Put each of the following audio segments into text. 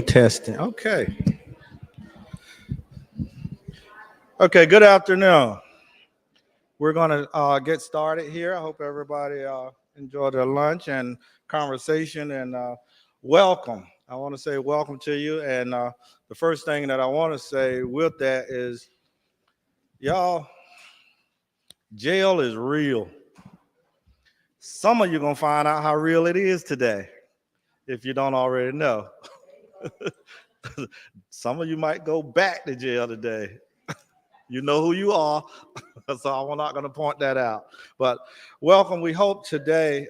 Testing. Okay. Okay. Good afternoon. We're going to get started here. I hope everybody enjoyed their lunch and conversation and welcome. I want to say welcome to you. And the first thing that I want to say with that is, y'all, jail is real. Some of you going to find out how real it is today if you don't already know. Some of you might go back to jail today. You know who you are, so I'm not going to point that out. But welcome. We hope today,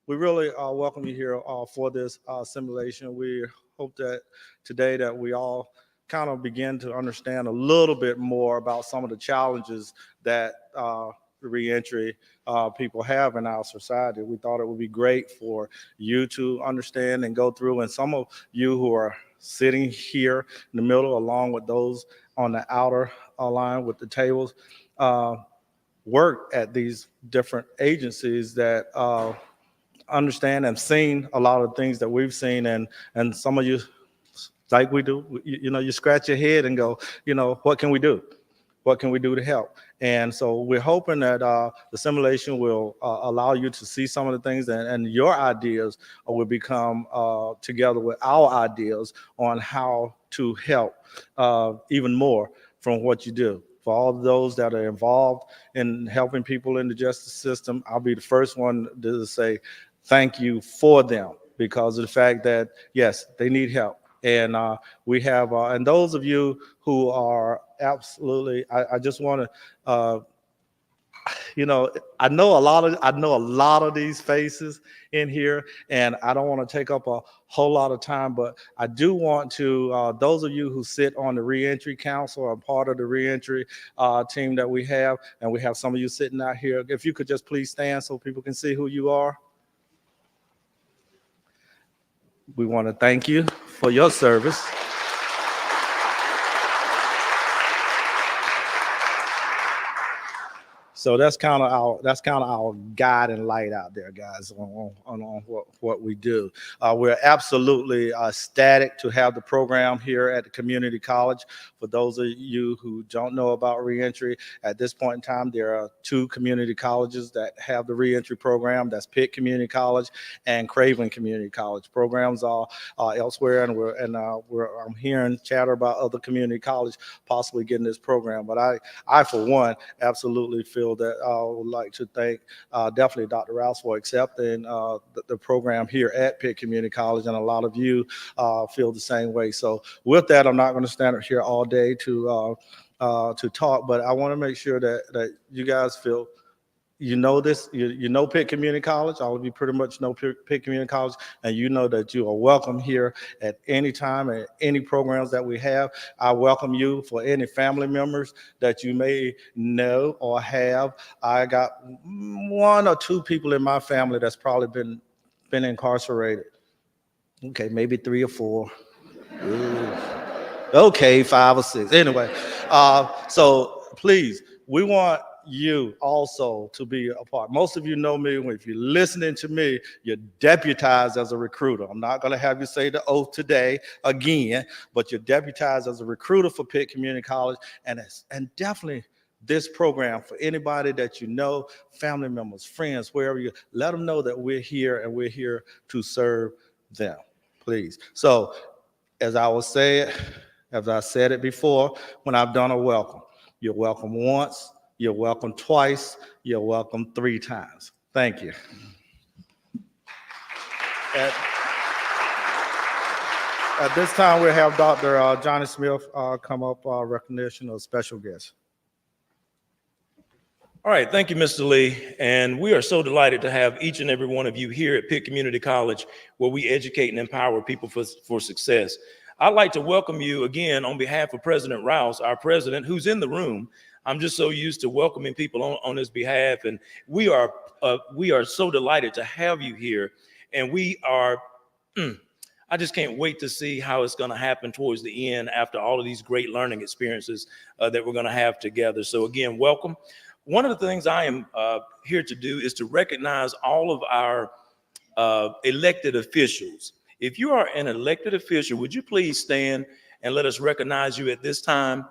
we really welcome you here for this simulation. We hope that today that we all kind of begin to understand a little bit more about some of the challenges that reentry people have in our society. We thought it would be great for you to understand and go through, and some of you who are sitting here in the middle along with those on the outer line with the tables, work at these different agencies that understand and seen a lot of things that we've seen, and some of you, like we do, you scratch your head and go, what can we do? What can we do to help? And so we're hoping that the simulation will allow you to see some of the things, and your ideas will become together with our ideas on how to help even more from what you do. For all of those that are involved in helping people in the justice system, I'll be the first one to say thank you for them, because of the fact that, yes, they need help. And we have, and those of you who are absolutely, I just want to, I know a lot of these faces in here, and I don't want to take up a whole lot of time, but I do want to, those of you who sit on the Reentry Council or part of the Reentry team that we have, and we have some of you sitting out here, if you could just please stand so people can see who you are. We want to thank you for your service. So that's kind of our guide and light out there, guys, on what we do. We're absolutely ecstatic to have the program here at the community college. For those of you who don't know about reentry, at this point in time, there are 2 community colleges that have the reentry program. That's Pitt Community College and Craven Community College. Programs are elsewhere, and I'm hearing chatter about other community college possibly getting this program. But I for one, absolutely feel that I would like to thank definitely Dr. Rouse for accepting the program here at Pitt Community College, and a lot of you feel the same way. So with that, I'm not going to stand here all day to talk, but I want to make sure that you guys feel you know this, you know Pitt Community College. All of you pretty much know Pitt Community College, and you know that you are welcome here at any time, at any programs that we have. I welcome you for any family members that you may know or have. I got 1 or 2 people in my family that's probably been incarcerated. Okay, maybe 3 or 4. Ooh. Okay, 5 or 6. Anyway, so please, we want you also to be a part. Most of you know me. If you're listening to me, you're deputized as a recruiter. I'm not going to have you say the oath today again, but you're deputized as a recruiter for Pitt Community College, and definitely this program for anybody that you know, family members, friends, wherever you, let them know that we're here and we're here to serve them, please. So as I will say it, as I said it before, when I've done a welcome, you're welcome once, you're welcome twice, you're welcome 3 times. Thank you. At this time, we'll have Dr. Johnny Smith come up, recognition of special guests. All right, thank you, Mr. Lee. And we are so delighted to have each and every one of you here at Pitt Community College, where we educate and empower people for success. I'd like to welcome you again on behalf of President Rouse, our president, who's in the room. I'm just so used to welcoming people on his behalf, and we are so delighted to have you here. And we are, I just can't wait to see how it's going to happen towards the end after all of these great learning experiences that we're going to have together. So again, welcome. One of the things I am here to do is to recognize all of our elected officials If you are an elected official, would you please stand and let us recognize you at this time?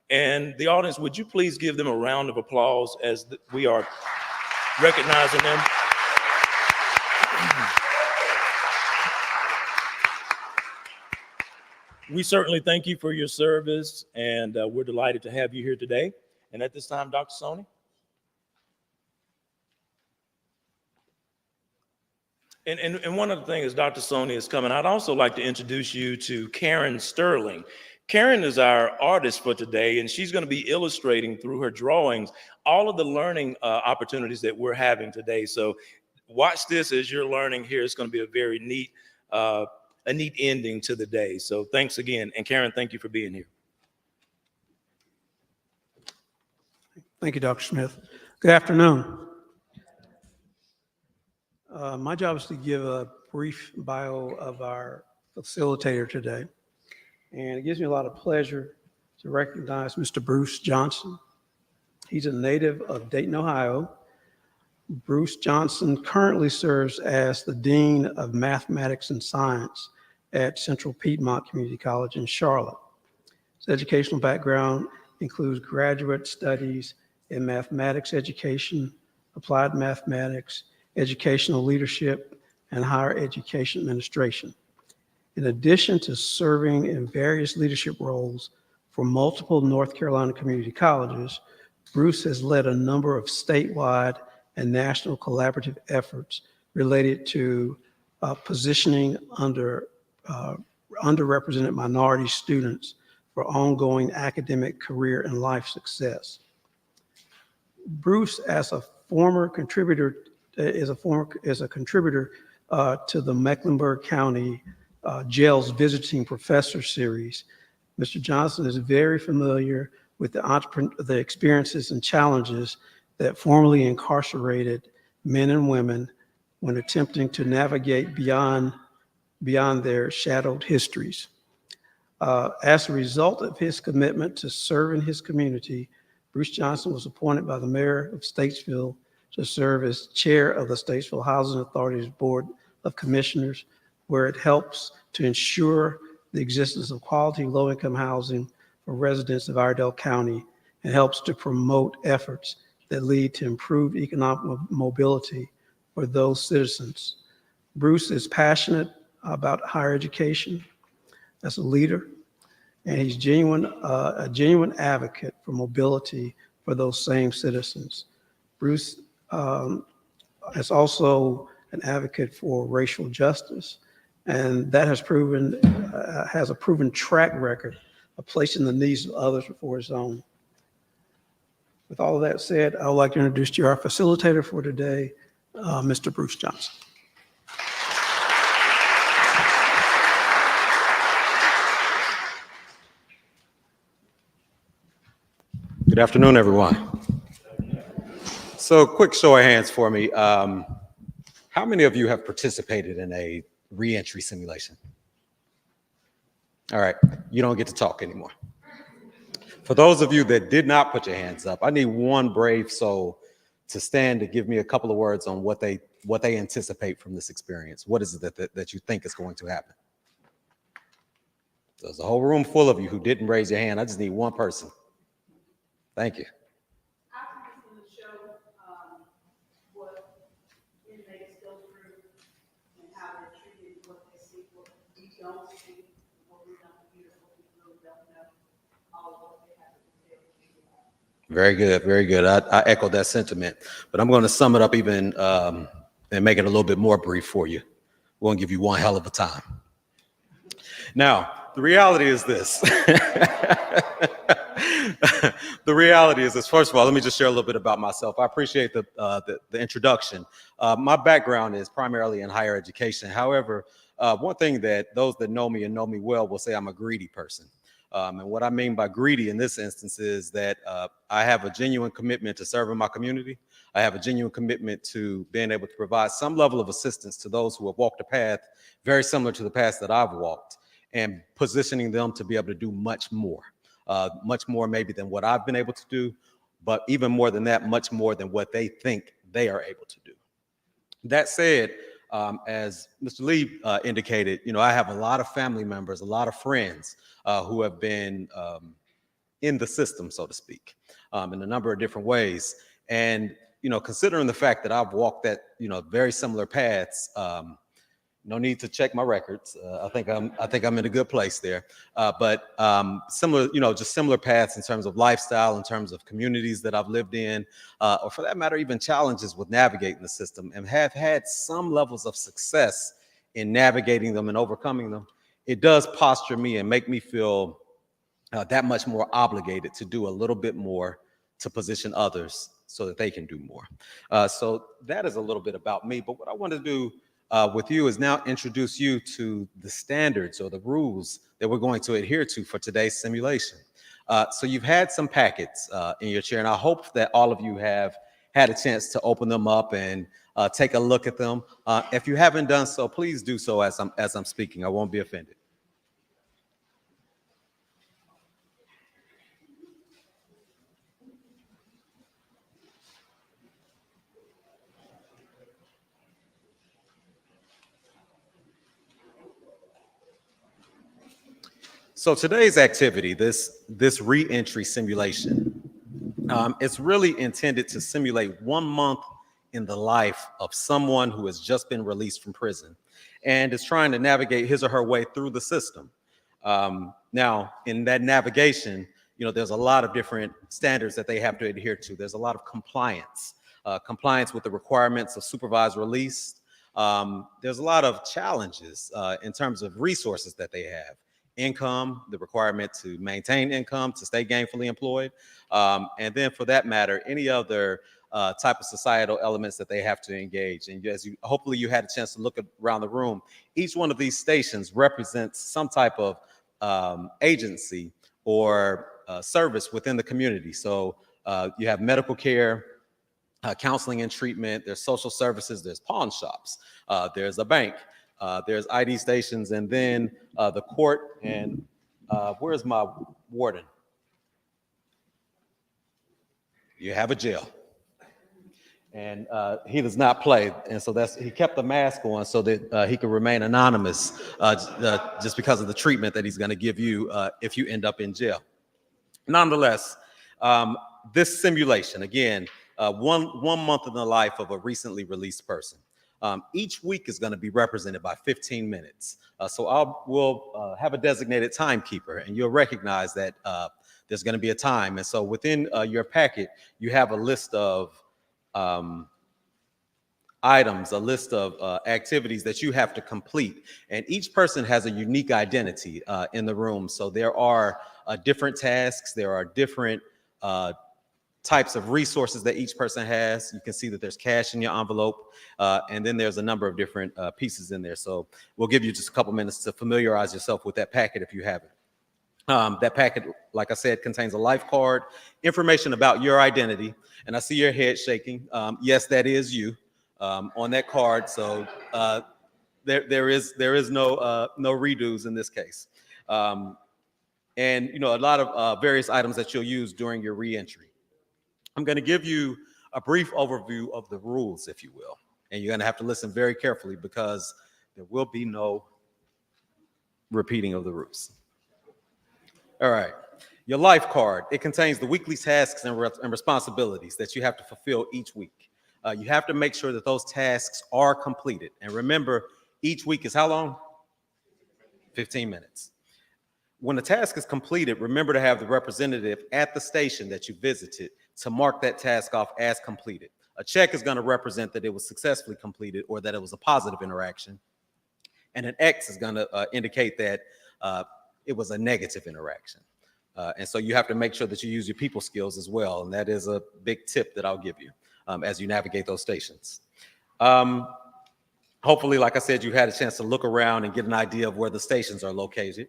And the audience, would you please give them a round of applause as we are recognizing them? We certainly thank you for your service, and we're delighted to have you here today. And at this time, Dr. Soni. And one other thing, as Dr. Soni is coming, I'd also like to introduce you to Karen Sterling. Karen is our artist for today, and she's going to be illustrating through her drawings all of the learning opportunities that we're having today. So watch this as you're learning here. It's going to be a very neat ending to the day. So thanks again. And Karen, thank you for being here. Thank you, Dr. Smith. Good afternoon. My job is to give a brief bio of our facilitator today. And it gives me a lot of pleasure to recognize Mr. Bruce Johnson. He's a native of Dayton, Ohio. Bruce Johnson currently serves as the Dean of Mathematics and Science at Central Piedmont Community College in Charlotte. His educational background includes graduate studies in mathematics education, applied mathematics, educational leadership, and higher education administration. In addition to serving in various leadership roles for multiple North Carolina community colleges, Bruce has led a number of statewide and national collaborative efforts related to positioning underrepresented minority students for ongoing academic, career, and life success. Bruce, as a former contributor, is a contributor to the Mecklenburg County Jails Visiting Professor Series. Mr. Johnson is very familiar with the experiences and challenges that formerly incarcerated men and women when attempting to navigate beyond their shadowed histories. As a result of his commitment to serving his community, Bruce Johnson was appointed by the mayor of Statesville to serve as chair of the Statesville Housing Authority's Board of Commissioners, where it helps to ensure the existence of quality low-income housing for residents of Iredell County and helps to promote efforts that lead to improved economic mobility for those citizens. Bruce is passionate about higher education as a leader, and he's a genuine advocate for mobility for those same citizens. Bruce is also an advocate for racial justice, and that has a proven track record of placing the needs of others before his own. With all of that said, I would like to introduce to you our facilitator for today, Mr. Bruce Johnson. Good afternoon, everyone. So quick show of hands for me. How many of you have participated in a reentry simulation? All right, you don't get to talk anymore. For those of you that did not put your hands up, I need one brave soul to stand to give me a couple of words on what they anticipate from this experience. What is it that you think is going to happen? There's a whole room full of you who didn't raise your hand. I just need one person. Thank you. I think it's going to show what inmates go through and how they're treated, what they see, what we don't see, what we don't hear, what we really don't know, all of what they have to do. Very good, very good. I echo that sentiment, but I'm going to sum it up even and make it a little bit more brief for you. We're going to give you one hell of a time. Now, the reality is this. The reality is this. First of all, let me just share a little bit about myself. I appreciate the introduction. My background is primarily in higher education. However, one thing that those that know me and know me well will say I'm a greedy person. And what I mean by greedy in this instance is that I have a genuine commitment to serving my community. I have a genuine commitment to being able to provide some level of assistance to those who have walked a path very similar to the path that I've walked, and positioning them to be able to do much more maybe than what I've been able to do, but even more than that, much more than what they think they are able to do. That said, As Mr. Lee indicated, I have a lot of family members, a lot of friends who have been in the system, so to speak, in a number of different ways. And, considering the fact that I've walked that, very similar paths, no need to check my records. I think I'm in a good place there. But similar, just similar paths in terms of lifestyle, in terms of communities that I've lived in, or for that matter, even challenges with navigating the system, and have had some levels of success in navigating them and overcoming them. It does posture me and make me feel that much more obligated to do a little bit more to position others so that they can do more. So that is a little bit about me. But what I want to do with you is now introduce you to the standards or the rules that we're going to adhere to for today's simulation. So you've had some packets in your chair, and I hope that all of you have had a chance to open them up and take a look at them. If you haven't done so, please do so as I'm speaking. I won't be offended. So today's activity, this reentry simulation, it's really intended to simulate 1 month in the life of someone who has just been released from prison and is trying to navigate his or her way through the system. Now, in that navigation, there's a lot of different standards that they have to adhere to. There's a lot of compliance with the requirements of supervised release. There's a lot of challenges in terms of resources that they have. Income, the requirement to maintain income, to stay gainfully employed, and then for that matter, any other type of societal elements that they have to engage. And hopefully you had a chance to look around the room, each one of these stations represents some type of agency or service within the community. So you have medical care, counseling and treatment, there's social services, there's pawn shops, there's a bank, there's ID stations, and then the court, and where's my warden? You have a jail. And he does not play, and so he kept the mask on so that he could remain anonymous just because of the treatment that he's going to give you if you end up in jail. Nonetheless, this simulation, again, 1 month in the life of a recently released person. Each week is going to be represented by 15 minutes. So we'll have a designated timekeeper, and you'll recognize that there's going to be a time. And so within your packet, you have a list of items, a list of activities that you have to complete. And each person has a unique identity in the room. So there are different tasks, there are different types of resources that each person has. You can see that there's cash in your envelope, and then there's a number of different pieces in there. So we'll give you just a couple minutes to familiarize yourself with that packet if you haven't. That packet, like I said, contains a life card, information about your identity, and I see your head shaking. Yes, that is you on that card. So there is no redos in this case. And a lot of various items that you'll use during your reentry. I'm going to give you a brief overview of the rules, if you will, and you're going to have to listen very carefully because there will be no repeating of the rules. All right. Your life card, it contains the weekly tasks and responsibilities that you have to fulfill each week. You have to make sure that those tasks are completed. And remember, each week is how long? 15 minutes. When the task is completed, remember to have the representative at the station that you visited to mark that task off as completed. A check is going to represent that it was successfully completed or that it was a positive interaction. And an X is going to indicate that it was a negative interaction. And so you have to make sure that you use your people skills as well. And that is a big tip that I'll give you as you navigate those stations. Hopefully, like I said, you had a chance to look around and get an idea of where the stations are located.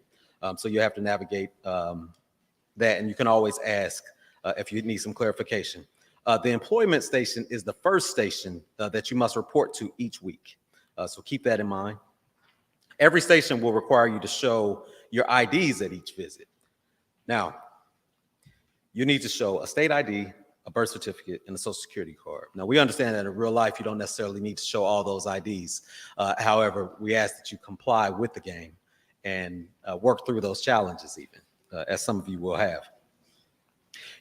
So you have to navigate that, and you can always ask if you need some clarification. The employment station is the first station that you must report to each week. So keep that in mind. Every station will require you to show your IDs at each visit. Now, you need to show a state ID, a birth certificate, and a social security card. Now, we understand that in real life, you don't necessarily need to show all those IDs. However, we ask that you comply with the game and work through those challenges even, as some of you will have.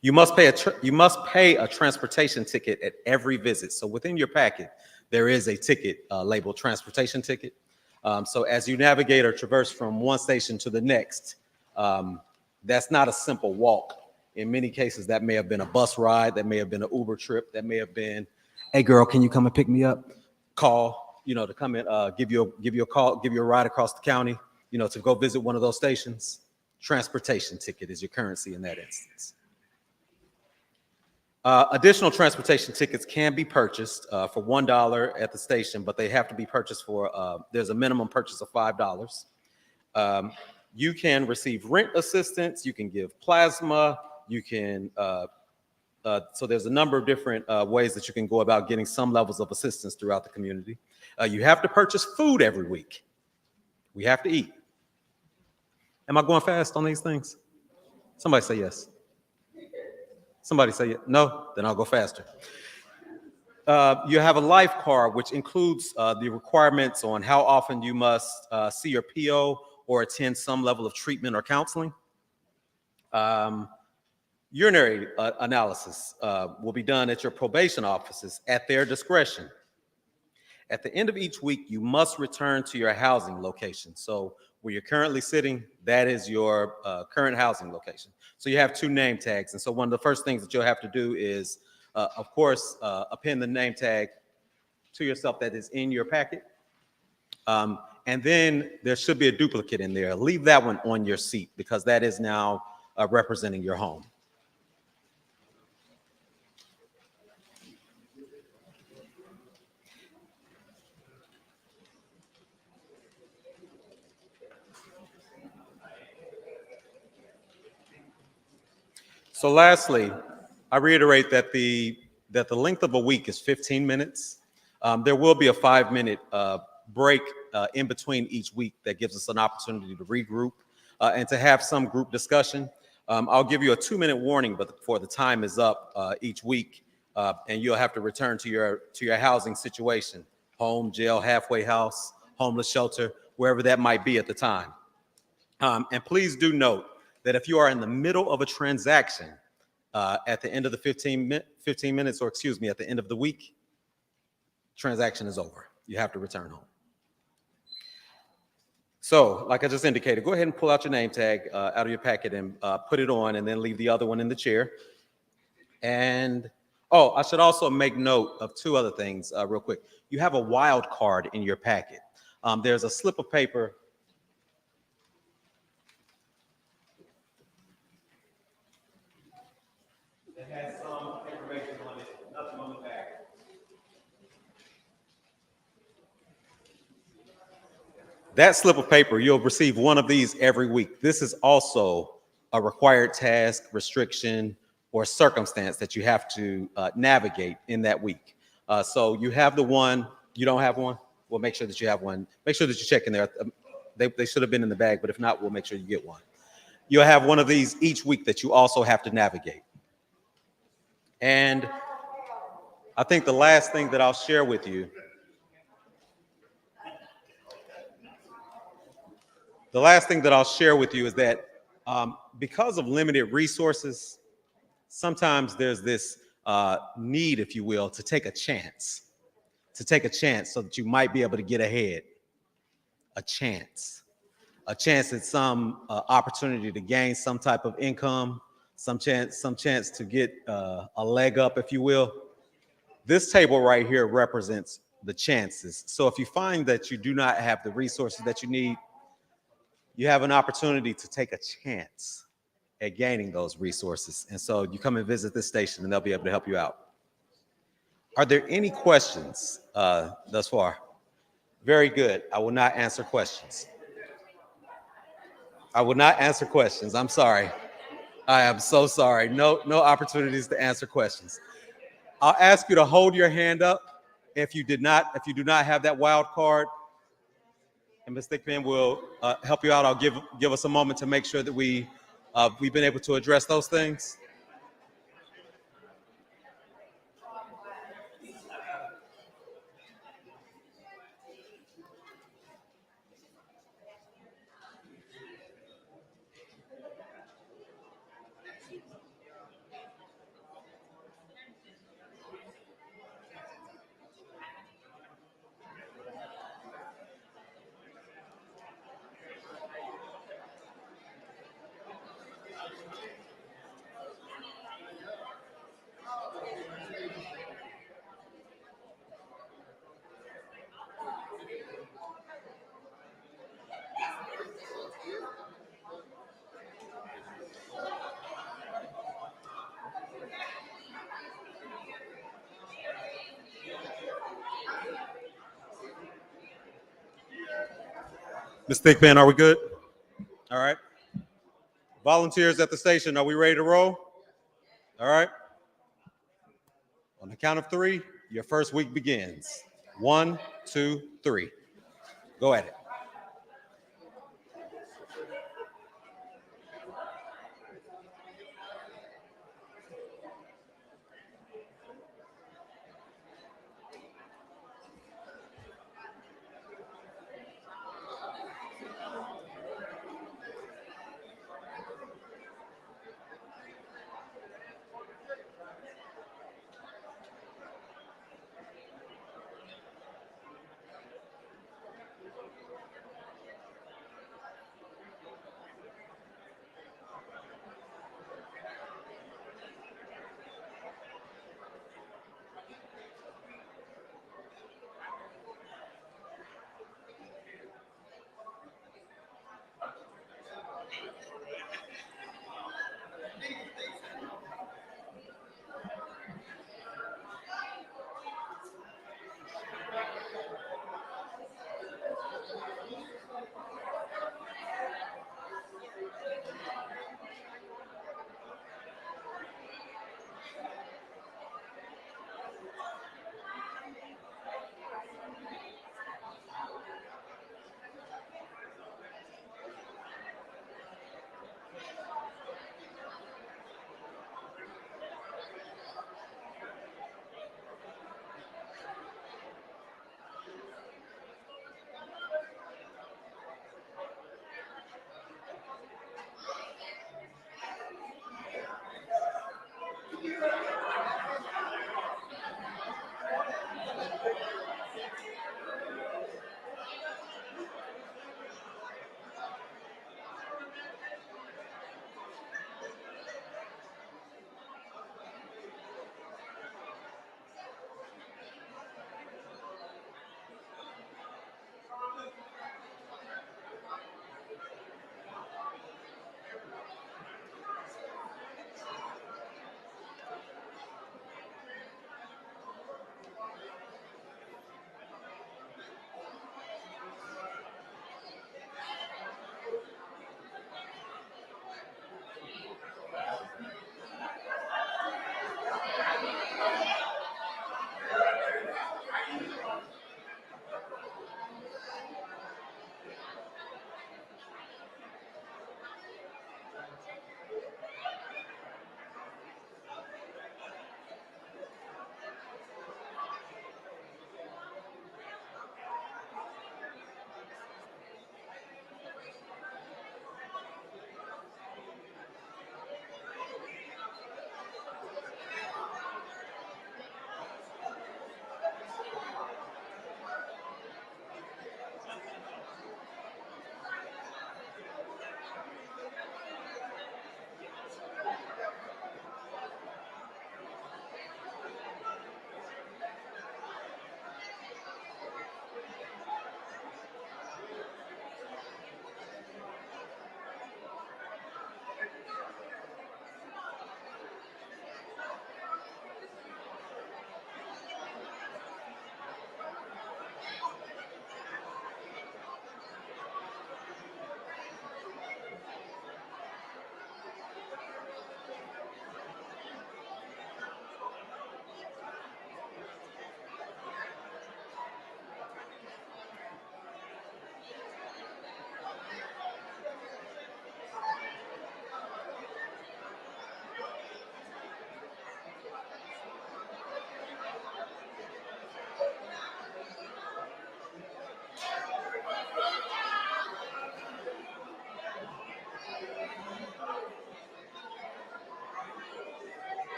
You must pay a transportation ticket at every visit. So within your packet, there is a ticket labeled transportation ticket. So as you navigate or traverse from one station to the next, that's not a simple walk. In many cases, that may have been a bus ride, that may have been an Uber trip, that may have been, hey girl, can you come and pick me up? Call, to come and give you a call, give you a ride across the county, to go visit one of those stations. Transportation ticket is your currency in that instance. Additional transportation tickets can be purchased for $1 at the station, but they have to be purchased for, there's a minimum purchase of $5. You can receive rent assistance, you can give plasma, you can, so there's a number of different ways that you can go about getting some levels of assistance throughout the community. You have to purchase food every week. We have to eat. Am I going fast on these things? Somebody say yes. Somebody say no, then I'll go faster. You have a life card, which includes the requirements on how often you must see your PO or attend some level of treatment or counseling. Urinary analysis will be done at your probation offices at their discretion. At the end of each week, you must return to your housing location. So where you're currently sitting, that is your current housing location. So you have 2 name tags. And so one of the first things that you'll have to do is, of course, append the name tag to yourself that is in your packet. And then there should be a duplicate in there. Leave that one on your seat because that is now representing your home. So lastly, I reiterate that the length of a week is 15 minutes. There will be a 5-minute break in between each week that gives us an opportunity to regroup and to have some group discussion. I'll give you a 2-minute warning, but before the time is up each week, and you'll have to return to your housing situation, home, jail, halfway house, homeless shelter, wherever that might be at the time. And please do note that if you are in the middle of a transaction at the end of the 15 minutes, or excuse me, at the end of the week, transaction is over. You have to return home. So, like I just indicated, go ahead and pull out your name tag out of your packet and put it on, and then leave the other one in the chair. And, oh, I should also make note of 2 other things real quick. You have a wild card in your packet. There's a slip of paper that has some information on it, nothing on the back. That slip of paper, you'll receive one of these every week. This is also a required task, restriction, or circumstance that you have to navigate in that week. So you have the one, you don't have one? We'll make sure that you have one. Make sure that you check in there. They should have been in the bag, but if not, we'll make sure you get one. You'll have one of these each week that you also have to navigate. And I think the last thing that I'll share with you, is that because of limited resources, sometimes there's this need, if you will, to take a chance so that you might be able to get ahead. A chance at some opportunity to gain some type of income, some chance to get a leg up, if you will. This table right here represents the chances. So if you find that you do not have the resources that you need, you have an opportunity to take a chance at gaining those resources. And so you come and visit this station and they'll be able to help you out. Are there any questions thus far? Very good. I will not answer questions. I'm sorry. I am so sorry. No opportunities to answer questions. I'll ask you to hold your hand up if you do not have that wild card. And Ms. Thickman will help you out. I'll give us a moment to make sure that we've been able to address those things. Ms. Thickpen, are we good? All right. Volunteers at the station, are we ready to roll? All right. On the count of three, your first week begins. 1, 2, 3. Go at it.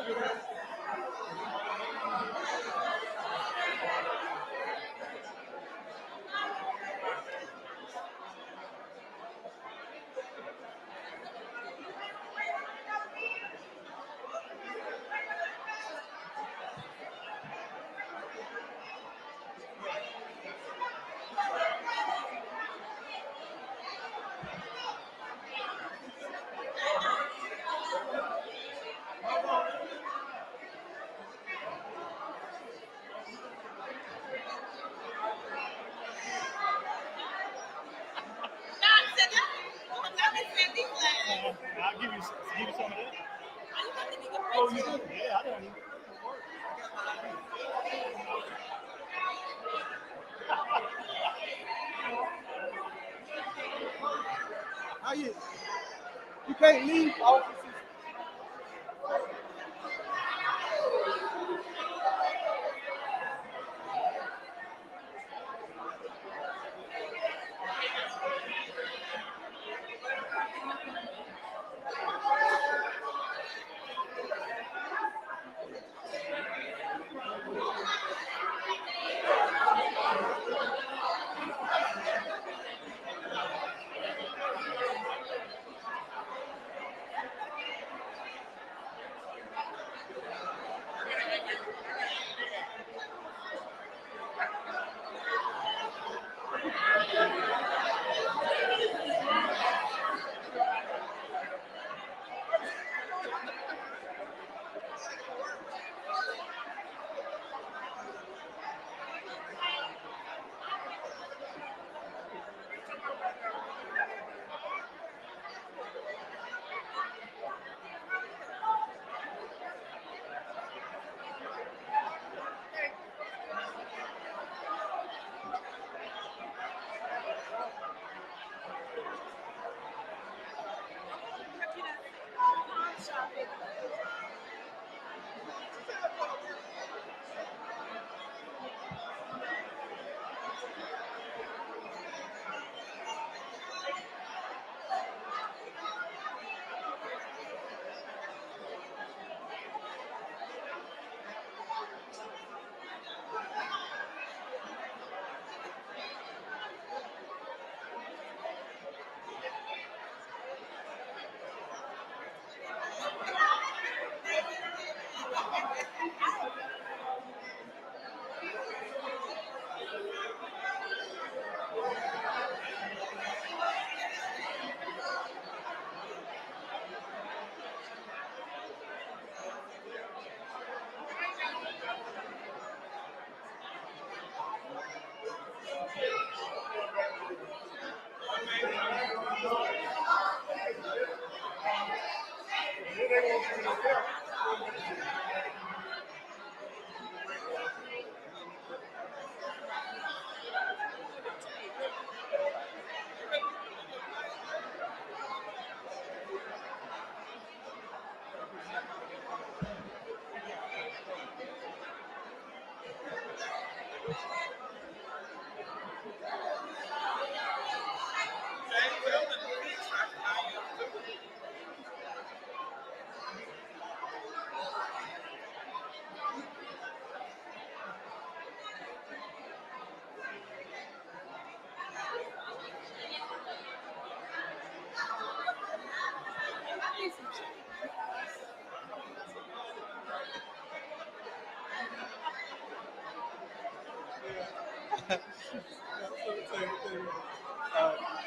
I'll give you some of that. Oh, you do? Yeah, I don't even. How you? You can't leave offices.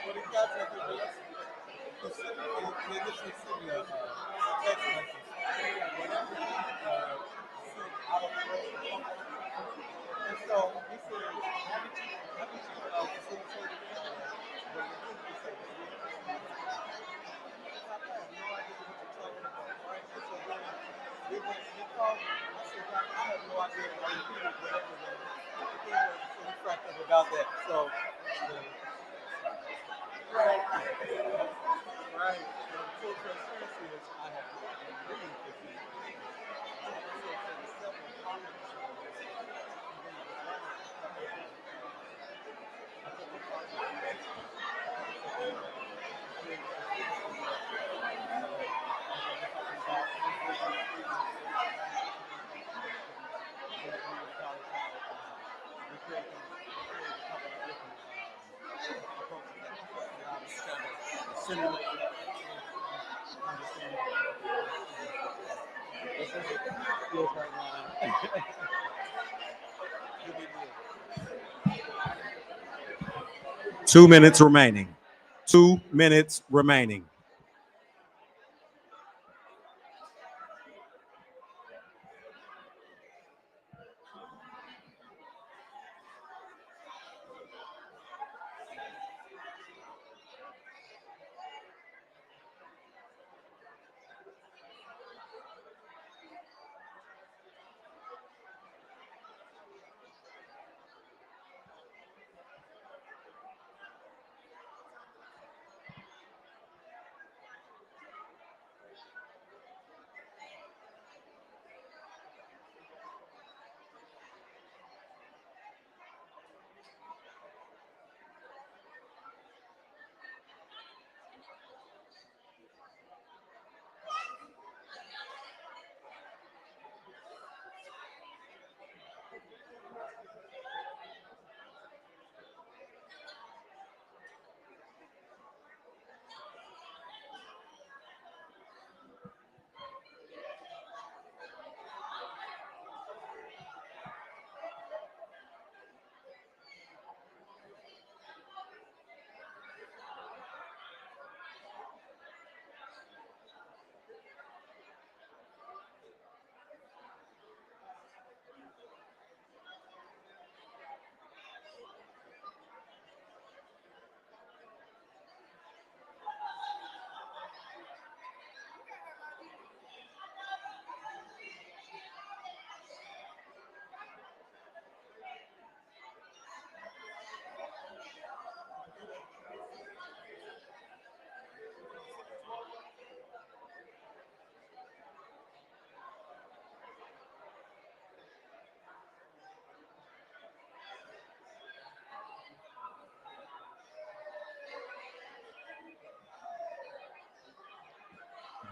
What he got to do was they initially sent me a text message. Whenever he sent out of the and so he said, haven't you facilitated when the people say this week? I have no idea what you're talking about, right? And so then he called me. I said, I have no idea. I repeated whatever the thing was. So he cracked up about that. So, right. Right. The full transparency is I have really defeated. So for the several comments, created a couple of different approaches that allow us to kind of simulate that and understand it. This is skills right now. You'll be good. 2 minutes remaining. 2 minutes remaining.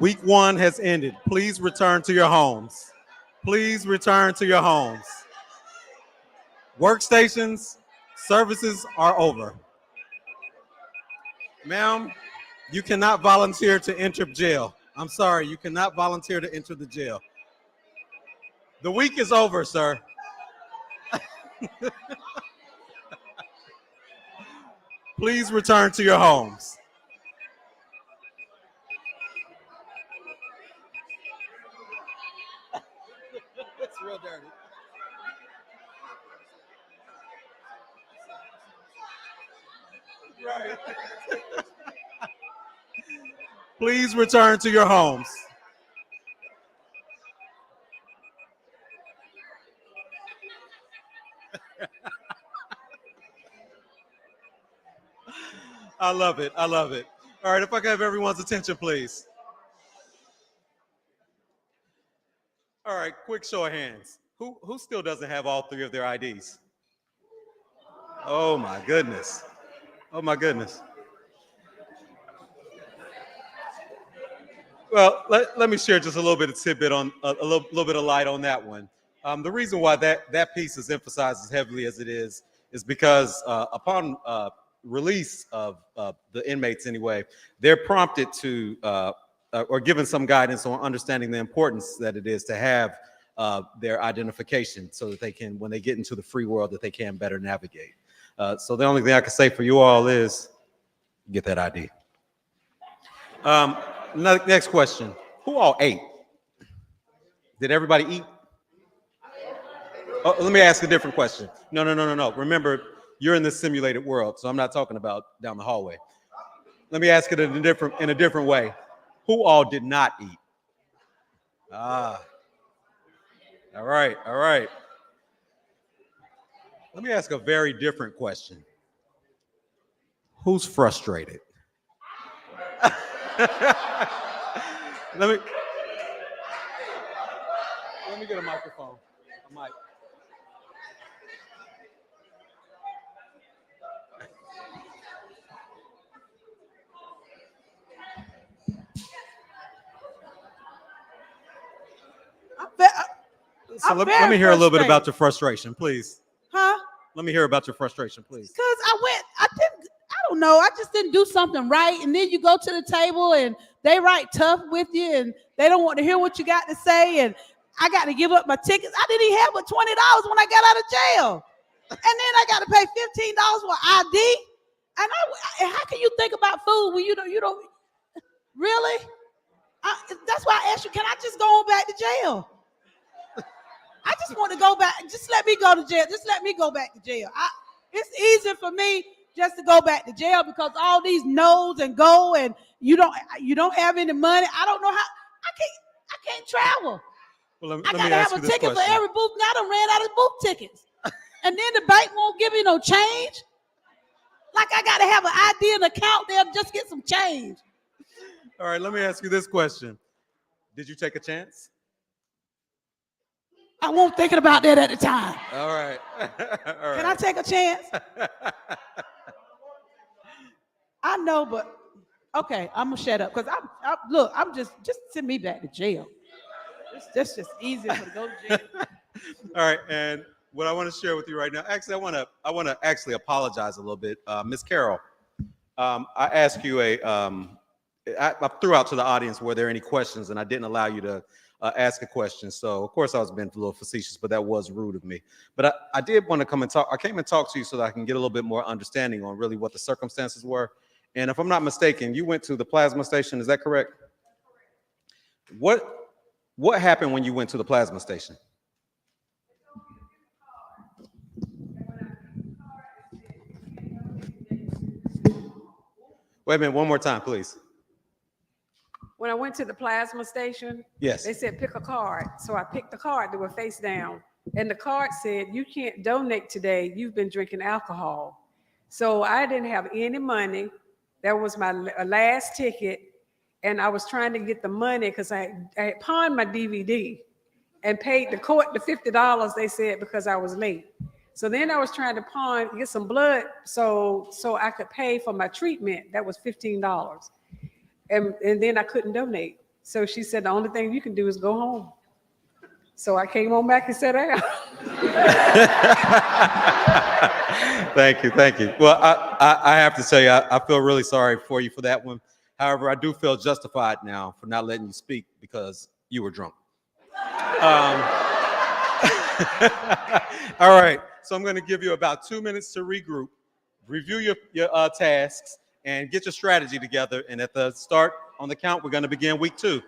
Week 1 has ended. Please return to your homes. Please return to your homes. Workstations, services are over. Ma'am, you cannot volunteer to enter jail. I'm sorry, you cannot volunteer to enter the jail. The week is over, sir. Please return to your homes. It's real dirty. Right. Please return to your homes. I love it. I love it. All right, if I could have everyone's attention, please. All right, quick show of hands. Who still doesn't have all 3 of their IDs? Oh my goodness. Oh my goodness. Well, let me share just a little bit of tidbit on a little bit of light on that one. The reason why that piece is emphasized as heavily as it is because upon release of the inmates anyway, they're prompted to or given some guidance on understanding the importance that it is to have their identification so that they can, when they get into the free world, that they can better navigate. So the only thing I can say for you all is get that ID. Next question. Who all ate? Did everybody eat? Oh, let me ask a different question. No. Remember, you're in this simulated world, so I'm not talking about down the hallway. Let me ask it in a different way. Who all did not eat? All right. Let me ask a very different question. Who's frustrated? Let me get a microphone. A mic. So let me hear a little bit about your frustration, please. Huh? Let me hear about your frustration, please. Because I don't know, I just didn't do something right. And then you go to the table and they write tough with you and they don't want to hear what you got to say. And I got to give up my tickets. I didn't even have but $20 when I got out of jail. And then I got to pay $15 for ID. And how can you think about food when you don't really? That's why I asked you, can I just go on back to jail? I just want to go back. Just let me go to jail. Just let me go back to jail. It's easier for me just to go back to jail because all these no's and go and you don't have any money. I don't know how. I can't travel. Well, I gotta have a ticket for every booth. Now I done ran out of booth tickets. And then the bank won't give me no change. Like I gotta have an ID and account there just get some change. All right, let me ask you this question. Did you take a chance? I wasn't thinking about that at the time. All right. All right. Can I take a chance? I know, but okay, I'm gonna shut up because I'm just send me back to jail. That's just easy to go to jail. All right, and what I want to share with you right now, actually, I want to actually apologize a little bit, Miss Carol. I asked you I threw out to the audience, were there any questions, and I didn't allow you to ask a question. So of course I was being a little facetious, but that was rude of me. But I did want to come and talk. I came and talk to you so that I can get a little bit more understanding on really what the circumstances were. And if I'm not mistaken, you went to the plasma station. Is that correct? What happened when you went to the plasma station? Wait a minute, one more time, please. When I went to the plasma station, Yes. they said pick a card. So I picked the card that was face down. And the card said, you can't donate today. You've been drinking alcohol. So I didn't have any money. That was my last ticket. And I was trying to get the money because I had pawned my DVD and paid the court the $50 they said because I was late. So then I was trying to get some blood so I could pay for my treatment. That was $15. And then I couldn't donate. So she said, the only thing you can do is go home. So I came on back and sat down. Thank you. Well, I have to tell you, I feel really sorry for you for that one. However, I do feel justified now for not letting you speak because you were drunk. All right, so I'm going to give you about 2 minutes to regroup, review your tasks, and get your strategy together. And at the start on the count, we're going to begin week 2.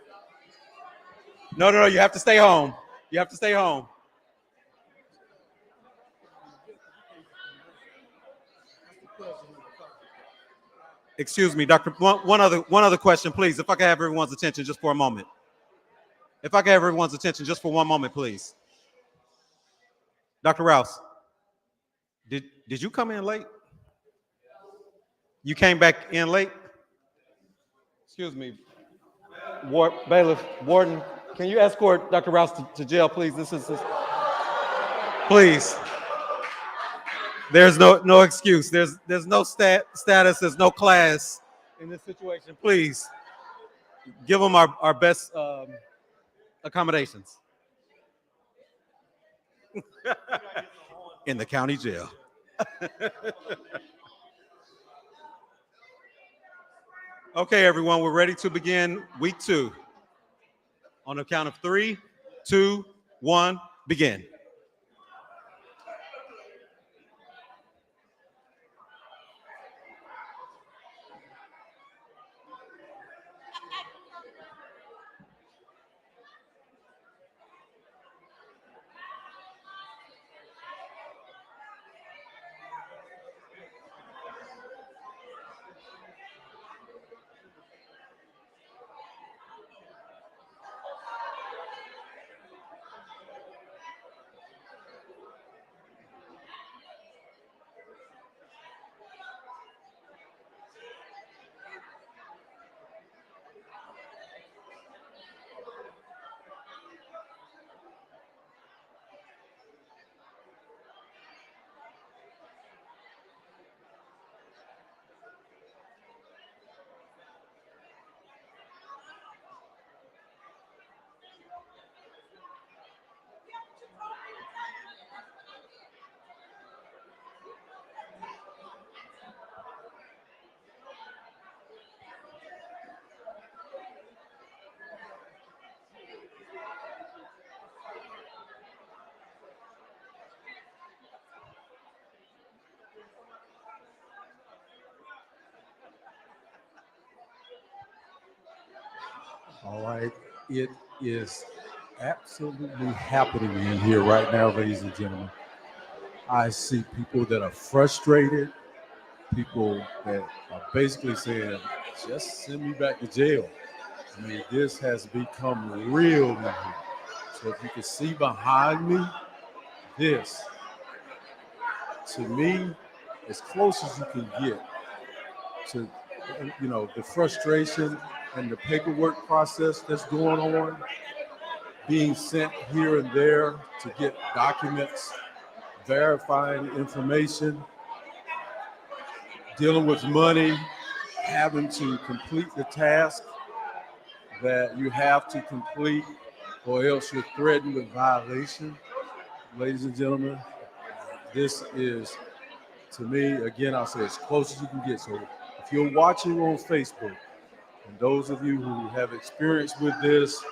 No, you have to stay home. You have to stay home. Excuse me, Doctor. One other question, please. If I can have everyone's attention just for a moment. If I can have everyone's attention just for one moment, please. Dr. Rouse, did you come in late? You came back in late? Excuse me. Bailiff, Warden, can you escort Dr. Rouse to jail, please? Please. There's no excuse. There's no status. There's no class in this situation. Please give them our best accommodations in the county jail. Okay, everyone, we're ready to begin week 2. On the count of 3, 2, 1, begin. All right. It is absolutely happening in here right now, ladies and gentlemen. I see people that are frustrated, people that are basically saying, just send me back to jail. I mean, this has become real in here. So if you can see behind me, this, to me, as close as you can get to, the frustration and the paperwork process that's going on, being sent here and there to get documents, verifying information, dealing with money, having to complete the task that you have to complete, or else you're threatened with violation. Ladies and gentlemen, this is, to me, again, I'll say as close as you can get. So if you're watching on Facebook, and those of you who have experience with this,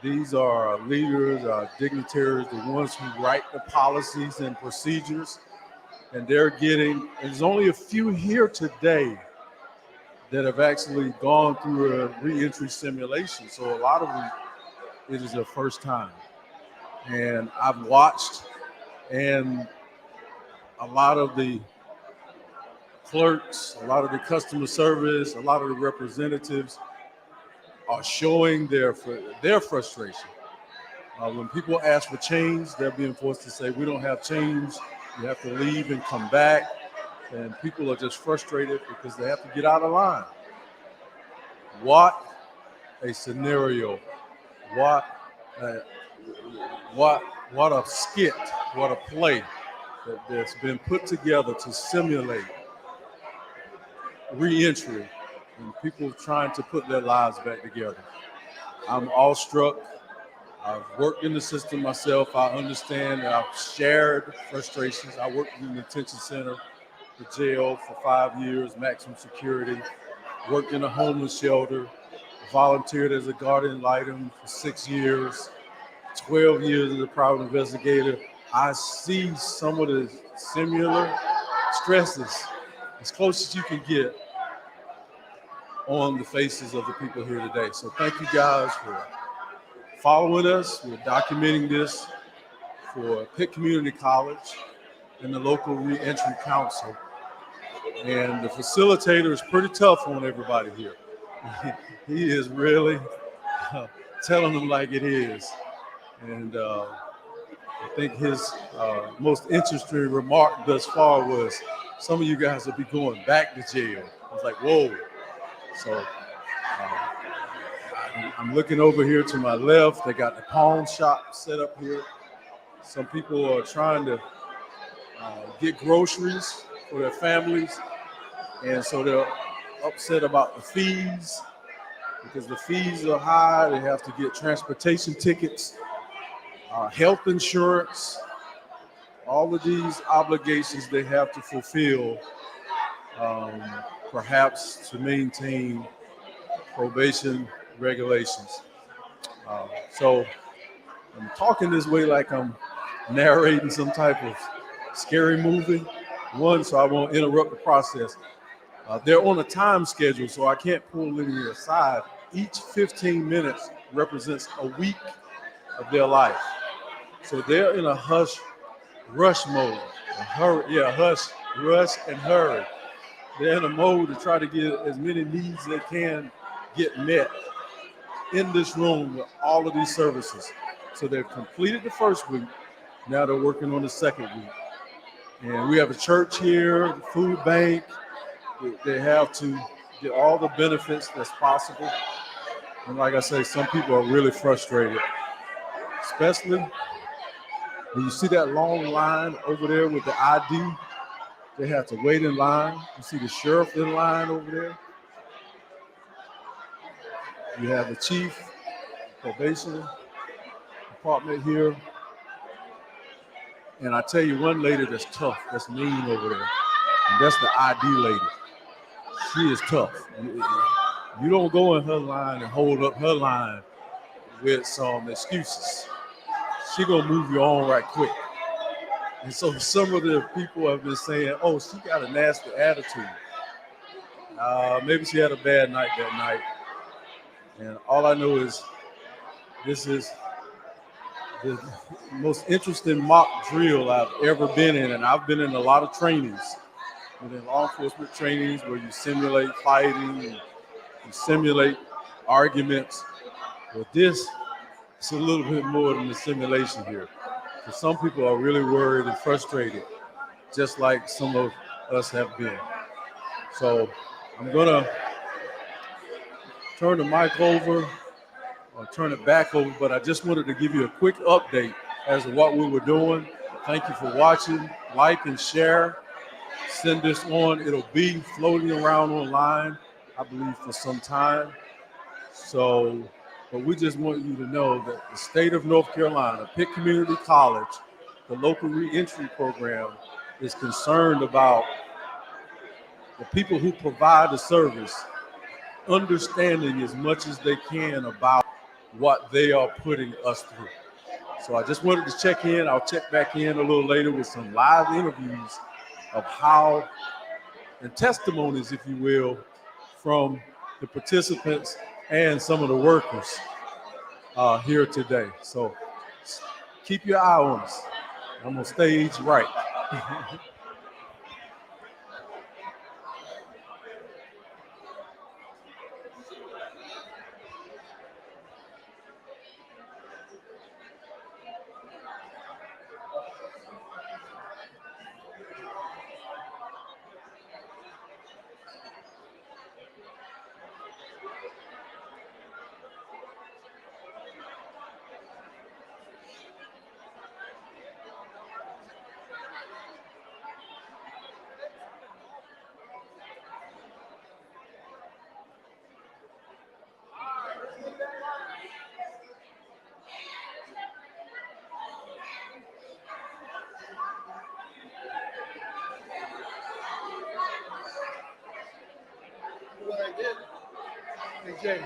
these are our leaders, our dignitaries, the ones who write the policies and procedures, and there's only a few here today that have actually gone through a reentry simulation. So a lot of them, it is their first time. And I've watched, and a lot of the clerks, a lot of the customer service, a lot of the representatives are showing their frustration. When people ask for change, they're being forced to say, we don't have change. You have to leave and come back. And people are just frustrated because they have to get out of line. What a scenario. What a skit, what a play that's been put together to simulate reentry and people trying to put their lives back together. I'm awestruck. I've worked in the system myself. I understand that I've shared frustrations. I worked in the detention center, the jail for 5 years, maximum security, worked in a homeless shelter, volunteered as a guardian ad litem for 6 years, 12 years as a private investigator. I see some of the similar stresses, as close as you can get, on the faces of the people here today. So thank you guys for following us. We're documenting this for Pitt Community College and the local reentry council. And the facilitator is pretty tough on everybody here. He is really telling them like it is. And I think his most interesting remark thus far was, some of you guys will be going back to jail. I was like, whoa. So I'm looking over here to my left. They got the pawn shop set up here. Some people are trying to get groceries for their families. And so they're upset about the fees, because the fees are high. They have to get transportation tickets, health insurance, all of these obligations they have to fulfill, perhaps to maintain probation regulations. So I'm talking this way like I'm narrating some type of scary movie. One, so I won't interrupt the process. They're on a time schedule, so I can't pull any aside. Each 15 minutes represents a week of their life. So they're in a rush mode. Rush and hurry. They're in a mode to try to get as many needs they can get met in this room with all of these services. So they've completed the first week. Now they're working on the second week. And we have a church here, the food bank. They have to get all the benefits that's possible. And like I say, some people are really frustrated, especially when you see that long line over there with the ID. They have to wait in line. You see the sheriff in line over there. You have the chief probation department here. And I tell you one lady that's tough, that's mean over there, and that's the ID lady. She is tough. You don't go in her line and hold up her line with some excuses. She gonna move you on right quick. And so some of the people have been saying, oh, she got a nasty attitude. Maybe she had a bad night that night. And all I know is this is the most interesting mock drill I've ever been in. And I've been in a lot of trainings, within law enforcement trainings where you simulate fighting and you simulate arguments. But this is a little bit more than the simulation here. Because some people are really worried and frustrated, just like some of us have been. So I'm gonna turn the mic over or turn it back over, but I just wanted to give you a quick update as to what we were doing. Thank you for watching. Like and share. Send this on. It'll be floating around online, I believe, for some time. So, but we just want you to know that the state of North Carolina, Pitt Community College, the local reentry program, is concerned about the people who provide the service understanding as much as they can about what they are putting us through. So I just wanted to check in. I'll check back in a little later with some live interviews of how, and testimonies, if you will, from the participants and some of the workers here today. So keep your eye on us. I'm on stage right. What I did, hey James,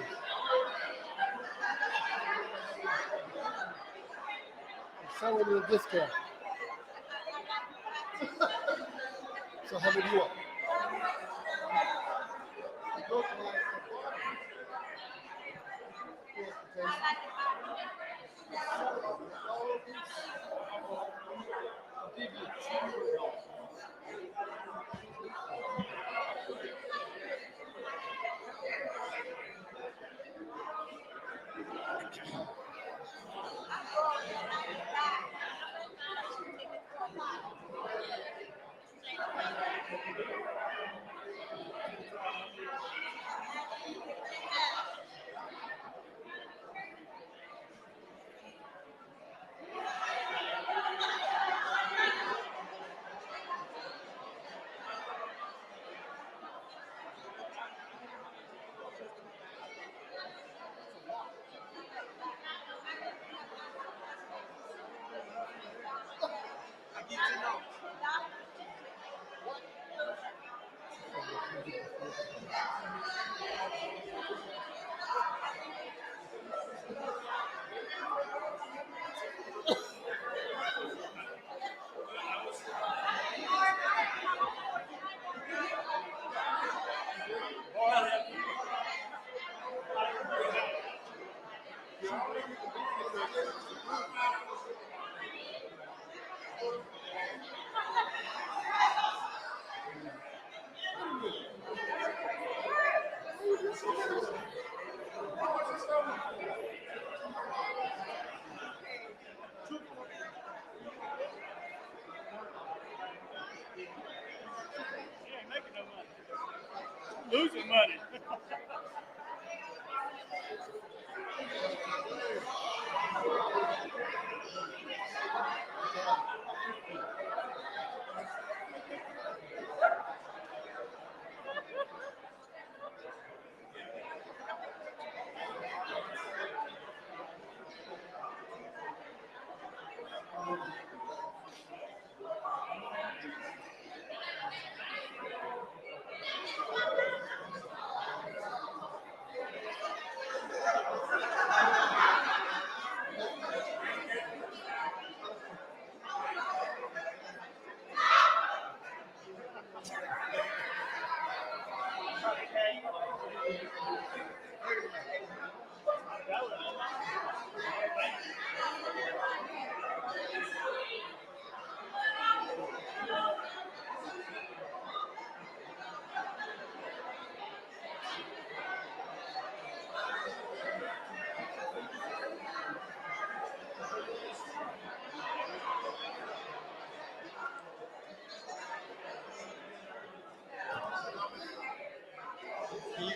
selling me a discount. So how many do you want? Losing money.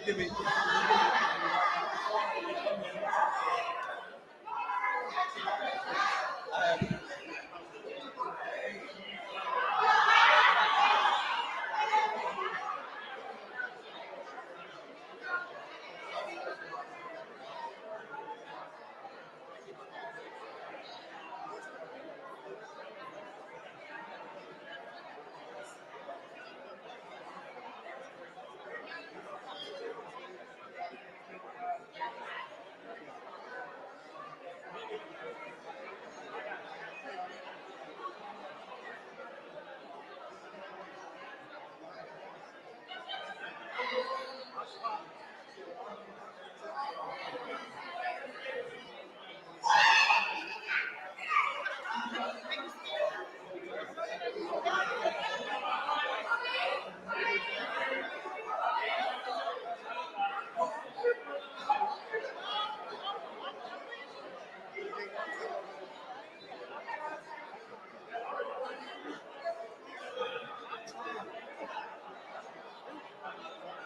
Give me.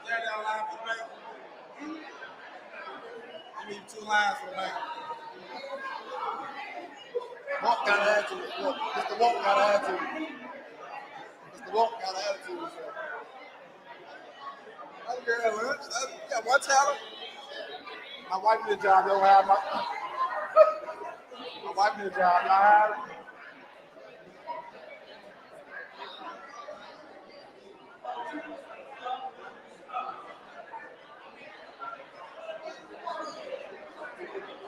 Stand down line for the bank. You need 2 lines for the bank. Walk got an attitude. Look, Mr. Walk got an attitude. Mr. Walk got an attitude. That girl at lunch. You got one talent. My wife did a job. Don't have my wife did a job. Y'all have it.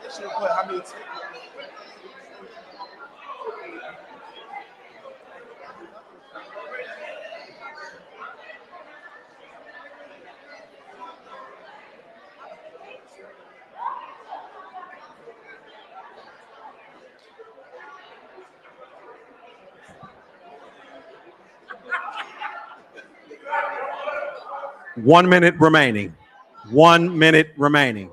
They should have put how many. One minute remaining. 1 minute remaining.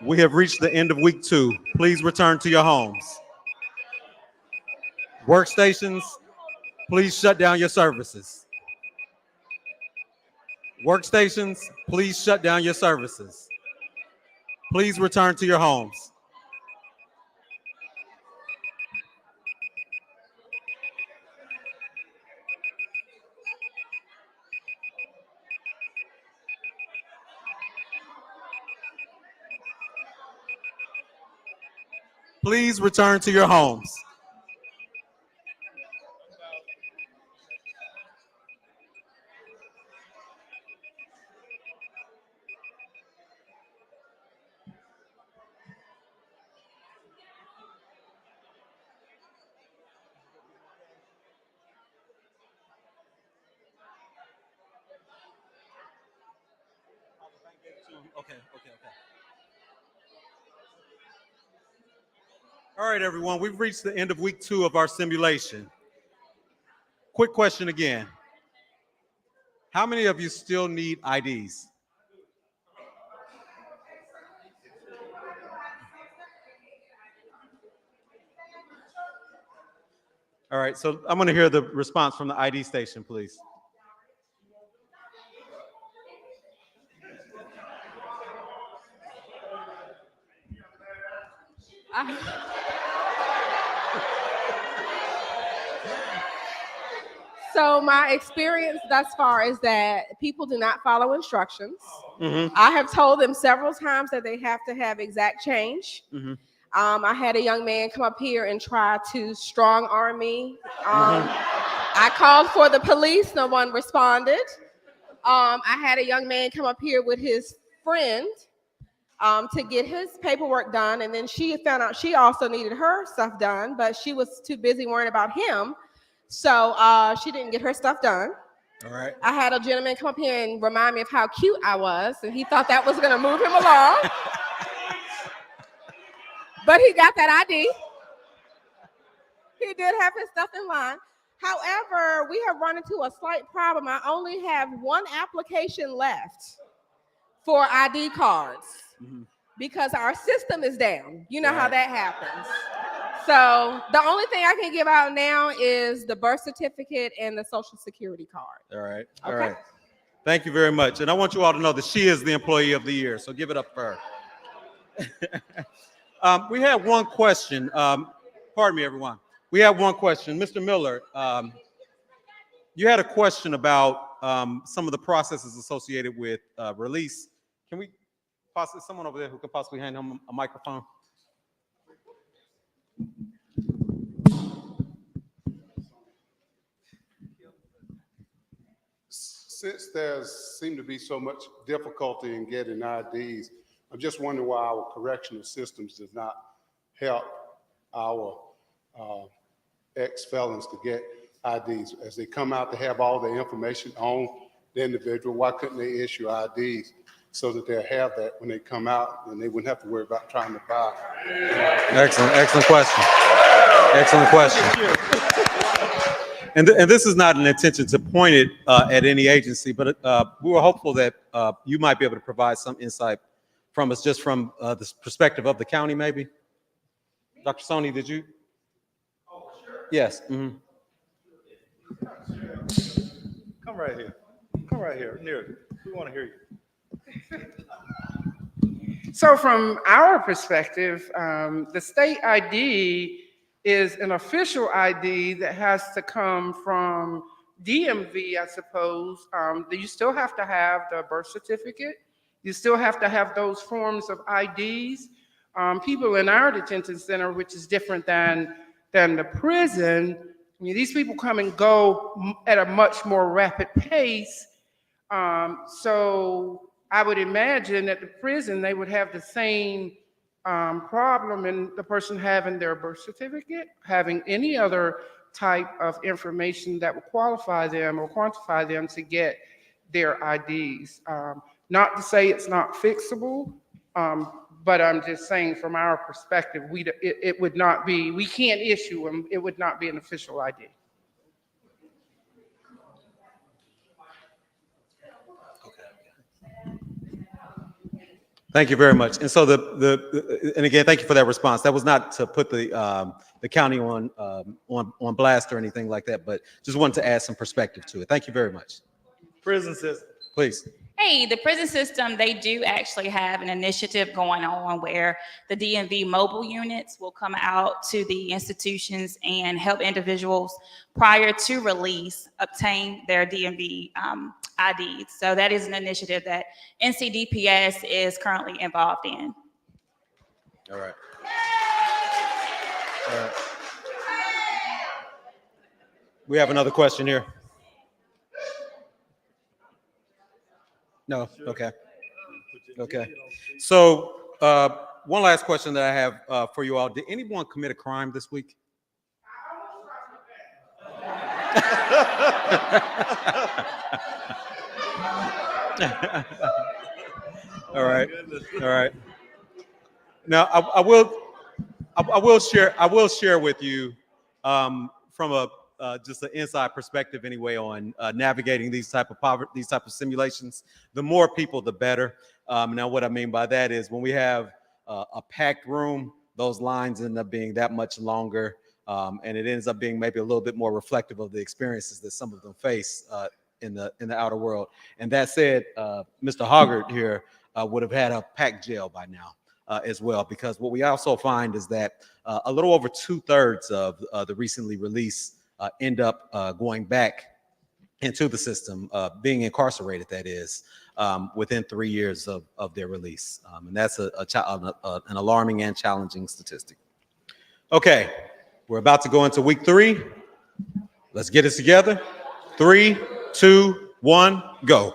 We have reached the end of week 2. Please return to your homes. Workstations, please shut down your services. Workstations, please shut down your services. Please return to your homes. Please return to your homes. Okay. All right, everyone, we've reached the end of week 2 of our simulation. Quick question again. How many of you still need IDs? All right, so I'm going to hear the response from the ID station, please. So my experience thus far is that people do not follow instructions. Mm-hmm. I have told them several times that they have to have exact change. Mm-hmm. I had a young man come up here and try to strong arm me. I called for the police, no one responded. I had a young man come up here with his friend to get his paperwork done, and then she found out she also needed her stuff done, but she was too busy worrying about him, so she didn't get her stuff done. All right. I had a gentleman come up here and remind me of how cute I was, and he thought that was going to move him along. But he got that ID. He did have his stuff in line. However, we have run into a slight problem. I only have one application left for ID cards because our system is down. You know how that happens. So the only thing I can give out now is the birth certificate and the social security card. All right. All right. Thank you very much. And I want you all to know that she is the employee of the year. So give it up for her. We have one question. Pardon me, everyone. We have one question. Mr. Miller, you had a question about some of the processes associated with release. Can we possibly, someone over there who could possibly hand him a microphone? Since there's seemed to be so much difficulty in getting IDs, I'm just wondering why our correctional systems does not help our ex-felons to get IDs. As they come out to have all the information on the individual, why couldn't they issue IDs so that they'll have that when they come out and they wouldn't have to worry about trying to buy? Excellent question. Excellent question. And this is not an intention to point it at any agency, but we were hopeful that you might be able to provide some insight from us, just from the perspective of the county, maybe. Dr. Soni, did you? Oh, sure. Yes. Mm-hmm. Come right here. Come right here. Near. We want to hear you. So from our perspective, the state ID is an official ID that has to come from DMV, I suppose. You still have to have the birth certificate. You still have to have those forms of IDs. People in our detention center, which is different than the prison, I mean, these people come and go at a much more rapid pace. So I would imagine at the prison, they would have the same problem in the person having their birth certificate, having any other type of information that would qualify them or quantify them to get their IDs. Not to say it's not fixable, but I'm just saying from our perspective, it would not be, we can't issue them, it would not be an official ID. Thank you very much. And so and again, thank you for that response. That was not to put the county on blast or anything like that, but just wanted to add some perspective to it. Thank you very much. Prison system. Please. Hey, the prison system, they do actually have an initiative going on where the DMV mobile units will come out to the institutions and help individuals prior to release obtain their DMV IDs. So that is an initiative that NCDPS is currently involved in. All right. All right. We have another question here. No, okay. Okay. So one last question that I have for you all. Did anyone commit a crime this week? All right. All right. Now I will share with you from a just an inside perspective anyway on navigating these type of simulations. The more people, the better. Now, what I mean by that is when we have a packed room, those lines end up being that much longer, and it ends up being maybe a little bit more reflective of the experiences that some of them face in the outer world. And that said, Mr. Hoggart here would have had a packed jail by now as well, because what we also find is that a little over 2/3 of the recently released end up going back into the system, being incarcerated, that is, within 3 years of their release. And that's an alarming and challenging statistic. Okay, we're about to go into week 3. Let's get it together. 3, 2, 1, go.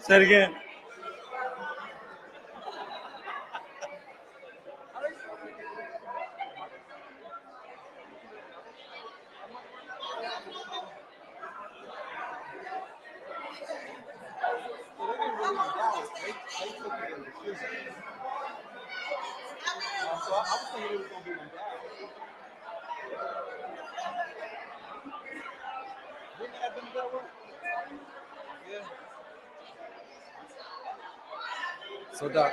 Say it again. So, Doc.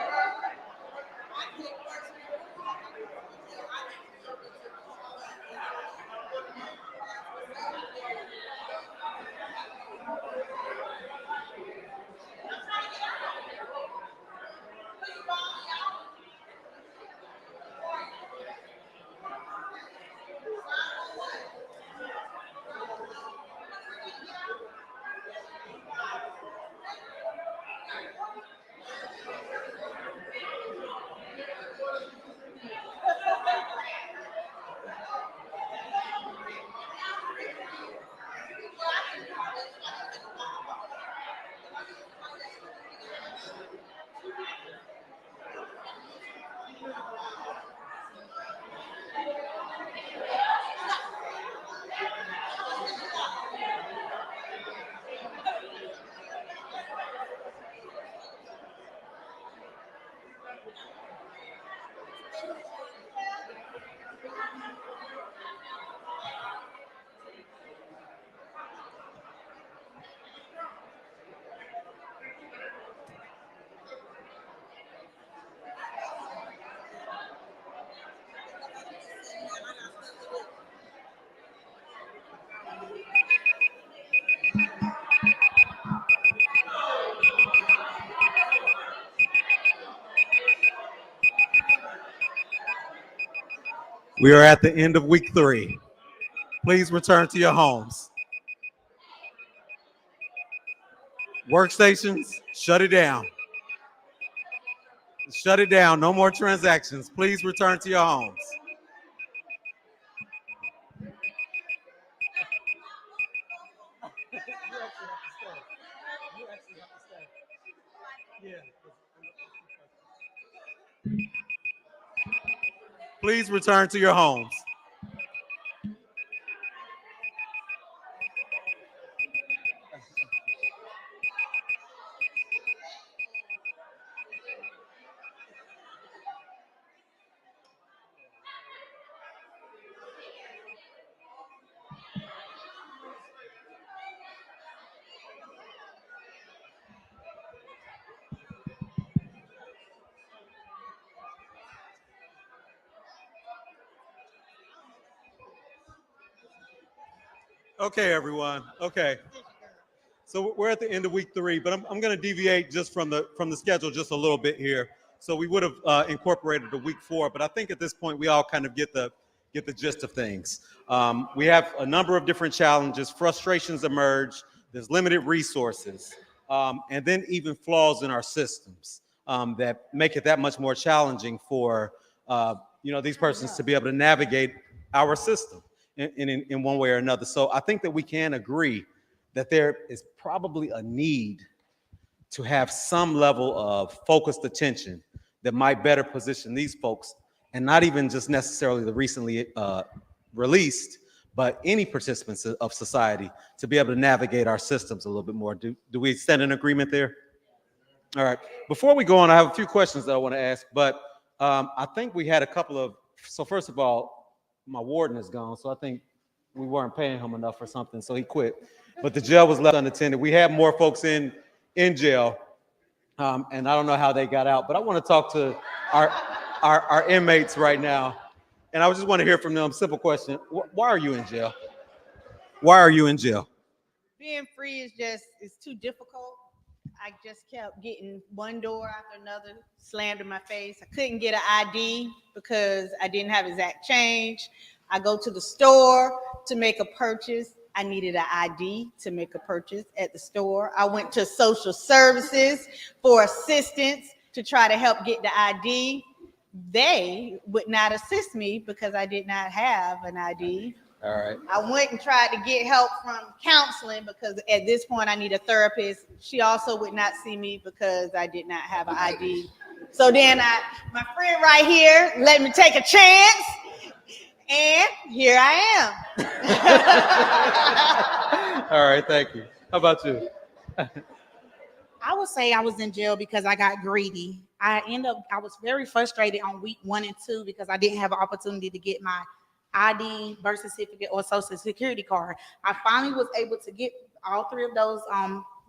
We are at the end of week 3. Please return to your homes. Workstations, shut it down. Shut it down. No more transactions. Please return to your homes. Please return to your homes. Okay, everyone. Okay. So we're at the end of week 3, but I'm going to deviate just from the schedule just a little bit here. So we would have incorporated the week 4, but I think at this point we all kind of get the gist of things. We have a number of different challenges. Frustrations emerge. There's limited resources, and then even flaws in our systems that make it that much more challenging for these persons to be able to navigate our system in one way or another. So I think that we can agree that there is probably a need to have some level of focused attention that might better position these folks, and not even just necessarily the recently released, but any participants of society, to be able to navigate our systems a little bit more. Do we stand in agreement there? All right. Before we go on, I have a few questions that I want to ask, but I think we had a couple of, so first of all, my warden is gone, so I think we weren't paying him enough or something, so he quit. But the jail was left unattended. We had more folks in jail, and I don't know how they got out, but I want to talk to our inmates right now, and I just want to hear from them. Simple question: why are you in jail? Why are you in jail? Being free is too difficult. I just kept getting one door after another slammed in my face. I couldn't get an ID because I didn't have exact change. I go to the store to make a purchase. I needed an ID to make a purchase at the store. I went to social services for assistance to try to help get the ID. They would not assist me because I did not have an ID. All right. I went and tried to get help from counseling because at this point I need a therapist. She also would not see me because I did not have an ID. So then my friend right here let me take a chance, and here I am. All right, thank you. How about you? I would say I was in jail because I got greedy. I was very frustrated on week 1 and 2 because I didn't have an opportunity to get my ID, birth certificate, or social security card. I finally was able to get all 3 of those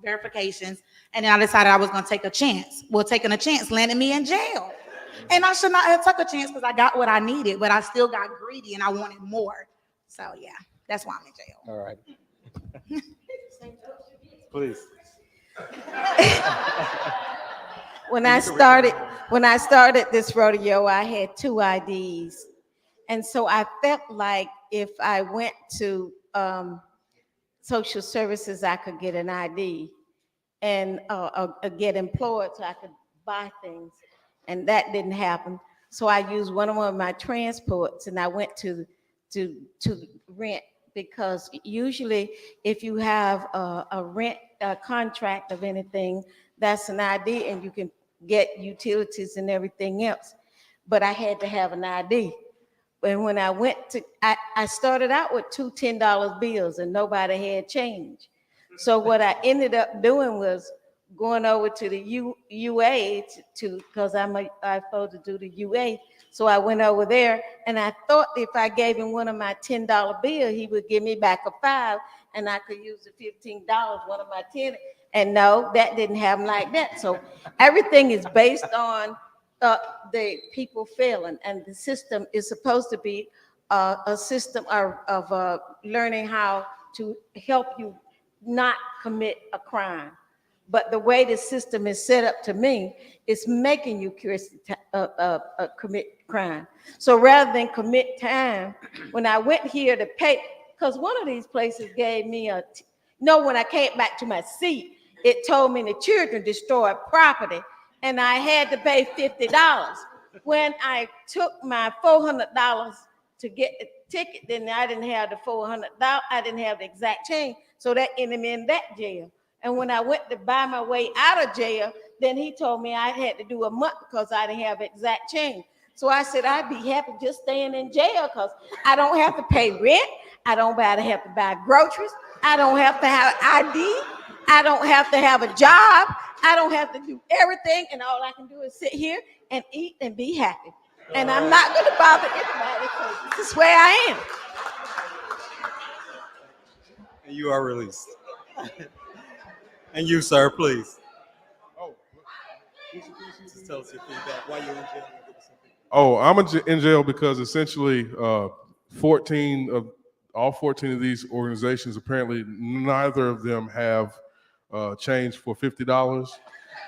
verifications, and then I decided I was going to take a chance. Well, taking a chance landed me in jail. And I should not have took a chance because I got what I needed, but I still got greedy and I wanted more. So yeah, that's why I'm in jail. All right. Please. When I started this rodeo, I had 2 IDs. And so I felt like if I went to social services, I could get an ID and get employed so I could buy things. And that didn't happen. So I used one of my transports and I went to rent, because usually if you have a rent contract of anything, that's an ID and you can get utilities and everything else. But I had to have an ID. And when I went I started out with 2 $10 bills and nobody had change. So what I ended up doing was going over to the UA because I'm supposed to do the UA. So I went over there and I thought if I gave him one of my $10 bill, he would give me back a 5 and I could use the $15, one of my 10. And no, that didn't happen like that. So everything is based on the people failing, and the system is supposed to be a system of learning how to help you not commit a crime. But the way the system is set up to me, it's making you curious to commit crime. So rather than commit time, when I went here to pay, because one of these places gave me when I came back to my seat, it told me the children destroyed property and I had to pay $50. When I took my $400 to get the ticket, then I didn't have the $400, I didn't have the exact change. So that ended me in that jail. And when I went to buy my way out of jail, then he told me I had to do a month because I didn't have exact change. So I said, I'd be happy just staying in jail because I don't have to pay rent. I don't have to buy groceries. I don't have to have ID. I don't have to have a job. I don't have to do everything. And all I can do is sit here and eat and be happy. And I'm not going to bother anybody because this is where I am. And you are released. And you, sir, please. Just tell us your feedback. Why you're in jail. Oh, I'm in jail because essentially all 14 of these organizations, apparently neither of them have change for $50.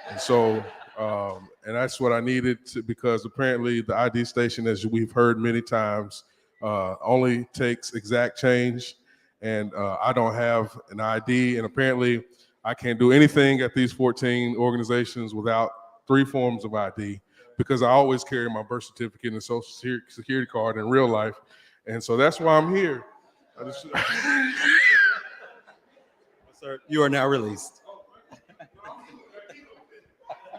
And so, and that's what I needed because apparently the ID station, as we've heard many times, only takes exact change. And I don't have an ID. And apparently I can't do anything at these 14 organizations without 3 forms of ID, because I always carry my birth certificate and social security card in real life. And so that's why I'm here. Sir, you are now released.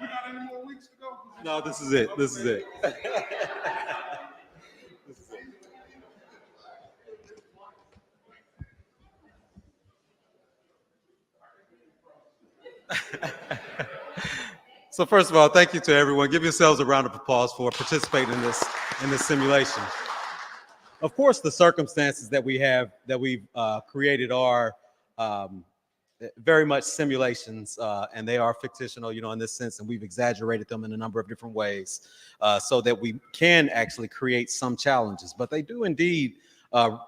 You got any more weeks to go? No, this is it. This is it. So first of all, thank you to everyone. Give yourselves a round of applause for participating in this simulation. Of course, the circumstances that we've created are very much simulations, and they are fictional, in this sense, and we've exaggerated them in a number of different ways so that we can actually create some challenges. But they do indeed, some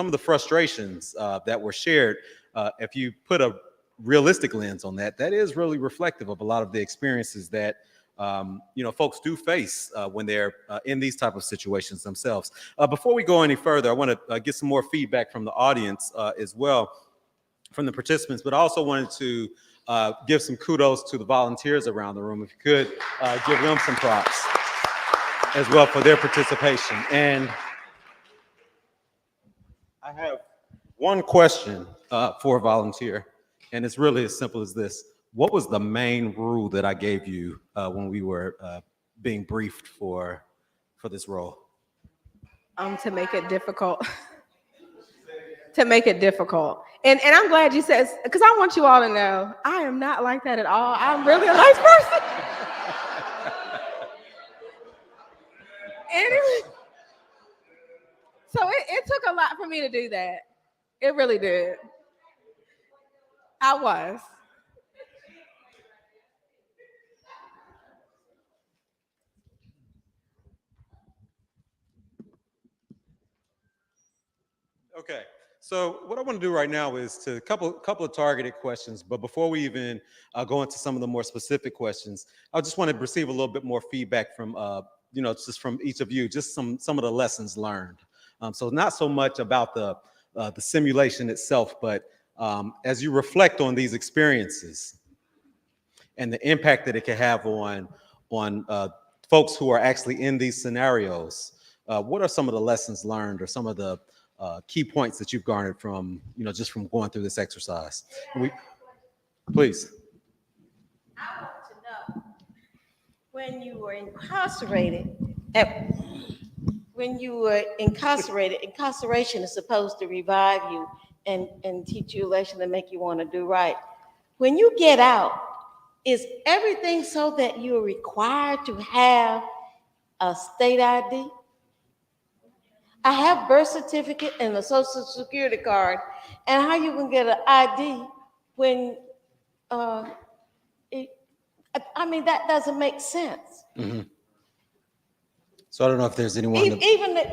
of the frustrations that were shared, if you put a realistic lens on that is really reflective of a lot of the experiences that folks do face when they're in these type of situations themselves. Before we go any further, I want to get some more feedback from the audience as well, from the participants, but I also wanted to give some kudos to the volunteers around the room. If you could give them some props as well for their participation. And I have one question for a volunteer, and it's really as simple as this. What was the main rule that I gave you when we were being briefed for this role? To make it difficult. To make it difficult. And I'm glad you said, because I want you all to know, I am not like that at all. I'm really a nice person. Anyway, so it took a lot for me to do that. It really did. I was. Okay, so what I want to do right now is to couple of targeted questions, but before we even go into some of the more specific questions, I just want to receive a little bit more feedback from just from each of you, just some of the lessons learned. So not so much about the simulation itself, but as you reflect on these experiences and the impact that it can have on folks who are actually in these scenarios, what are some of the lessons learned or some of the key points that you've garnered from, just from going through this exercise? Please. I want to know, when you were incarcerated, incarceration is supposed to revive you and teach you a lesson to make you want to do right. When you get out, is everything so that you're required to have a state ID? I have birth certificate and a social security card, and how you can get an ID when, that doesn't make sense. Mm-hmm. So I don't know if there's anyone. Even the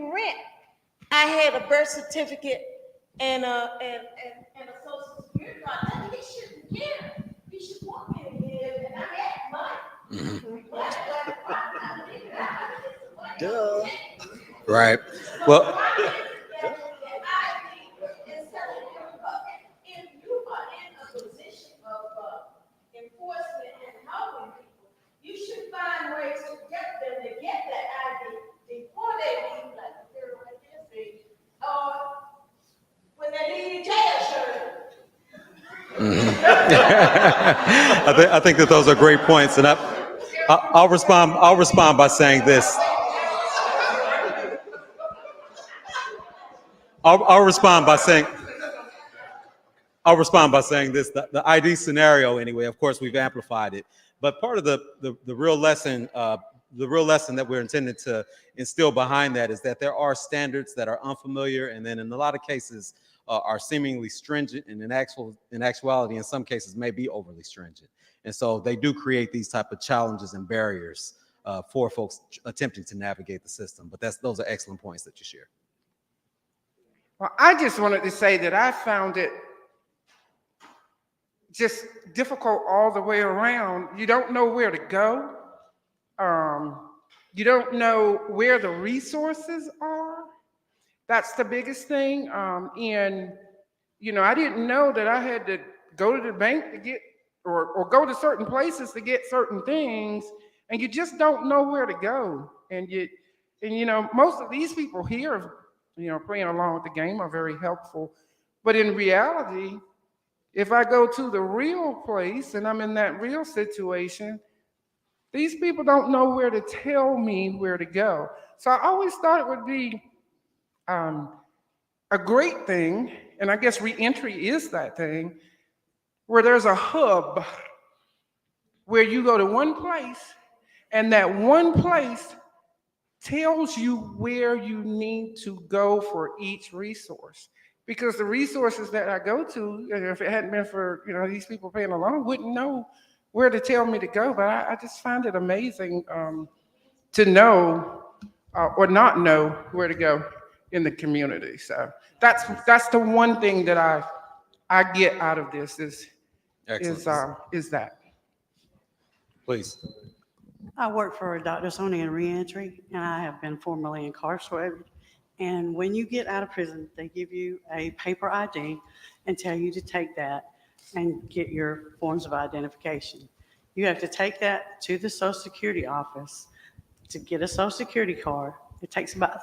rent, I had a birth certificate and a social security card. He shouldn't care. He should want me to give, and I had money. Mm-hmm. Duh. Right. Well. If you are in a position of enforcement and helping people, you should find ways to get them to get that ID before they leave, like this, or when they leave jail. I think that those are great points, and I'll respond by saying this. I'll respond by saying this. The ID scenario, anyway. Of course, we've amplified it, but part of the real lesson, that we're intended to instill behind that is that there are standards that are unfamiliar, and then in a lot of cases are seemingly stringent, and in actuality, in some cases, may be overly stringent. And so they do create these type of challenges and barriers for folks attempting to navigate the system. But those are excellent points that you share. Well, I just wanted to say that I found it just difficult all the way around. You don't know where to go. You don't know where the resources are. That's the biggest thing. And, I didn't know that I had to go to the bank to get, or go to certain places to get certain things. And you just don't know where to go. And most of these people here, playing along with the game are very helpful. But in reality, if I go to the real place and I'm in that real situation, these people don't know where to tell me where to go. So I always thought it would be a great thing, and I guess ReEntry is that thing, where there's a hub where you go to one place, and that one place tells you where you need to go for each resource. Because the resources that I go to, if it hadn't been for these people paying along, wouldn't know where to tell me to go. But I just find it amazing to know or not know where to go in the community. So that's the one thing that I get out of this is that. Please. I work for Dr. Sony in ReEntry, and I have been formerly incarcerated. And when you get out of prison, they give you a paper ID and tell you to take that and get your forms of identification. You have to take that to the Social Security office to get a Social Security card. It takes about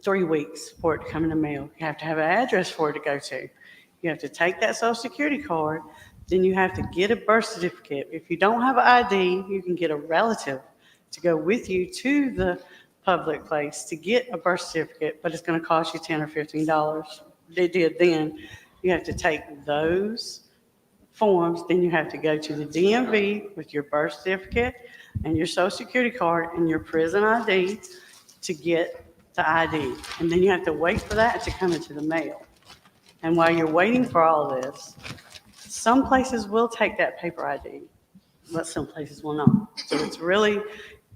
3 weeks for it to come in the mail. You have to have an address for it to go to. You have to take that Social Security card, then you have to get a birth certificate. If you don't have an ID, you can get a relative to go with you to the public place to get a birth certificate, but it's going to cost you $10 or $15. They did then. You have to take those forms, then you have to go to the DMV with your birth certificate and your Social Security card and your prison ID to get the ID. And then you have to wait for that to come into the mail. And while you're waiting for all this, some places will take that paper ID, but some places will not. So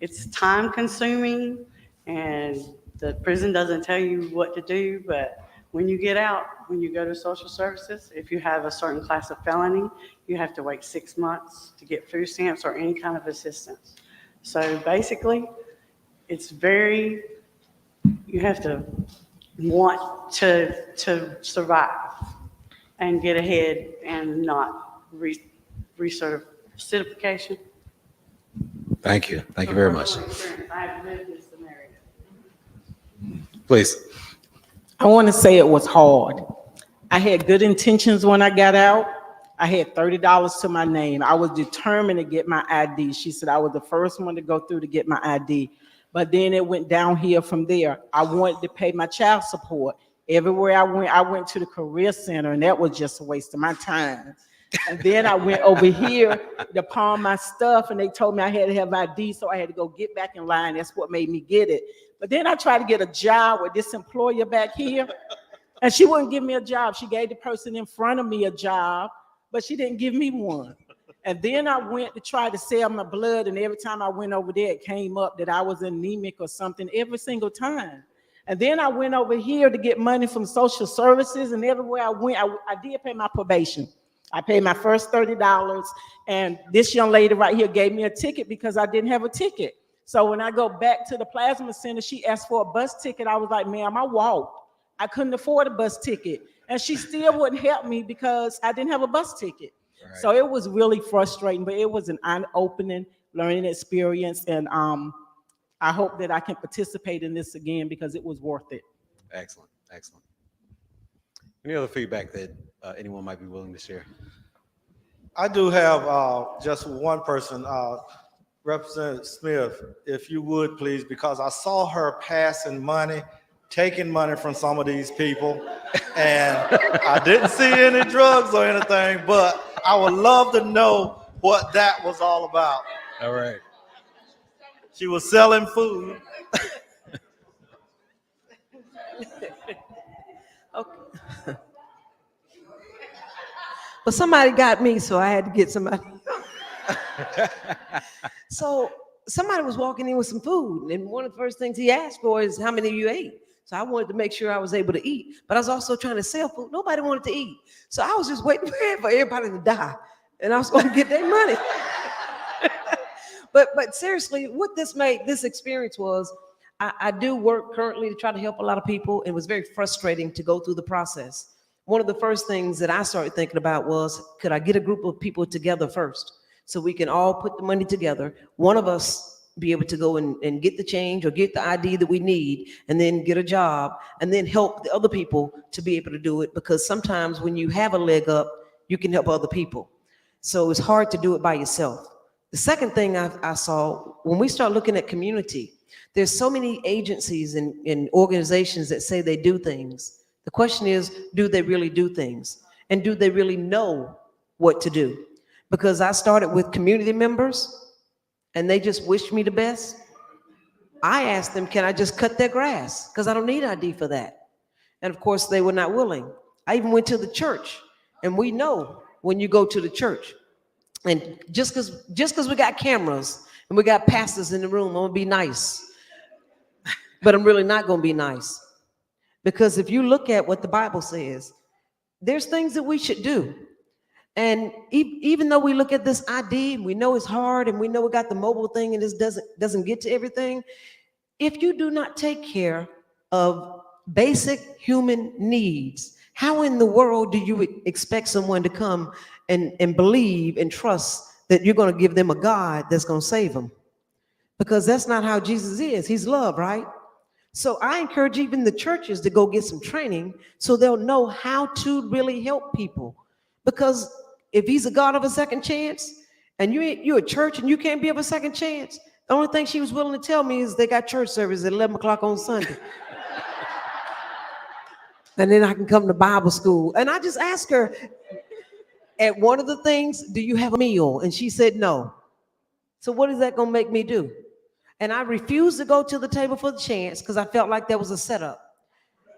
it's time consuming, and the prison doesn't tell you what to do, but when you get out, when you go to social services, if you have a certain class of felony, you have to wait 6 months to get food stamps or any kind of assistance. So basically, you have to want to survive and get ahead and not recertification. Thank you. Thank you very much. I have lived this scenario. Please. I want to say it was hard. I had good intentions when I got out. I had $30 to my name. I was determined to get my ID. She said I was the first one to go through to get my ID. But then it went downhill from there. I wanted to pay my child support. Everywhere I went to the career center, and that was just a waste of my time. And then I went over here to pawn my stuff, and they told me I had to have ID, so I had to go get back in line. That's what made me get it. But then I tried to get a job with this employer back here, and she wouldn't give me a job. She gave the person in front of me a job, but she didn't give me one. And then I went to try to sell my blood, and every time I went over there, it came up that I was anemic or something every single time. And then I went over here to get money from social services, and everywhere I went, I did pay my probation. I paid my first $30, and this young lady right here gave me a ticket because I didn't have a ticket. So when I go back to the plasma center, she asked for a bus ticket. I was like, ma'am, I walked. I couldn't afford a bus ticket. And she still wouldn't help me because I didn't have a bus ticket. Right. So it was really frustrating, but it was an eye-opening learning experience. And I hope that I can participate in this again because it was worth it. Excellent, excellent. Any other feedback that anyone might be willing to share? I do have just one person, Representative Smith, if you would please, because I saw her passing money, taking money from some of these people, and I didn't see any drugs or anything, but I would love to know what that was all about. All right. She was selling food. Okay. Well, somebody got me, so I had to get somebody. So somebody was walking in with some food, and one of the first things he asked for is how many of you ate. So I wanted to make sure I was able to eat, but I was also trying to sell food. Nobody wanted to eat. So I was just waiting for everybody to die, and I was going to get their money. But seriously, what this experience was, I do work currently to try to help a lot of people. It was very frustrating to go through the process. One of the first things that I started thinking about was, could I get a group of people together first so we can all put the money together? One of us be able to go and get the change or get the ID that we need, and then get a job, and then help the other people to be able to do it, because sometimes when you have a leg up, you can help other people. So it's hard to do it by yourself. The second thing I saw, when we start looking at community, there's so many agencies and organizations that say they do things. The question is, do they really do things? And do they really know what to do? Because I started with community members, and they just wished me the best. I asked them, can I just cut their grass? Because I don't need ID for that. And of course, they were not willing. I even went to the church, and we know when you go to the church, and just because we got cameras and we got pastors in the room, I'm gonna be nice. But I'm really not gonna be nice. Because if you look at what the Bible says, there's things that we should do. And even though we look at this ID, we know it's hard, and we know we got the mobile thing, and this doesn't get to everything. If you do not take care of basic human needs, how in the world do you expect someone to come and believe and trust that you're going to give them a God that's going to save them? Because that's not how Jesus is. He's love, right? So I encourage even the churches to go get some training so they'll know how to really help people. Because if he's a God of a second chance, and you're a church and you can't be of a second chance, the only thing she was willing to tell me is they got church service at 11 o'clock on Sunday. And then I can come to Bible school. And I just asked her, at one of the things, do you have a meal? And she said no. So what is that going to make me do? And I refused to go to the table for the chance because I felt like that was a setup.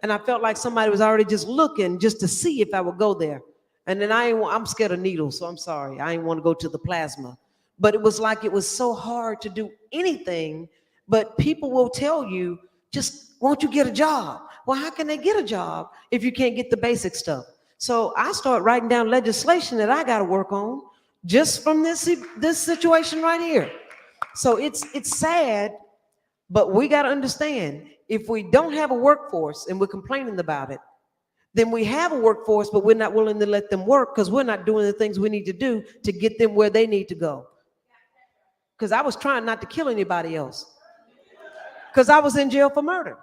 And I felt like somebody was already just looking just to see if I would go there. And then I'm scared of needles, so I'm sorry. I didn't want to go to the plasma. But it was like it was so hard to do anything. But people will tell you, just won't you get a job? Well, how can they get a job if you can't get the basic stuff? So I start writing down legislation that I got to work on just from this situation right here. So it's sad, but we got to understand, if we don't have a workforce and we're complaining about it, then we have a workforce, but we're not willing to let them work because we're not doing the things we need to do to get them where they need to go. Because I was trying not to kill anybody else. Because I was in jail for murder.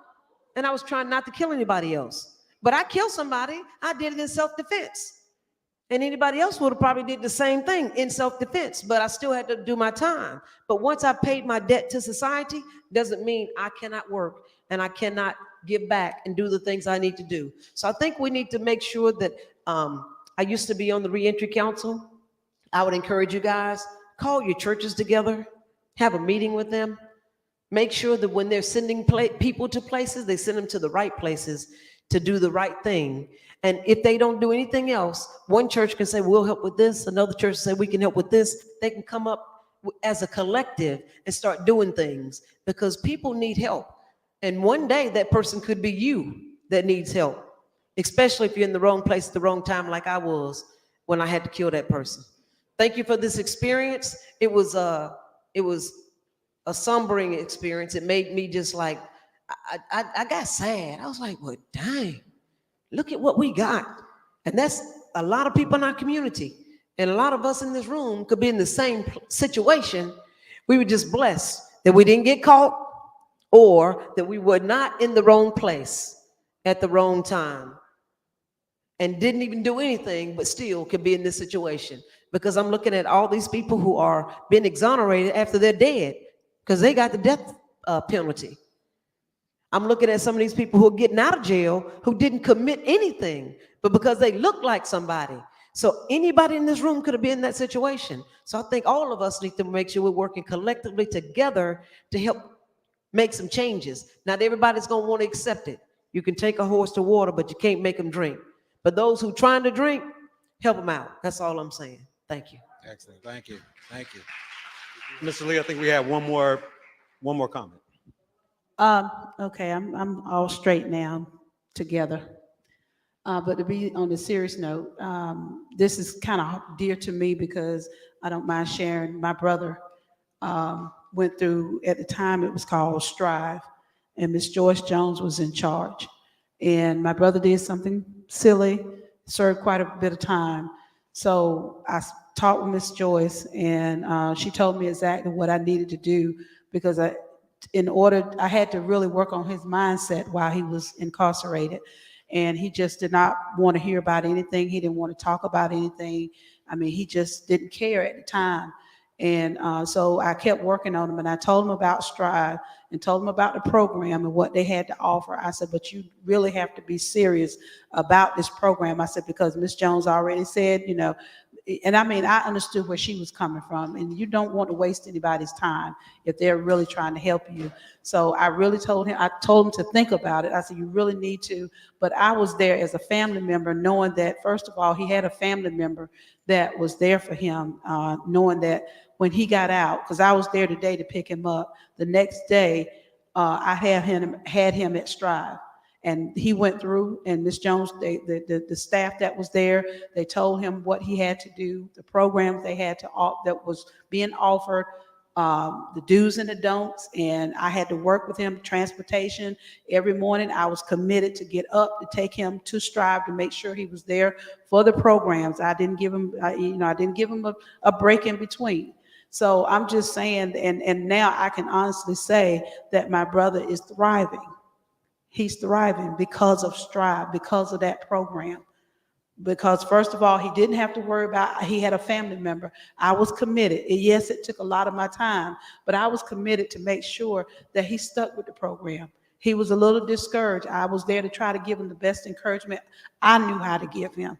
And I was trying not to kill anybody else. But I killed somebody, I did it in self-defense. And anybody else would have probably did the same thing in self-defense, but I still had to do my time. But once I paid my debt to society, doesn't mean I cannot work and I cannot give back and do the things I need to do. So I think we need to make sure that, I used to be on the ReEntry Council. I would encourage you guys, call your churches together, have a meeting with them, make sure that when they're sending people to places, they send them to the right places to do the right thing. And if they don't do anything else, one church can say, we'll help with this. Another church say, we can help with this. They can come up as a collective and start doing things because people need help. And one day that person could be you that needs help, especially if you're in the wrong place at the wrong time like I was when I had to kill that person. Thank you for this experience. It was a sombering experience. It made me just like, I got sad. I was like, well, dang, look at what we got. And that's a lot of people in our community. And a lot of us in this room could be in the same situation. We were just blessed that we didn't get caught or that we were not in the wrong place at the wrong time and didn't even do anything, but still could be in this situation. Because I'm looking at all these people who are being exonerated after they're dead because they got the death penalty. I'm looking at some of these people who are getting out of jail who didn't commit anything, but because they look like somebody. So anybody in this room could have been in that situation. So I think all of us need to make sure we're working collectively together to help make some changes. Not everybody's going to want to accept it. You can take a horse to water, but you can't make them drink. But those who are trying to drink, help them out. That's all I'm saying. Thank you. Excellent. Thank you. Thank you. Mr. Lee, I think we have one more comment. Okay, I'm all straight now together. But to be on a serious note, this is kind of dear to me because I don't mind sharing. My brother went through, at the time it was called Strive, and Miss Joyce Jones was in charge. And my brother did something silly, served quite a bit of time. So I talked with Miss Joyce, and she told me exactly what I needed to do because I had to really work on his mindset while he was incarcerated. And he just did not want to hear about anything. He didn't want to talk about anything. I mean, he just didn't care at the time. And so I kept working on him, and I told him about Strive and told him about the program and what they had to offer. I said, but you really have to be serious about this program. I said, because Miss Jones already said, you know, and I mean, I understood where she was coming from, and you don't want to waste anybody's time if they're really trying to help you. So I really told him to think about it. I said, you really need to. But I was there as a family member, knowing that, first of all, he had a family member that was there for him, knowing that when he got out, because I was there today to pick him up, the next day I had him at Strive. And he went through, and Miss Jones, the staff that was there, they told him what he had to do, the programs they had to that was being offered, the do's and the don'ts. And I had to work with him, transportation. Every morning I was committed to get up to take him to Strive to make sure he was there for the programs. I didn't give him, I didn't give him a break in between. So I'm just saying, and now I can honestly say that my brother is thriving. he's thriving because of Strive, because of that program. Because first of all, he didn't have to worry about, he had a family member. I was committed. Yes, it took a lot of my time, but I was committed to make sure that he stuck with the program. He was a little discouraged. I was there to try to give him the best encouragement I knew how to give him.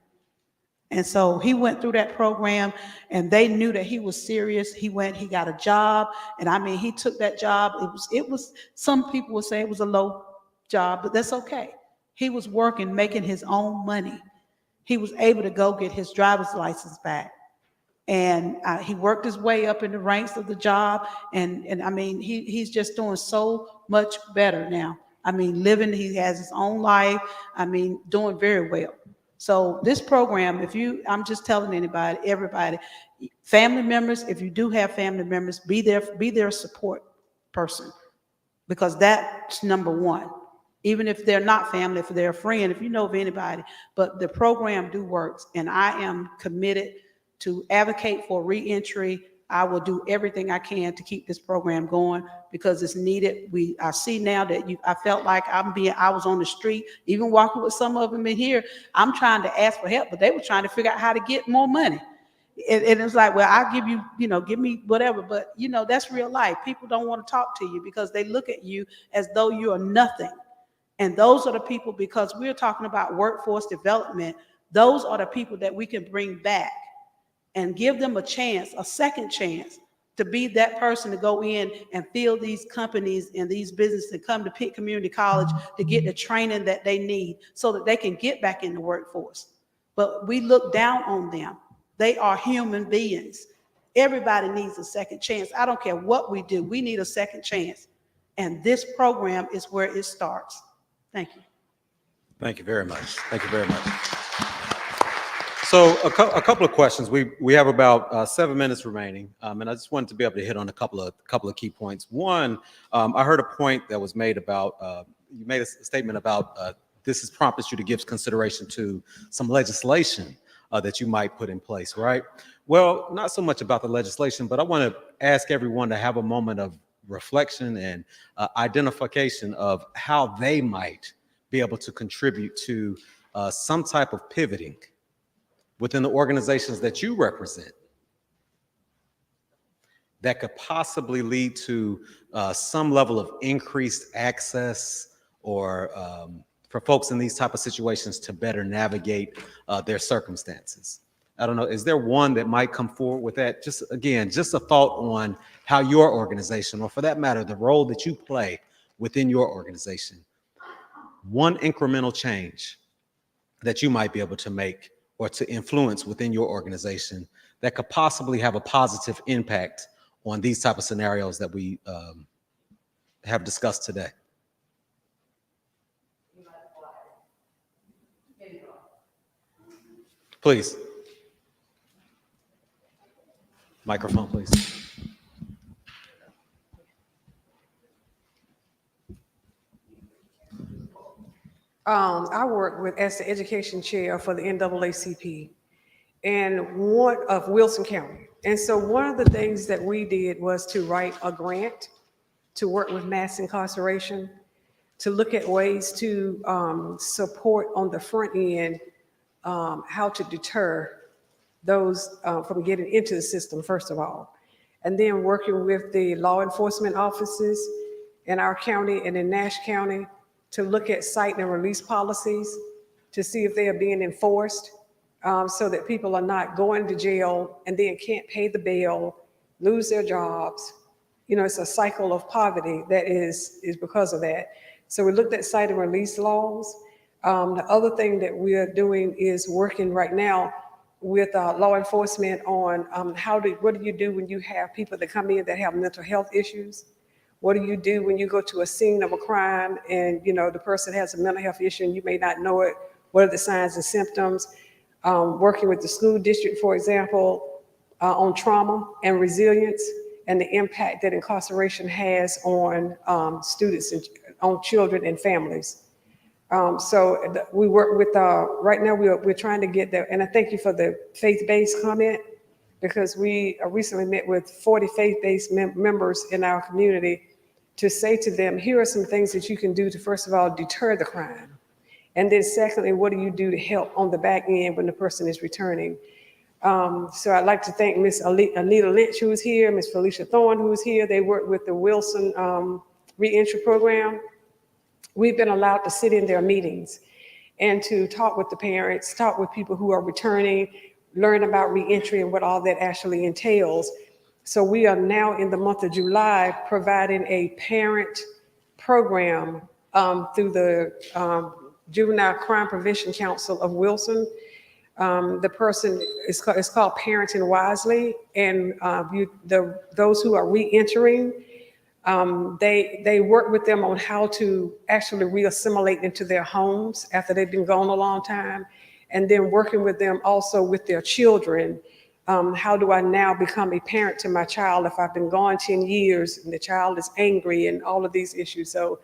And so he went through that program, and they knew that he was serious. He got a job, and I mean, he took that job. It was, some people would say it was a low job, but that's okay. He was working, making his own money. He was able to go get his driver's license back. And he worked his way up in the ranks of the job. And I mean, he's just doing so much better now. I mean, he has his own life. I mean, doing very well. So this program, I'm just telling everybody, family members, if you do have family members, be their support person, because that's number one. Even if they're not family, if they're a friend, if you know of anybody, but the program works, and I am committed to advocate for reentry. I will do everything I can to keep this program going because it's needed. I see now that I felt like I was on the street, even walking with some of them in here. I'm trying to ask for help, but they were trying to figure out how to get more money. And it's like, well, I'll give you, give me whatever. But, that's real life. People don't want to talk to you because they look at you as though you are nothing. And those are the people, because we're talking about workforce development, those are the people that we can bring back and give them a chance, a second chance, to be that person to go in and fill these companies and these businesses and come to Pitt Community College to get the training that they need so that they can get back in the workforce. But we look down on them. They are human beings. Everybody needs a second chance. I don't care what we do. We need a second chance. And this program is where it starts. Thank you. Thank you very much. Thank you very much. So a couple of questions. We have about 7 minutes remaining, and I just wanted to be able to hit on a couple of key points. One, I heard a point that was made about you made a statement about this has prompted you to give consideration to some legislation that you might put in place, right? Well, not so much about the legislation, but I want to ask everyone to have a moment of reflection and identification of how they might be able to contribute to some type of pivoting within the organizations that you represent that could possibly lead to some level of increased access or for folks in these type of situations to better navigate their circumstances. I don't know, is there one that might come forward with that? Just a thought on how your organization, or for that matter, the role that you play within your organization, one incremental change that you might be able to make or to influence within your organization that could possibly have a positive impact on these type of scenarios that we have discussed today. Please. Microphone, please. I work as the education chair for the NAACP and one of Wilson County. And so one of the things that we did was to write a grant to work with mass incarceration, to look at ways to support on the front end how to deter those from getting into the system, first of all. And then working with the law enforcement offices in our county and in Nash County to look at cite and release policies to see if they are being enforced so that people are not going to jail and then can't pay the bail, lose their jobs. It's a cycle of poverty that is because of that. So we looked at cite and release laws. The other thing that we are doing is working right now with law enforcement on what do you do when you have people that come in that have mental health issues? What do you do when you go to a scene of a crime and the person has a mental health issue and you may not know it? What are the signs and symptoms? Working with the school district, for example, on trauma and resilience and the impact that incarceration has on students and on children and families. So we work with, right now we're trying to get there, and I thank you for the faith-based comment, because we recently met with 40 faith-based members in our community to say to them, here are some things that you can do to, first of all, deter the crime. And then secondly, what do you do to help on the back end when the person is returning? So I'd like to thank Miss Anita Lynch, who is here, Miss Felicia Thorne, who is here. They work with the Wilson ReEntry program. We've been allowed to sit in their meetings and to talk with the parents, talk with people who are returning, learn about ReEntry and what all that actually entails. So we are now in the month of July providing a parent program through the Juvenile Crime Prevention Council of Wilson. The person is called Parenting Wisely, and those who are re-entering, they work with them on how to actually re-assimilate into their homes after they've been gone a long time, and then working with them also with their children. How do I now become a parent to my child if I've been gone 10 years and the child is angry and all of these issues? So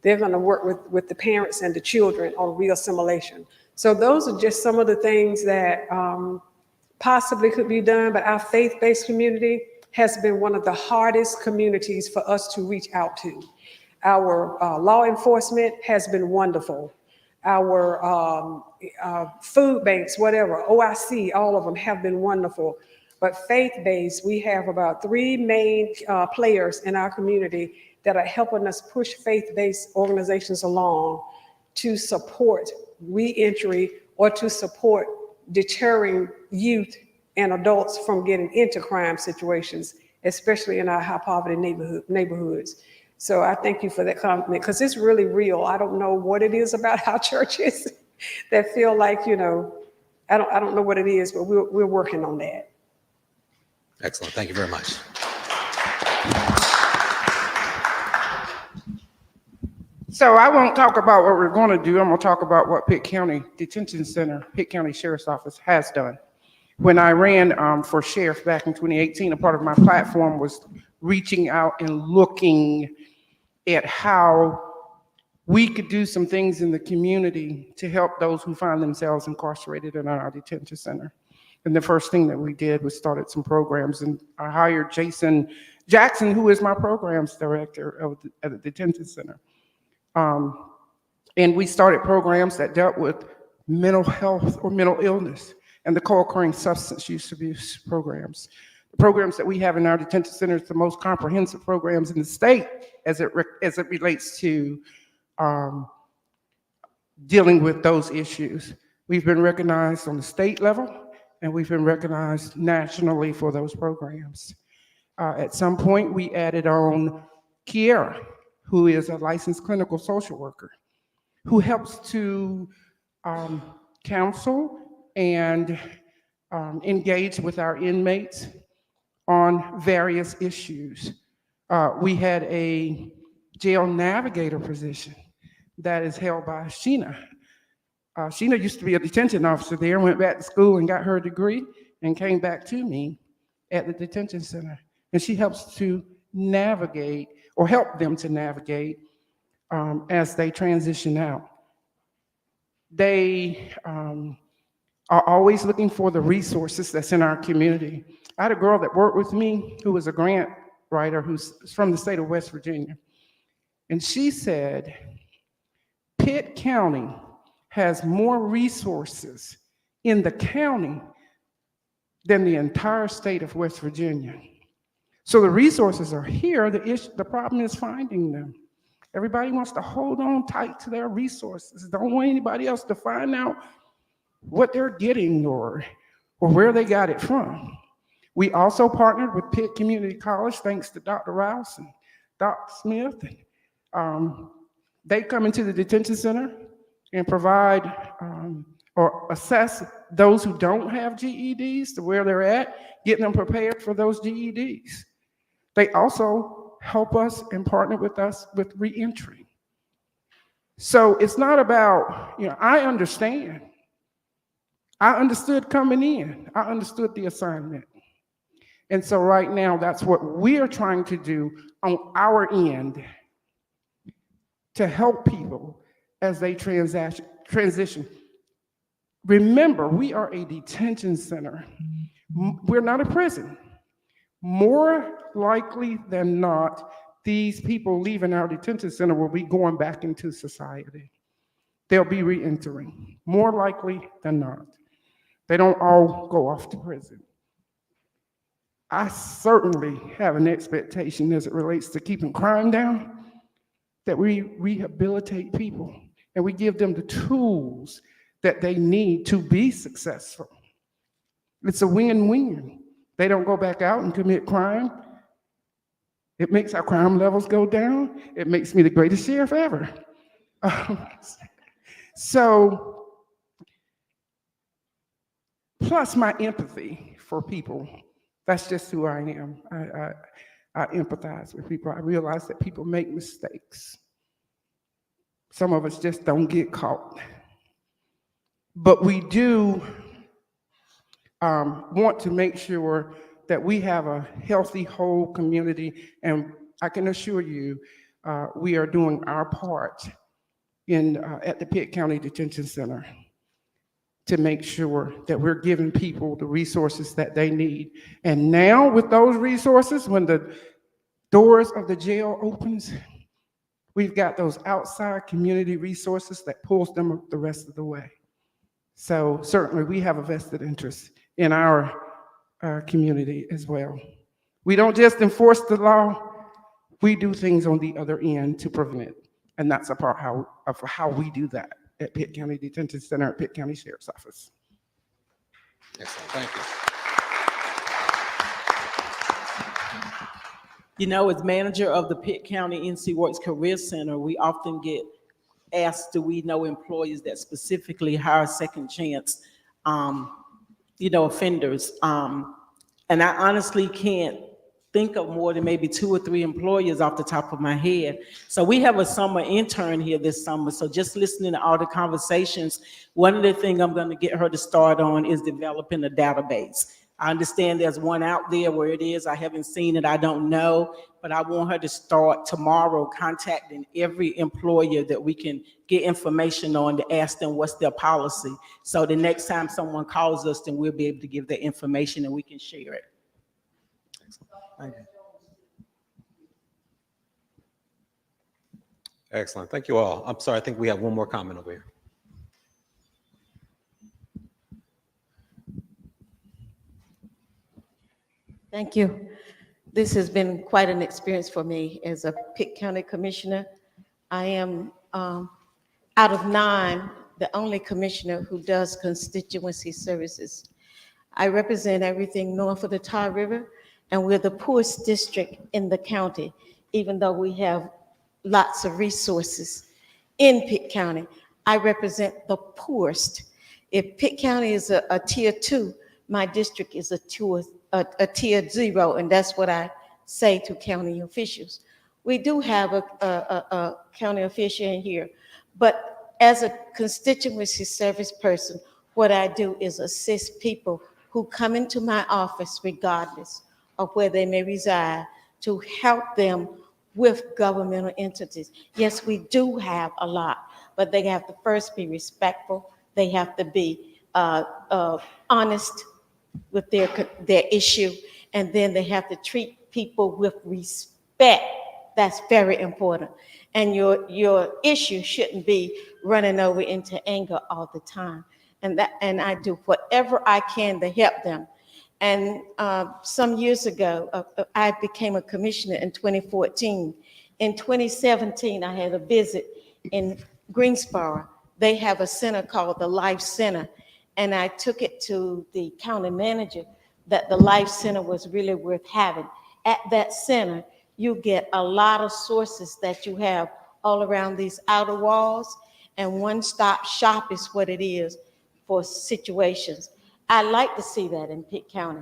they're going to work with the parents and the children on re-assimilation. So those are just some of the things that possibly could be done, but our faith-based community has been one of the hardest communities for us to reach out to. Our law enforcement has been wonderful. Our food banks, whatever, OIC, all of them have been wonderful. But faith-based, we have about 3 main players in our community that are helping us push faith-based organizations along to support re-entry or to support deterring youth and adults from getting into crime situations, especially in our high poverty neighborhoods. So I thank you for that compliment, because it's really real. I don't know what it is about our churches that feel like, you know, I don't know what it is, but we're working on that. Excellent. Thank you very much. So I won't talk about what we're going to do. I'm going to talk about what Pitt County Detention Center, Pitt County Sheriff's Office has done. When I ran for sheriff back in 2018, a part of my platform was reaching out and looking at how we could do some things in the community to help those who find themselves incarcerated in our detention center. And the first thing that we did was started some programs, and I hired Jason Jackson, who is my programs director at the detention center. And we started programs that dealt with mental health or mental illness and the co-occurring substance use abuse programs. The programs that we have in our detention center is the most comprehensive programs in the state as it relates to dealing with those issues. We've been recognized on the state level, and we've been recognized nationally for those programs. At some point, we added on Kiera, who is a licensed clinical social worker, who helps to counsel and engage with our inmates on various issues. We had a jail navigator position that is held by Sheena. Sheena used to be a detention officer there, went back to school and got her degree and came back to me at the detention center. And she helps to navigate or help them to navigate as they transition out. They are always looking for the resources that's in our community. I had a girl that worked with me who was a grant writer who's from the state of West Virginia. And she said, Pitt County has more resources in the county than the entire state of West Virginia. So the resources are here. The problem is finding them. Everybody wants to hold on tight to their resources. Don't want anybody else to find out what they're getting or where they got it from. We also partnered with Pitt Community College, thanks to Dr. Rouse and Dr. Smith. They come into the detention center and provide or assess those who don't have GEDs to where they're at, getting them prepared for those GEDs. They also help us and partner with us with ReEntry. So it's not about, I understand. I understood coming in. I understood the assignment. And so right now, that's what we're trying to do on our end to help people as they transition. Remember, we are a detention center. We're not a prison. More likely than not, these people leaving our detention center will be going back into society. They'll be reentering, more likely than not. They don't all go off to prison. I certainly have an expectation as it relates to keeping crime down, that we rehabilitate people and we give them the tools that they need to be successful. It's a win-win. They don't go back out and commit crime. It makes our crime levels go down. It makes me the greatest sheriff ever. So, plus my empathy for people. That's just who I am. I empathize with people. I realize that people make mistakes. Some of us just don't get caught. But we do want to make sure that we have a healthy, whole community. And I can assure you, we are doing our part at the Pitt County Detention Center to make sure that we're giving people the resources that they need. And now with those resources, when the doors of the jail opens, we've got those outside community resources that pulls them the rest of the way. So certainly we have a vested interest in our community as well. We don't just enforce the law, we do things on the other end to prevent it. And that's a part of how we do that at Pitt County Detention Center at Pitt County Sheriff's Office. Excellent, thank you. You know, as manager of the Pitt County NC Works Career Center, we often get asked, do we know employers that specifically hire second chance, offenders? And I honestly can't think of more than maybe 2 or 3 employers off the top of my head. So we have a summer intern here this summer. So just listening to all the conversations, one of the things I'm going to get her to start on is developing a database. I understand there's one out there. Where it is, I haven't seen it, I don't know, but I want her to start tomorrow contacting every employer that we can get information on to ask them what's their policy. So the next time someone calls us, then we'll be able to give that information and we can share it. Thank you. Excellent, thank you all. I'm sorry, I think we have one more comment over here. Thank you. This has been quite an experience for me as a Pitt County Commissioner. I am, out of 9, the only commissioner who does constituency services. I represent everything north of the Tar River, and we're the poorest district in the county, even though we have lots of resources in Pitt County. I represent the poorest. If Pitt County is a tier 2, my district is a tier 0, and that's what I say to county officials. We do have a county official in here, but as a constituency service person, what I do is assist people who come into my office regardless of where they may reside, to help them with governmental entities. Yes, we do have a lot, but they have to first be respectful. They have to be honest with their issue, and then they have to treat people with respect. That's very important. And your issue shouldn't be running over into anger all the time. And I do whatever I can to help them. And some years ago, I became a commissioner in 2014. In 2017, I had a visit in Greensboro. They have a center called the Life Center. And I took it to the county manager that the Life Center was really worth having. At that center, you get a lot of sources that you have all around these outer walls, and one-stop shop is what it is for situations. I like to see that in Pitt County.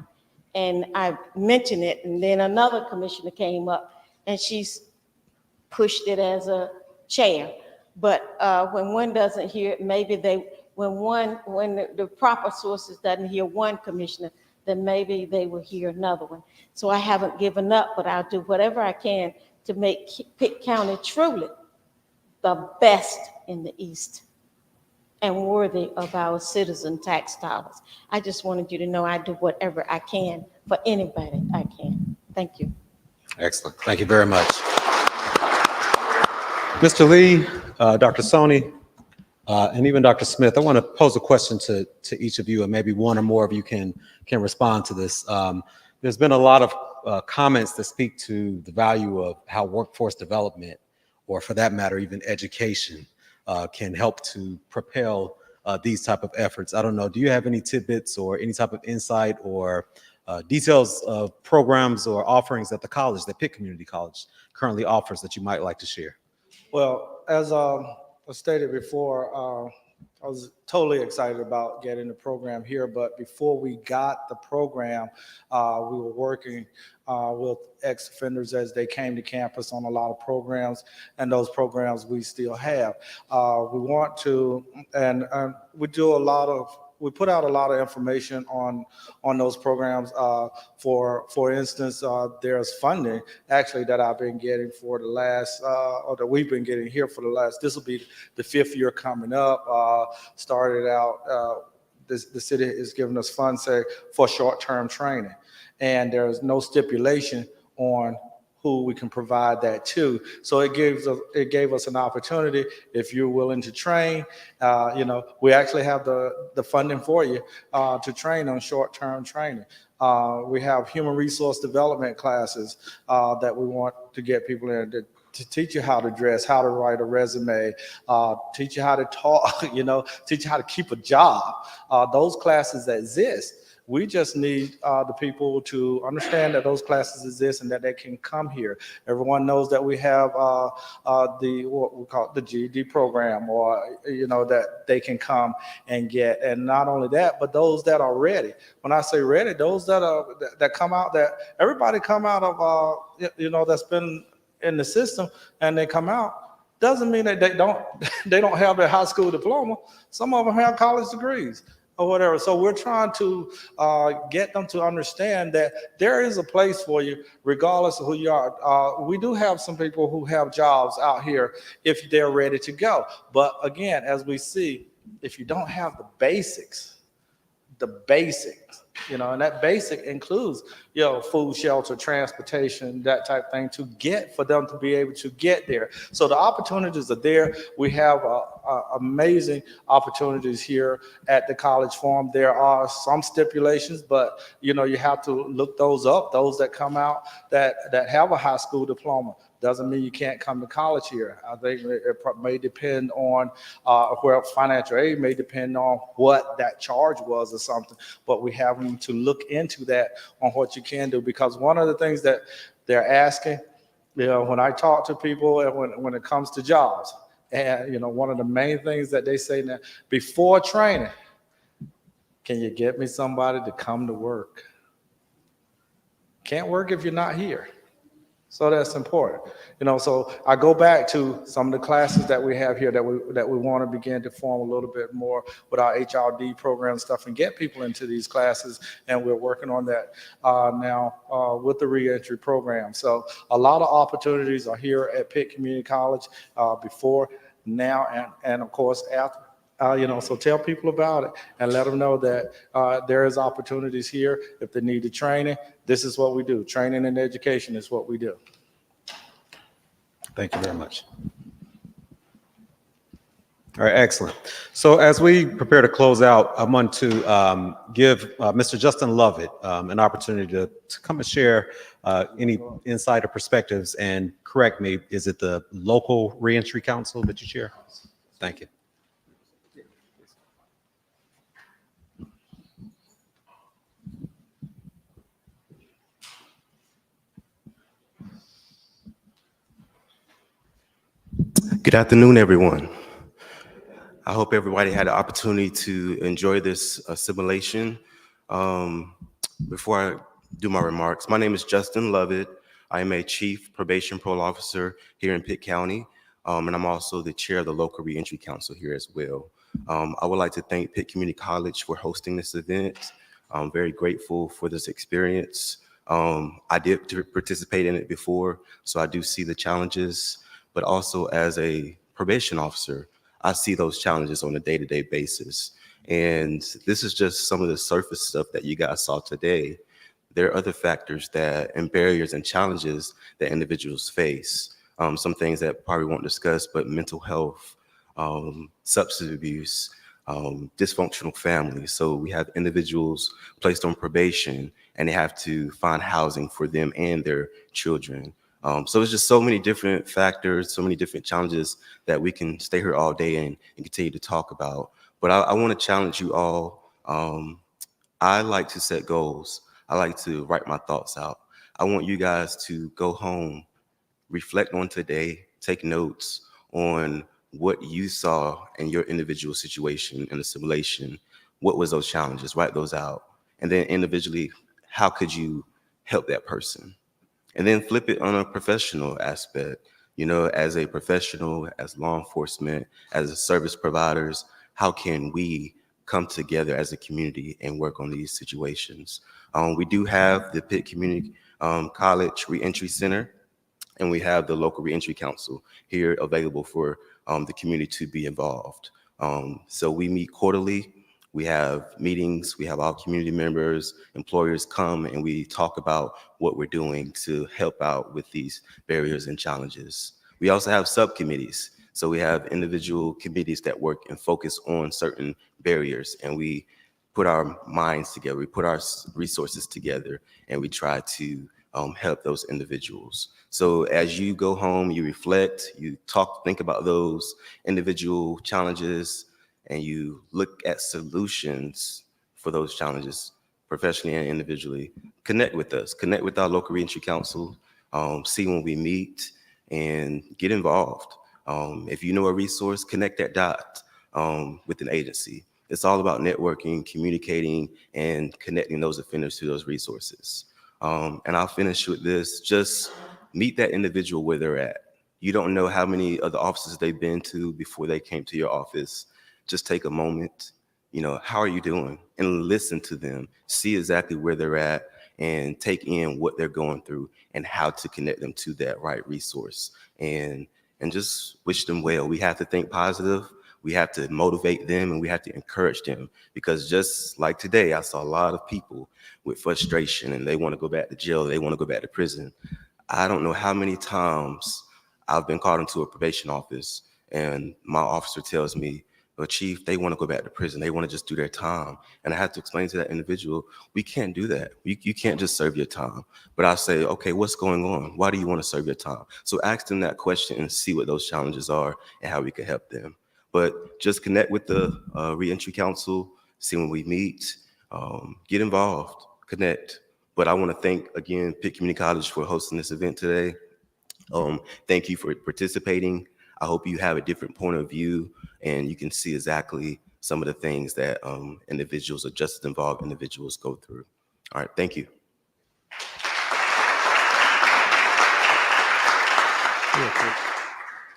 And I mentioned it, and then another commissioner came up and she's pushed it as a chair. But when one doesn't hear it, maybe when the proper sources doesn't hear one commissioner, then maybe they will hear another one. So I haven't given up, but I'll do whatever I can to make Pitt County truly the best in the East and worthy of our citizen tax dollars. I just wanted you to know I do whatever I can for anybody I can. Thank you. Excellent, thank you very much. Mr. Lee, Dr. Soni, and even Dr. Smith, I want to pose a question to each of you, and maybe one or more of you can respond to this. There's been a lot of comments that speak to the value of how workforce development, or for that matter, even education, can help to propel these type of efforts. I don't know, do you have any tidbits or any type of insight or details of programs or offerings that the college, that Pitt Community College currently offers that you might like to share? Well, as I stated before, I was totally excited about getting the program here, but before we got the program, we were working with ex-offenders as they came to campus on a lot of programs, and those programs we still have. We want to, and we do a lot of, we put out a lot of information on those programs. For instance, there's funding actually that I've been getting for the last, or that we've been getting here for the last, this will be the 5th year coming up. Started out, the city is giving us funds, say, for short-term training. And there's no stipulation on who we can provide that to. So it gave us an opportunity. If you're willing to train, you know, we actually have the funding for you to train on short-term training. We have human resource development classes that we want to get people in to teach you how to dress, how to write a resume, teach you how to talk, you know, teach you how to keep a job. Those classes exist. We just need the people to understand that those classes exist and that they can come here. Everyone knows that we have what we call the GED program, or, you know, that they can come and get. And not only that, but those that are ready. When I say ready, those that come out, that everybody come out of, you know, that's been in the system and they come out, doesn't mean that they don't have their high school diploma. Some of them have college degrees or whatever. So we're trying to get them to understand that there is a place for you regardless of who you are. We do have some people who have jobs out here if they're ready to go. But again, as we see, if you don't have the basics, you know, and that basic includes, you know, food, shelter, transportation, that type of thing, to get for them to be able to get there. So the opportunities are there. We have amazing opportunities here at the College Forum. There are some stipulations, but, you know, you have to look those up. Those that come out that have a high school diploma doesn't mean you can't come to college here. I think it may depend on where financial aid may depend on what that charge was or something, but we have them to look into that on what you can do, because one of the things that they're asking, you know, when I talk to people and when it comes to jobs, and, you know, one of the main things that they say now, before training, can you get me somebody to come to work? Can't work if you're not here. So that's important, you know. So I go back to some of the classes that we have here that we want to begin to form a little bit more with our HRD program stuff and get people into these classes, and we're working on that now with the ReEntry program. So a lot of opportunities are here at Pitt Community College before, now, and of course after. You know, so tell people about it and let them know that there is opportunities here. If they need the training, this is what we do. Training and education is what we do. Thank you very much. All right, excellent. So as we prepare to close out, I want to give Mr. Justin Lovett an opportunity to come and share any insight or perspectives. And correct me, is it the local reentry council that you chair? Thank you. Good afternoon, everyone. I hope everybody had the opportunity to enjoy this simulation. Before I do my remarks, my name is Justin Lovett. I am a Chief Probation Parole Officer here in Pitt County, and I'm also the chair of the local reentry council here as well. I would like to thank Pitt Community College for hosting this event. I'm very grateful for this experience. I did participate in it before, so I do see the challenges, but also as a probation officer, I see those challenges on a day-to-day basis. And this is just some of the surface stuff that you guys saw today. There are other factors and barriers and challenges that individuals face. some things that probably won't discuss, but mental health, substance abuse, dysfunctional families. So we have individuals placed on probation and they have to find housing for them and their children. So it's just so many different factors, so many different challenges that we can stay here all day and continue to talk about. But I want to challenge you all. I like to set goals. I like to write my thoughts out. I want you guys to go home, reflect on today, take notes on what you saw in your individual situation in the simulation. What was those challenges? Write those out. And then individually, how could you help that person? And then flip it on a professional aspect. You know, as a professional, as law enforcement, as service providers, how can we come together as a community and work on these situations? We do have the Pitt Community College ReEntry Center, and we have the local ReEntry Council here available for the community to be involved. So we meet quarterly. We have meetings, we have our community members, employers come, and we talk about what we're doing to help out with these barriers and challenges. We also have subcommittees. So we have individual committees that work and focus on certain barriers, and we put our minds together, we put our resources together, and we try to help those individuals. So as you go home, you reflect, you think about those individual challenges, and you look at solutions for those challenges professionally and individually. Connect with us, connect with our local ReEntry Council, see when we meet, and get involved. If you know a resource, connect that dot with an agency. It's all about networking, communicating, and connecting those offenders to those resources. And I'll finish with this, just meet that individual where they're at. You don't know how many of the offices they've been to before they came to your office. Just take a moment, how are you doing? And listen to them, see exactly where they're at, and take in what they're going through and how to connect them to that right resource. And just wish them well. We have to think positive. We have to motivate them, and we have to encourage them, because just like today, I saw a lot of people with frustration and they want to go back to jail. They want to go back to prison. I don't know how many times I've been called into a probation office and my officer tells me, "Well, Chief, they want to go back to prison. They want to just do their time." And I have to explain to that individual, we can't do that. You can't just serve your time. But I say, okay, what's going on? Why do you want to serve your time? So ask them that question and see what those challenges are and how we can help them. But just connect with the ReEntry Council, see when we meet, get involved, connect. But I want to thank, again, Pitt Community College for hosting this event today. Thank you for participating. I hope you have a different point of view and you can see exactly some of the things that individuals or justice involved individuals go through. All right, thank you.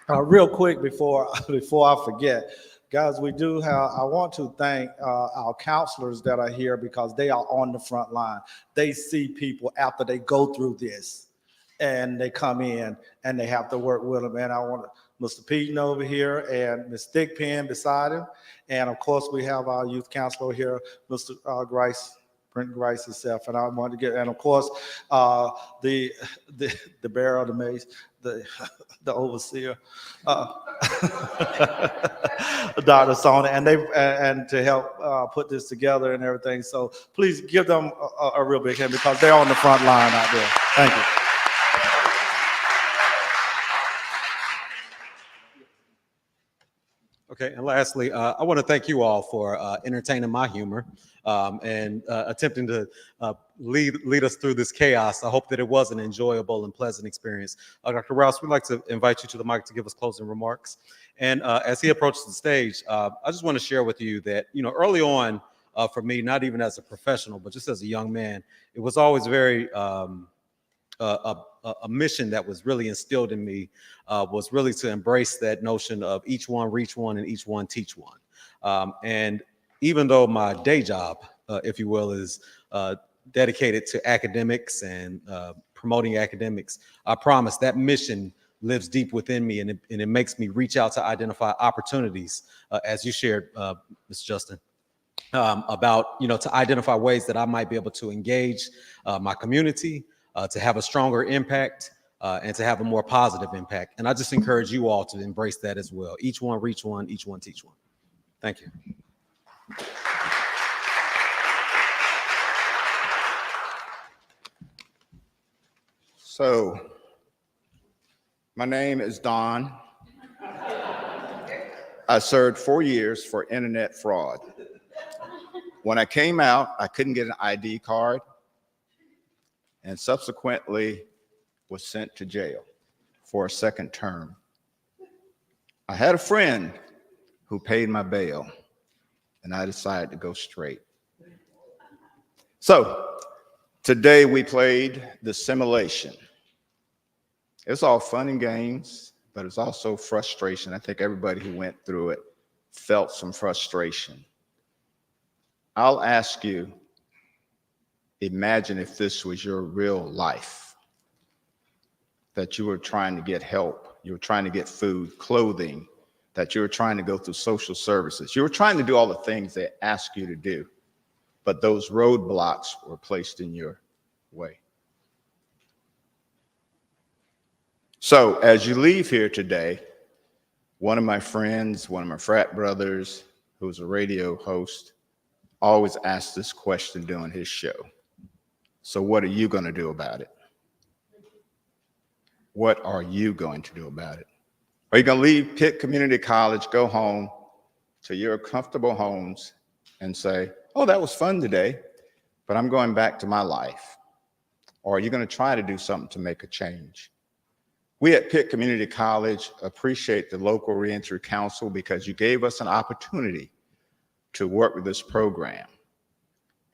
Real quick before I forget, guys, we do have, I want to thank our counselors that are here, because they are on the front line. They see people after they go through this and they come in and they have to work with them. And I want to, Mr. Peyton over here and Ms. Thickpen beside him. And of course, we have our youth counselor here, Mr. Grice, Brent Grice himself. And I want to get, and of course, the bearer of the mace, the overseer, Dr. Sona, and to help put this together and everything. So please give them a real big hand, because they're on the front line out there. Thank you. Okay, and lastly, I want to thank you all for entertaining my humor and attempting to lead us through this chaos. I hope that it was an enjoyable and pleasant experience. Dr. Rouse, we'd like to invite you to the mic to give us closing remarks. And as he approaches the stage, I just want to share with you that, early on for me, not even as a professional, but just as a young man, it was always very a mission that was really instilled in me, was really to embrace that notion of each one reach one and each one teach one. And even though my day job, if you will, is dedicated to academics and promoting academics, I promise that mission lives deep within me, and it makes me reach out to identify opportunities, as you shared, Ms. Justin, about, to identify ways that I might be able to engage my community, to have a stronger impact, and to have a more positive impact. And I just encourage you all to embrace that as well. Each one reach one, each one teach one. Thank you. So, my name is Don. I served 4 years for internet fraud. When I came out, I couldn't get an ID card and subsequently was sent to jail for a second term. I had a friend who paid my bail and I decided to go straight. So today we played the simulation. It's all fun and games, but it's also frustration. I think everybody who went through it felt some frustration. I'll ask you, imagine if this was your real life, that you were trying to get help, you were trying to get food, clothing, that you were trying to go through social services. You were trying to do all the things they ask you to do, but those roadblocks were placed in your way. So as you leave here today, one of my friends, one of my frat brothers, who's a radio host, always asks this question during his show. So what are you going to do about it? What are you going to do about it? Are you going to leave Pitt Community College, go home to your comfortable homes and say, oh, that was fun today, but I'm going back to my life? Or are you going to try to do something to make a change? We at Pitt Community College appreciate the local reentry council because you gave us an opportunity to work with this program.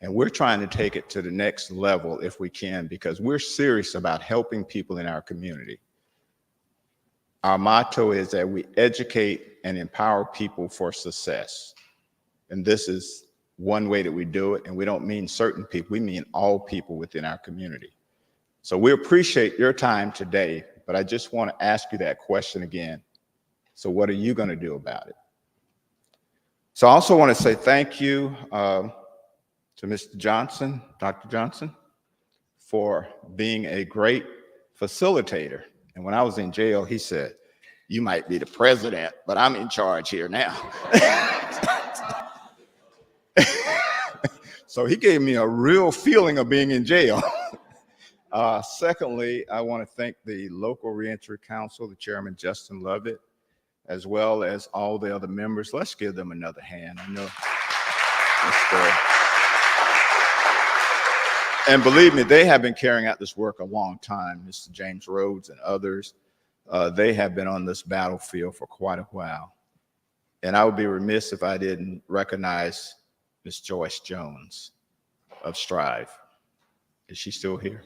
And we're trying to take it to the next level if we can, because we're serious about helping people in our community. Our motto is that we educate and empower people for success. And this is one way that we do it. And we don't mean certain people, we mean all people within our community. So we appreciate your time today, but I just want to ask you that question again. So what are you going to do about it? So I also want to say thank you to Mr. Johnson, Dr. Johnson, for being a great facilitator. And when I was in jail, he said, you might be the president, but I'm in charge here now. So he gave me a real feeling of being in jail. Secondly, I want to thank the local reentry council, the chairman, Justin Lovett, as well as all the other members. Let's give them another hand. I know. And believe me, they have been carrying out this work a long time. Mr. James Rhodes and others, they have been on this battlefield for quite a while. And I would be remiss if I didn't recognize Ms. Joyce Jones of Strive. Is she still here?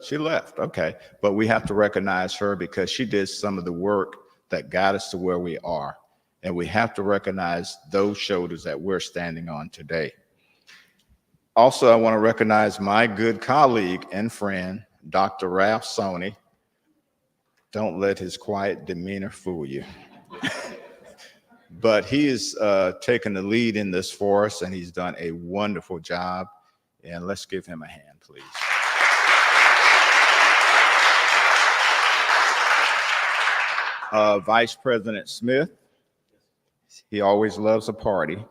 She left, okay. But we have to recognize her because she did some of the work that got us to where we are. And we have to recognize those shoulders that we're standing on today. Also, I want to recognize my good colleague and friend, Dr. Ralph Sony. Don't let his quiet demeanor fool you. But he is taking the lead in this for us, and he's done a wonderful job. And let's give him a hand, please. Vice President Smith, he always loves a party.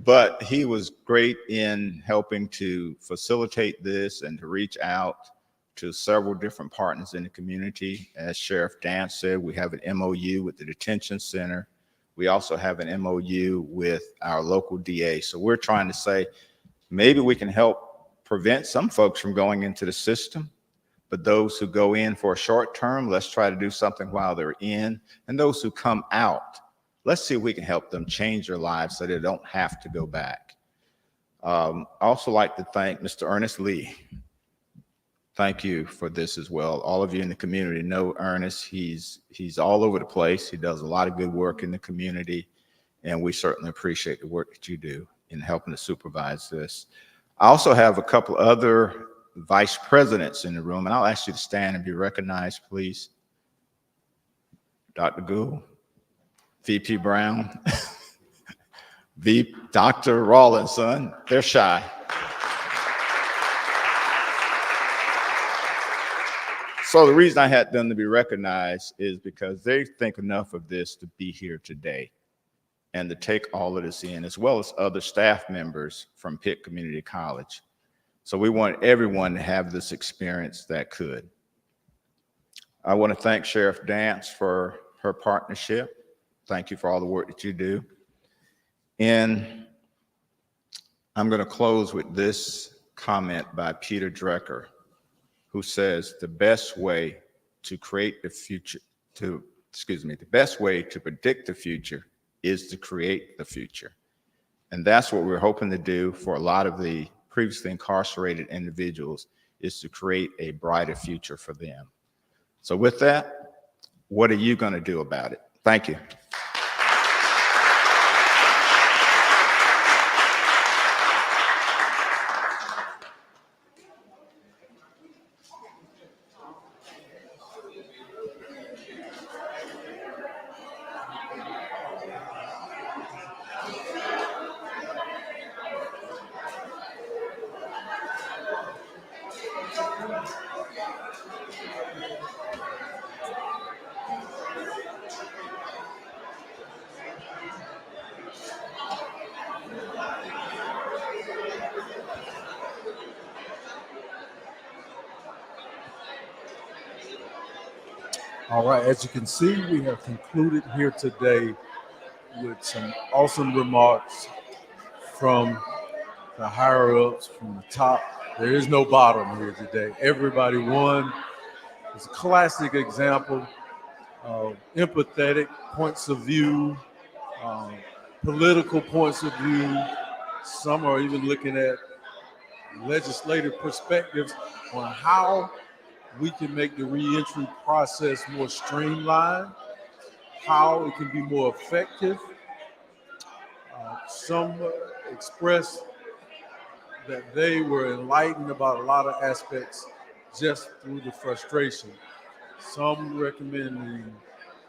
But he was great in helping to facilitate this and to reach out to several different partners in the community. As Sheriff Dance said, we have an MOU with the detention center. We also have an MOU with our local DA. So we're trying to say, maybe we can help prevent some folks from going into the system, but those who go in for a short term, let's try to do something while they're in. And those who come out, let's see if we can help them change their lives so they don't have to go back. I also like to thank Mr. Ernest Lee. Thank you for this as well. All of you in the community know Ernest. He's all over the place. He does a lot of good work in the community, and we certainly appreciate the work that you do in helping to supervise this. I also have a couple other vice presidents in the room, and I'll ask you to stand and be recognized, please. Dr. Gould, VP Brown, Dr. Rawlinson, they're shy. So the reason I had them to be recognized is because they think enough of this to be here today and to take all of this in, as well as other staff members from Pitt Community College. So we want everyone to have this experience that could. I want to thank Sheriff Dance for her partnership. Thank you for all the work that you do. And I'm going to close with this comment by Peter Drucker, who says the best way to create the future, the best way to predict the future is to create the future. And that's what we're hoping to do for a lot of the previously incarcerated individuals, is to create a brighter future for them. So with that, what are you going to do about it? Thank you. All right, as you can see, we have concluded here today with some awesome remarks from the higher ups, from the top. There is no bottom here today. Everybody won. It's a classic example of empathetic points of view, political points of view. Some are even looking at legislative perspectives on how we can make the reentry process more streamlined, how it can be more effective. Some expressed that they were enlightened about a lot of aspects just through the frustration. Some recommending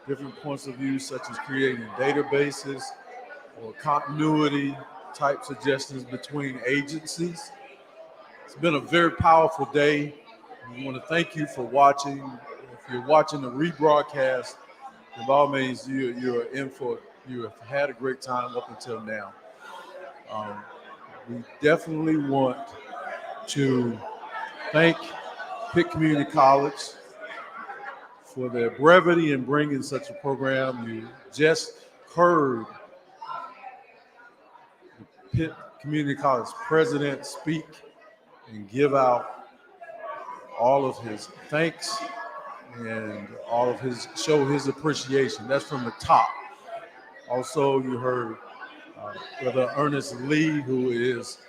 different points of view, such as creating databases or continuity type suggestions between agencies. It's been a very powerful day. We want to thank you for watching. If you're watching the rebroadcast, by all means, you're in for, you have had a great time up until now. We definitely want to thank Pitt Community College for their brevity in bringing such a program. You just heard the Pitt Community College president speak and give out all of his thanks and all of his, show his appreciation. That's from the top. Also, you heard Brother Ernest Lee, who is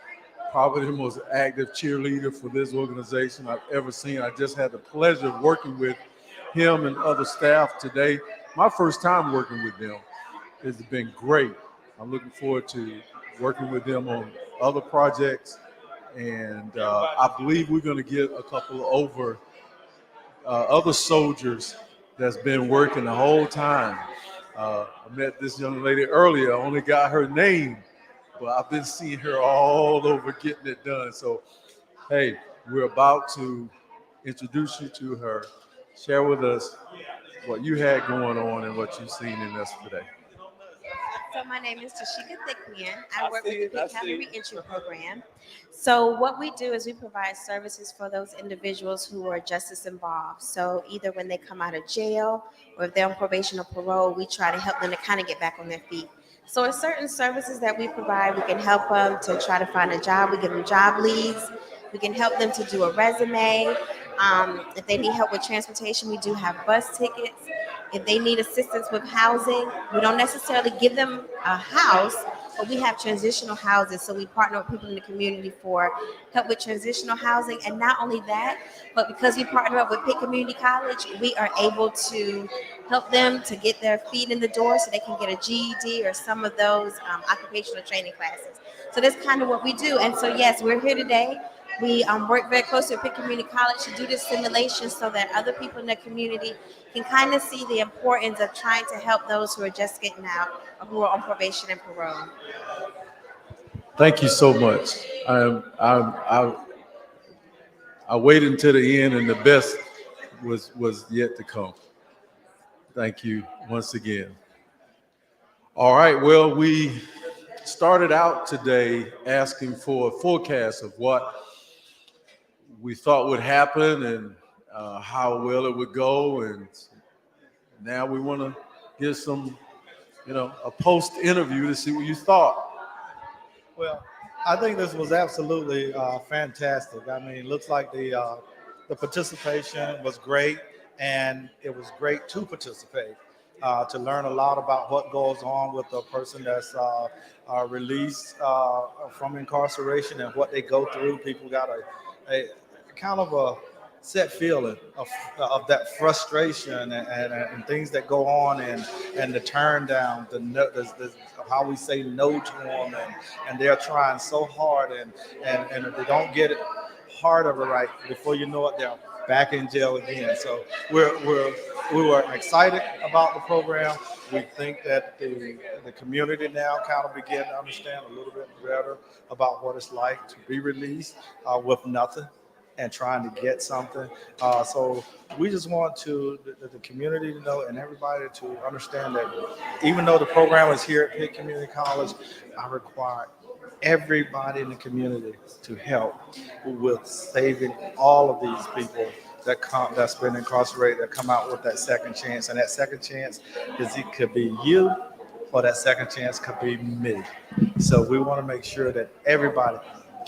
probably the most active cheerleader for this organization I've ever seen. I just had the pleasure of working with him and other staff today. My first time working with them. It's been great. I'm looking forward to working with them on other projects. And I believe we're going to get a couple over other soldiers that's been working the whole time. I met this young lady earlier. I only got her name, but I've been seeing her all over getting it done. So, hey, we're about to introduce you to her. Share with us what you had going on and what you've seen in us today. So my name is Tashika Thickman. I work with the Pitt County ReEntry program. So what we do is we provide services for those individuals who are justice involved. So either when they come out of jail or if they're on probation or parole, we try to help them to kind of get back on their feet. So there's certain services that we provide. We can help them to try to find a job. We give them job leads. We can help them to do a resume. If they need help with transportation, we do have bus tickets. If they need assistance with housing, we don't necessarily give them a house, but we have transitional houses. So we partner with people in the community for help with transitional housing. And not only that, but because we partner up with Pitt Community College, we are able to help them to get their feet in the door so they can get a GED or some of those occupational training classes. So that's kind of what we do. And so, yes, we're here today. We work very closely with Pitt Community College to do this simulation so that other people in the community can kind of see the importance of trying to help those who are just getting out or who are on probation and parole. Thank you so much. I waited until the end, and the was yet to come. Thank you once again. All right, well, we started out today asking for a forecast of what we thought would happen and how well it would go. And now we want to get some, a post interview to see what you thought. Well, I think this was absolutely fantastic. I mean, it looks like the participation was great, and it was great to participate, to learn a lot about what goes on with a person that's released from incarceration and what they go through. People got a kind of a set feeling of that frustration and things that go on and the turn down, the how we say no to them, and they're trying so hard and if they don't get it part of it right, before you know it, they're back in jail again. So we were excited about the program. We think that the community now kind of begin to understand a little bit better about what it's like to be released with nothing and trying to get something. So we just want the community to know and everybody to understand that even though the program is here at Pitt Community College, I require everybody in the community to help with saving all of these people that's been incarcerated, that come out with that second chance. And that second chance it could be you, or that second chance could be me. So we want to make sure that everybody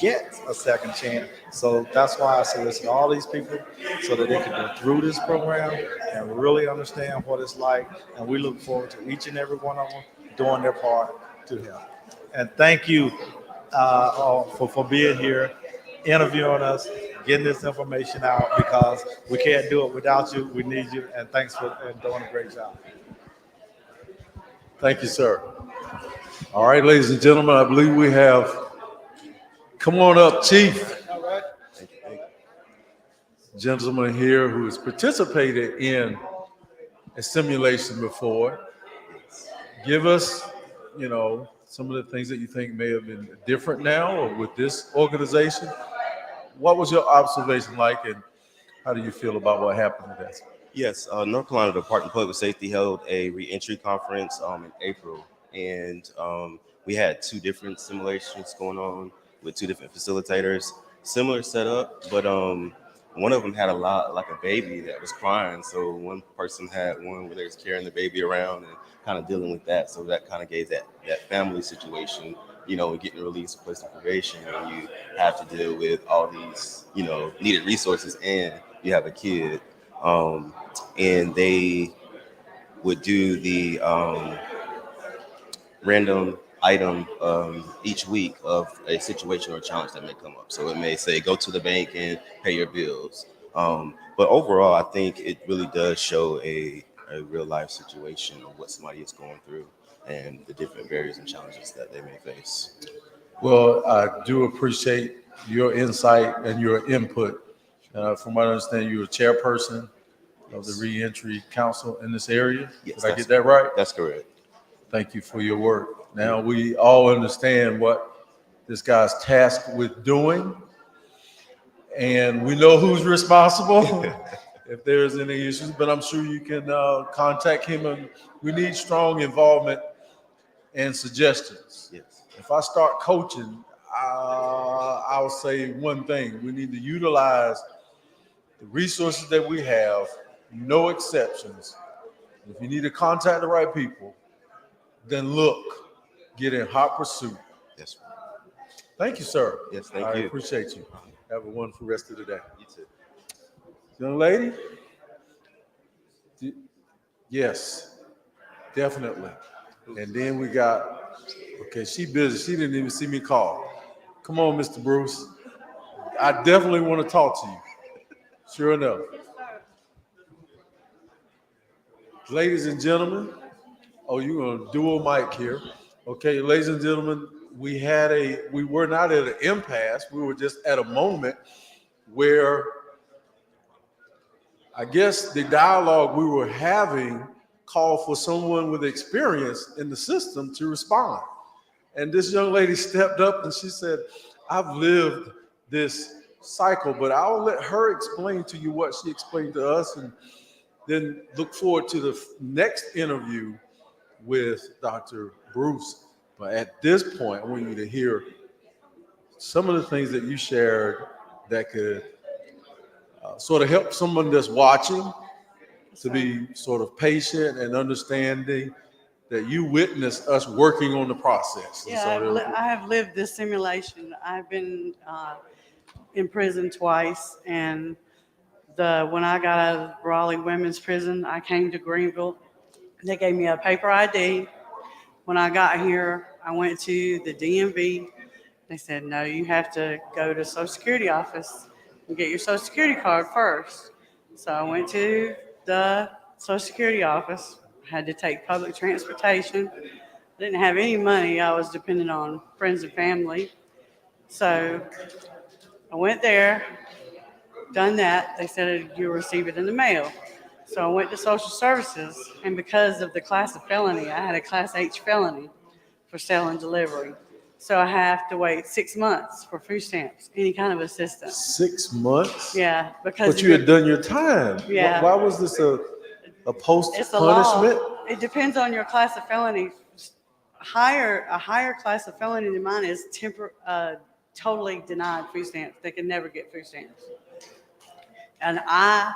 gets a second chance. So that's why I solicit all these people so that they can go through this program and really understand what it's like. And we look forward to each and every one of them doing their part to help. And thank you all for being here, interviewing us, getting this information out, because we can't do it without you. We need you, and thanks for doing a great job. Thank you, sir. All right, ladies and gentlemen, I believe we have, come on up, Chief. All right. Gentleman here who has participated in a simulation before. Give us, some of the things that you think may have been different now or with this organization. What was your observation like, and how do you feel about what happened today? Yes, North Carolina Department of Public Safety held a ReEntry conference in April, and we had two different simulations going on with two different facilitators. Similar setup, but one of them had like a baby that was crying. So one person had one where they was carrying the baby around and kind of dealing with that. So that kind of gave that family situation, getting released from place of probation, when you have to deal with all these, needed resources and you have a kid. And they would do the random item each week of a situation or challenge that may come up. So it may say, go to the bank and pay your bills. But overall, I think it really does show a real life situation of what somebody is going through and the different barriers and challenges that they may face. Well, I do appreciate your insight and your input. From what I understand, you're a chairperson of the ReEntry Council in this area. Yes, Did I get that right? That's correct. Thank you for your work. Now, we all understand what this guy's tasked with doing, and we know who's responsible if there's any issues, but I'm sure you can contact him, and we need strong involvement and suggestions. Yes. If I start coaching, I'll say one thing: we need to utilize the resources that we have, no exceptions. If you need to contact the right people, then look, get in hot pursuit. Yes. Thank you, sir. Yes, thank I you. appreciate you. Have a wonderful rest of the day. You too. Young lady? Yes, definitely. And then we got, okay, she busy. She didn't even see me call. Come on, Mr. Bruce. I definitely want to talk to you. Sure enough. Ladies and gentlemen, you're going to dual mic here. Okay, ladies and gentlemen, we were not at an impasse. We were just at a moment where I guess the dialogue we were having called for someone with experience in the system to respond. And this young lady stepped up and she said, I've lived this cycle, but I'll let her explain to you what she explained to us, and then look forward to the next interview with Dr. Bruce. But at this point, I want you to hear some of the things that you shared that could sort of help someone that's watching to be sort of patient and understanding that you witnessed us working on the process. And Yeah, so I have lived this simulation. I've been in prison twice, and when I got out of Raleigh Women's Prison, I came to Greenville. They gave me a paper ID. When I got here, I went to the DMV. They said, no, you have to go to Social Security office and get your Social Security card first. So I went to the Social Security office, had to take public transportation. I didn't have any money. I was dependent on friends and family. So I went there, done that. They said you'll receive it in the mail. So I went to social services, and because of the class of felony, I had a class H felony for sale and delivery. So I have to wait 6 months for food stamps, any kind of assistance. 6 months? Yeah, because but you had done your time. Yeah. Why was this a post it's a punishment? law. It depends on your class of felony. A higher class of felony than mine is totally denied food stamps. They can never get food stamps. And I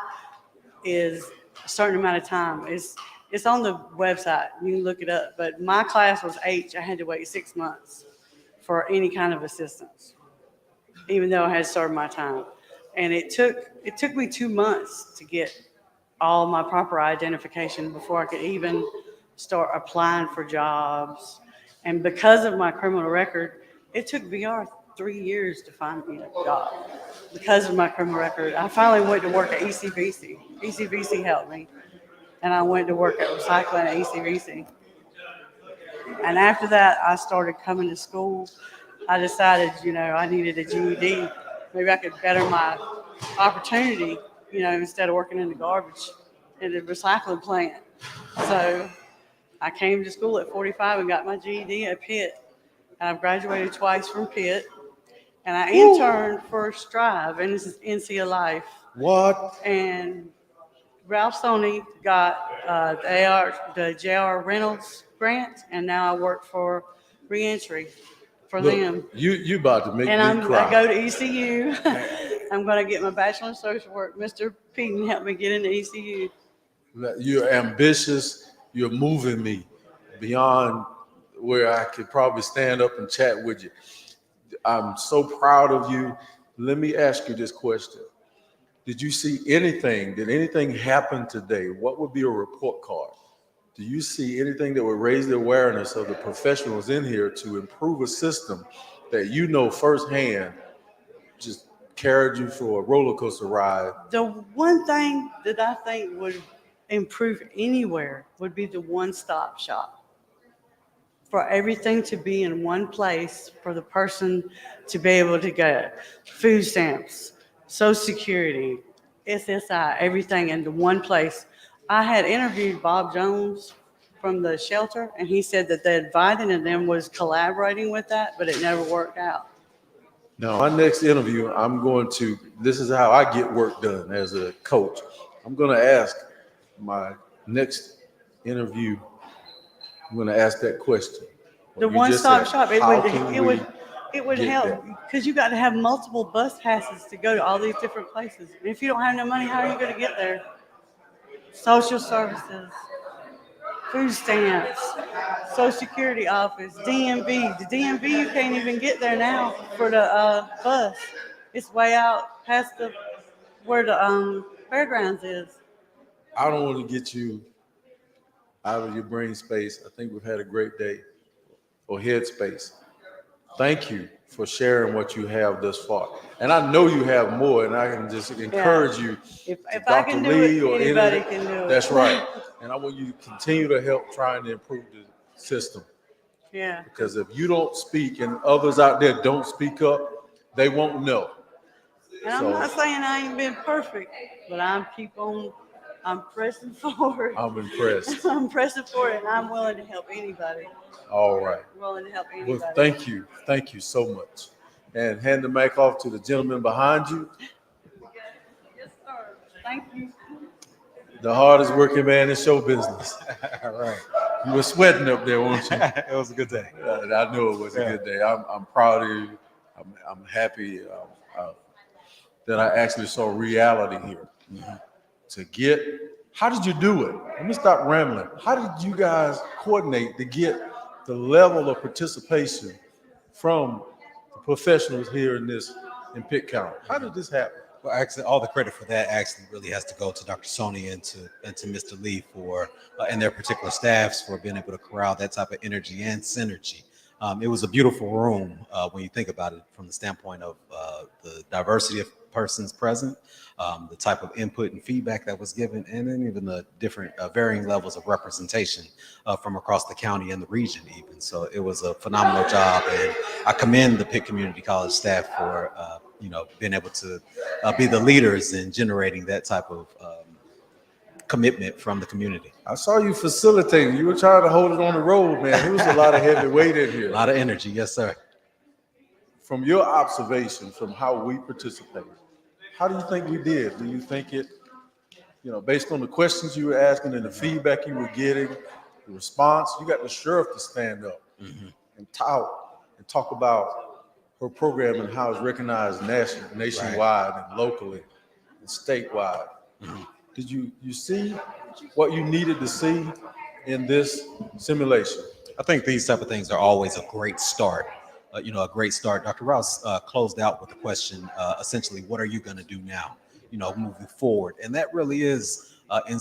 is a certain amount of time. It's on the website. You can look it up. But my class was H. I had to wait 6 months for any kind of assistance, even though I had served my time. And it took me 2 months to get all my proper identification before I could even start applying for jobs. And because of my criminal record, it took VR 3 years to find me a job. Because of my criminal record, I finally went to work at ECVC. ECVC helped me. And I went to work at recycling at ECVC. And after that, I started coming to school. I decided, I needed a GED. Maybe I could better my opportunity, instead of working in the garbage in the recycling plant. So I came to school at 45 and got my GED at Pitt. And I've graduated twice from Pitt. And I interned for Strive, and this is NC of Life. What? And Ralph Stoney got the J.R. Reynolds grant, and now I work for ReEntry for Look, them. You about to make And me cry. I go to ECU. I'm going to get my Bachelor in Social Work. Mr. Peden helped me get into ECU. You're ambitious. You're moving me beyond where I could probably stand up and chat with you. I'm so proud of you. Let me ask you this question. Did you see anything? Did anything happen today? What would be a report card? Do you see anything that would raise the awareness of the professionals in here to improve a system that you know firsthand just carried you for a roller coaster ride? The one thing that I think would improve anywhere would be the one-stop shop. For everything to be in one place, for the person to be able to get food stamps, Social Security, SSI, everything into one place. I had interviewed Bob Jones from the shelter, and he said that the advising of them was collaborating with that, but it never worked out. Now, my next interview, this is how I get work done as a coach. I'm going to ask my next interview, I'm going to ask that question. The one-stop shop, it would get help, that? because you got to have multiple bus passes to go to all these different places. And if you don't have no money, how are you going to get there? Social services, food stamps, Social Security office, DMV. The DMV, you can't even get there now for the bus. It's way out past where the fairgrounds is. I don't want to get you out of your brain space. I think we've had a great day, or headspace. Thank you for sharing what you have thus far. And I know you have more, and I can just encourage you. If Dr. I can do Lee it, or anybody can do it. That's right. And I want you to continue to help trying to improve the system. Yeah. Because if you don't speak and others out there don't speak up, they won't know. And I'm not saying I ain't been perfect, but I'm pressing forward. I'm impressed. I'm pressing forward, and I'm willing to help anybody. All right. Willing to help anybody. Well, thank you. Thank you so much. and hand the mic off to the gentleman behind you. Yes, sir. Thank you. The hardest working man in show business. All right. You were sweating up there, weren't you? It was a good day. I knew it was a good day. I'm proud of you. I'm happy that I actually saw reality here. To get, how did you do it? Let me stop rambling. How did you guys coordinate to get the level of participation from the professionals here in Pitt County? How did this happen? Well, actually, all the credit for that actually really has to go to Dr. Sony and to Mr. Lee for and their particular staffs for being able to corral that type of energy and synergy. It was a beautiful room when you think about it from the standpoint of the diversity of persons present, the type of input and feedback that was given, and then even the different varying levels of representation from across the county and the region even. So it was a phenomenal job, and I commend the Pitt Community College staff for being able to be the leaders in generating that type of commitment from the community. I saw you facilitating. You were trying to hold it on the road, man. There was a lot of heavy weight in here. A lot of energy, yes, sir. From your observation, from how we participated, how do you think we did? Do you think it, based on the questions you were asking and the feedback you were getting, the response, you got the sheriff to stand up and talk about her program and how it's recognized nationwide and locally and statewide. Did you see what you needed to see in this simulation? I think these type of things are always a great start. A great start. Dr. Rouse closed out with the question, essentially, what are you going to do now, moving forward? And that really ends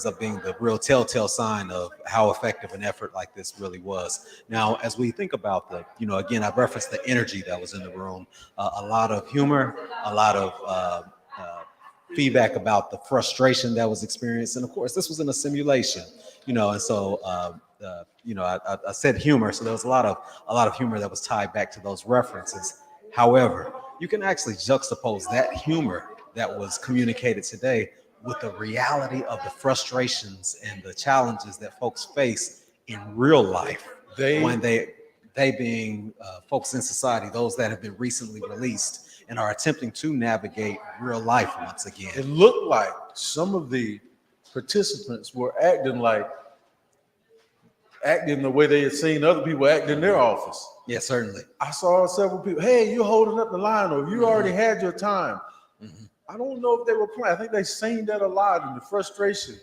up being the real telltale sign of how effective an effort like this really was. Now, as we think about again, I referenced the energy that was in the room, a lot of humor, a lot of feedback about the frustration that was experienced. And of course, this was in a simulation, and so, I said humor. So there was a lot of humor that was tied back to those references. However, you can actually juxtapose that humor that was communicated today with the reality of the frustrations and the challenges that folks face in real life when they being folks in society, those that have been recently released and are attempting to navigate real life once again. It looked like some of the participants were acting the way they had seen other people act in their office. Yeah, certainly. I saw several people, hey, you're holding up the line, or you already had your time. I don't know if they were playing. I think they seen that a lot in the frustration.